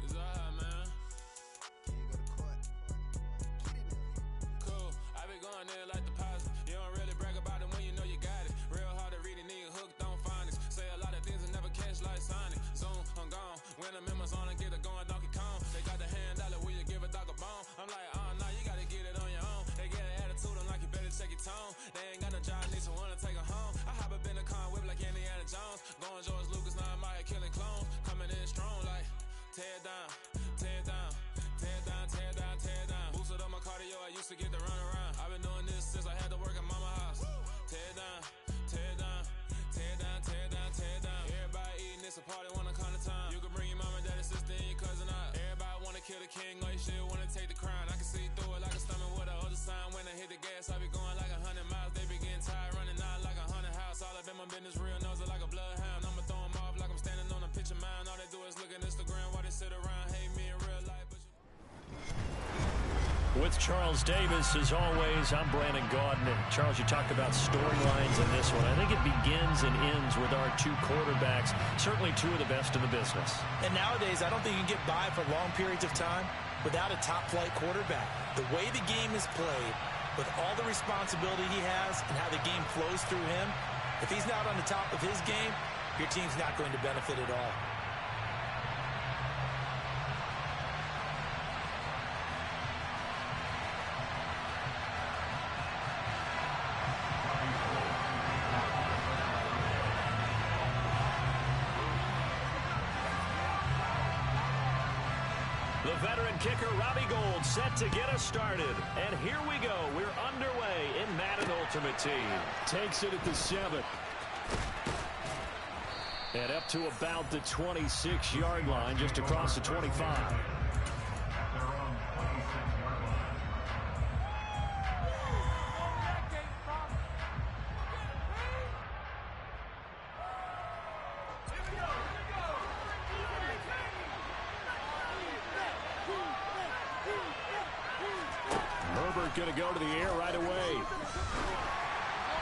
It's alright, man. Cool. I be going there like the positive. You don't really brag about it when you know you got it. Real hard to read a nigga hooked on phonics. Say a lot of things and never catch like Sonic. Zoom, I'm gone. When I'm in my zone, I get it going Donkey Kong. They got the hand dollar, will you give a dog a bone? I'm like, nah, you gotta get it on your own. They get an attitude, I'm like, you better check your tone. They ain't got no job, need someone to take her home. I hop up in the car, whip like Indiana Jones. Going George Lucas, now I'm out here killing clones. Coming in strong like, tear down, tear down, tear down, tear down, tear down. Boosted up my cardio, I used to get to run around. I've been doing this since I had to work at mama house. Tear down, tear down, tear down, tear down, tear down. Everybody eating, it's a party, one kind of time. You can bring your mama, daddy, sister, and your cousin out. Everybody wanna kill the king, or you shit wanna take the crown. I can see through it like a stomach with a other sign. When I hit the gas, I be going like 100 miles. They be getting tired, running out like 100 house. All up in my business, real nose like a bloodhound. I'ma throw 'em off like I'm standing on a picture mound. All they do is look at Instagram while they sit around, hate me in real life. But With Charles Davis, as always, I'm Brandon Gaudin. Charles, you talked about storylines in this one. I think it begins and ends with our two quarterbacks, certainly two of the best in the business. And nowadays, I don't think you can get by for long periods of time without a top-flight quarterback. The way the game is played, with all the responsibility he has and how the game flows through him, if he's not on the top of his game, your team's not going to benefit at all. The veteran kicker, Robbie Gould, set to get us started. And here we go. We're underway in Madden Ultimate Team. Takes it at the 7. And up to about the 26-yard line, just across the 25. Herbert going to go to the air right away.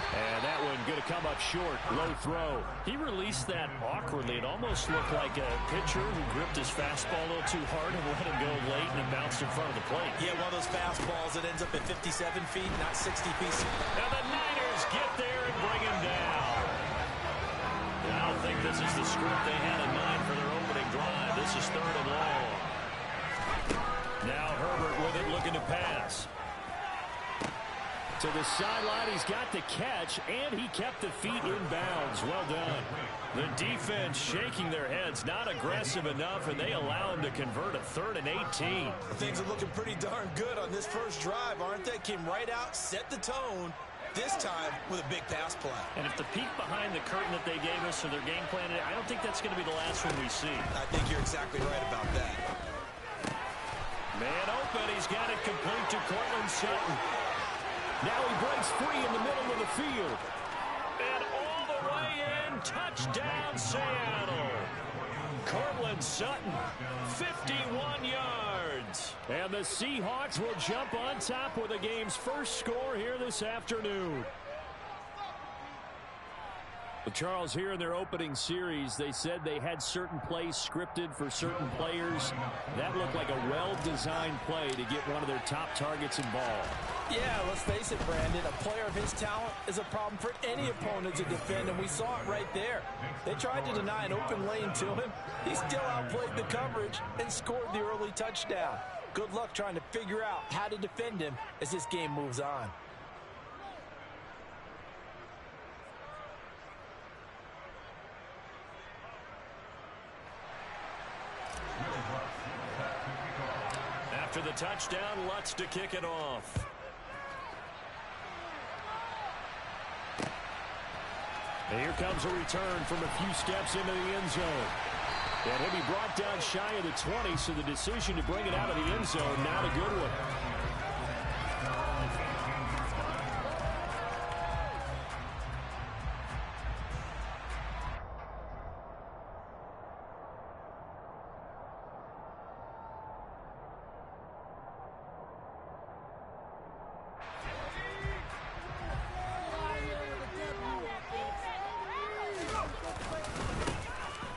And that one going to come up short. Low throw. He released that awkwardly. It almost looked like a pitcher who gripped his fastball a little too hard and let him go late and it bounced in front of the plate. Yeah, one of those fastballs that ends up at 57 feet, not 60 feet. Now the Niners get there and bring him down. I don't think this is the script they had in mind for their opening drive. This is 3rd and long. Now Herbert with it, looking to pass. To the sideline, he's got the catch, and he kept the feet in bounds. Well done. The defense shaking their heads, not aggressive enough, and they allow him to convert a 3rd and 18. Things are looking pretty darn good on this first drive, aren't they? Came right out, set the tone, this time with a big pass play. And if the peek behind the curtain that they gave us or their game plan, I don't think that's going to be the last one we see. I think you're exactly right about that. Man open, he's got it complete to Cortland Sutton. Now he breaks free in the middle of the field. And all the way in, touchdown Seattle. Cortland Sutton, 51 yards. And the Seahawks will jump on top with the game's first score here this afternoon. Well, Charles, here in their opening series, they said they had certain plays scripted for certain players. That looked like a well-designed play to get one of their top targets involved. Yeah, let's face it, Brandon. A player of his talent is a problem for any opponent to defend, and we saw it right there. They tried to deny an open lane to him. He still outplayed the coverage and scored the early touchdown. Good luck trying to figure out how to defend him as this game moves on. After the touchdown, Lutz to kick it off. And here comes a return from a few steps into the end zone. And he'll be brought down shy of the 20, so the decision to bring it out of the end zone, not a good one.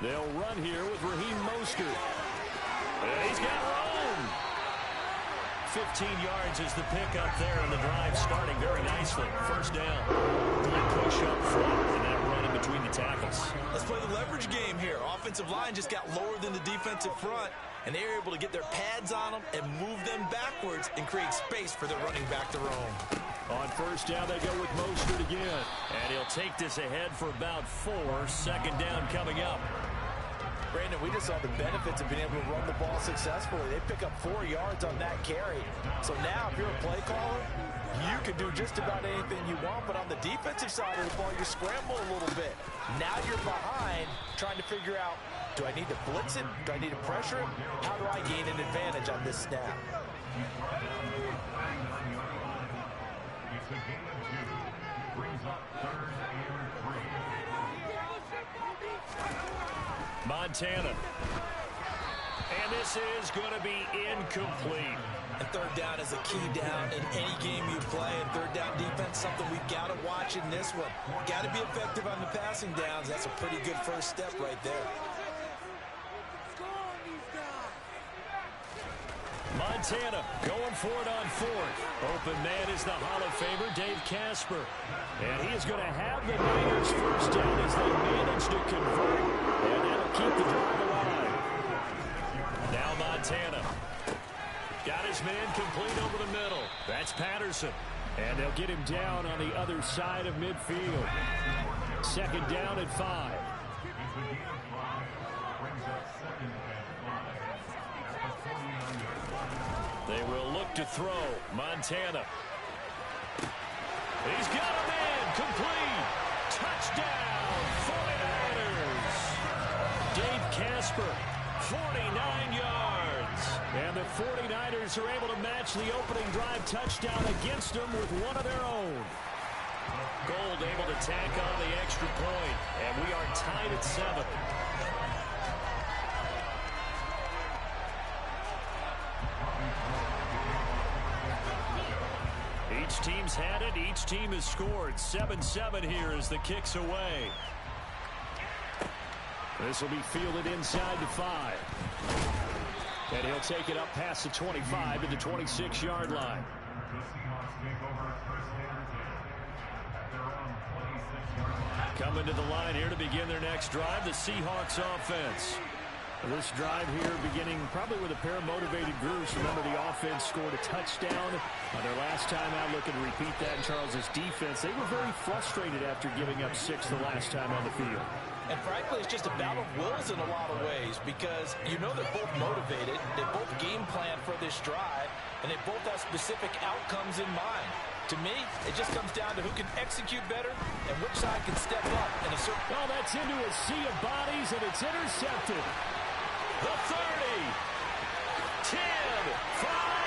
They'll run here with Raheem Mostert. And he's got room. 15 yards is the pickup there, and the drive starting very nicely. First down. Good push up front, and that run in between the tackles. Let's play the leverage game here. Offensive line just got lower than the defensive front, and they were able to get their pads on them and move them backwards and create space for their running back to roam. On first down, they go with Mostert again. And he'll take this ahead for about 4. Second down coming up. Brandon, we just saw the benefits of being able to run the ball successfully. They pick up 4 yards on that carry. So now, if you're a play caller, you can do just about anything you want. But on the defensive side of the ball, you scramble a little bit. Now you're behind, trying to figure out, do I need to blitz it? Do I need to pressure it? How do I gain an advantage on this snap? Montana. And this is going to be incomplete. And third down is a key down in any game you play. And third down defense, something we've got to watch in this one. Got to be effective on the passing downs. That's a pretty good first step right there. Montana going for it on 4th. Open man is the Hall of Famer, Dave Casper. And he is going to have the Niners first down as they manage to convert. And that'll keep the drive alive. Now Montana. Got his man complete over the middle. That's Patterson. And they'll get him down on the other side of midfield. Second down at 5. They will look to throw. Montana. He's got a man. Complete. Touchdown. 49ers. Dave Casper. 49 yards. And the 49ers are able to match the opening drive touchdown against them with one of their own. Gold able to tack on the extra point. And we are tied at 7. Each team's had it. Each team has scored. 7-7 here as the kick's away. This will be fielded inside the 5. And he'll take it up past the 25 to the 26-yard line. Coming to the line here to begin their next drive, the Seahawks offense. This drive here beginning probably with a pair of motivated groups. Remember, the offense scored a touchdown on their last time out. Looking to repeat that in Charles's defense. They were very frustrated after giving up 6 the last time on the field. And frankly, it's just a battle of wills in a lot of ways because you know they're both motivated. They both game plan for this drive, and they both have specific outcomes in mind. To me, it just comes down to who can execute better and which side can step up in a certain... Well, that's into a sea of bodies, and it's intercepted. The 30, 10, 5,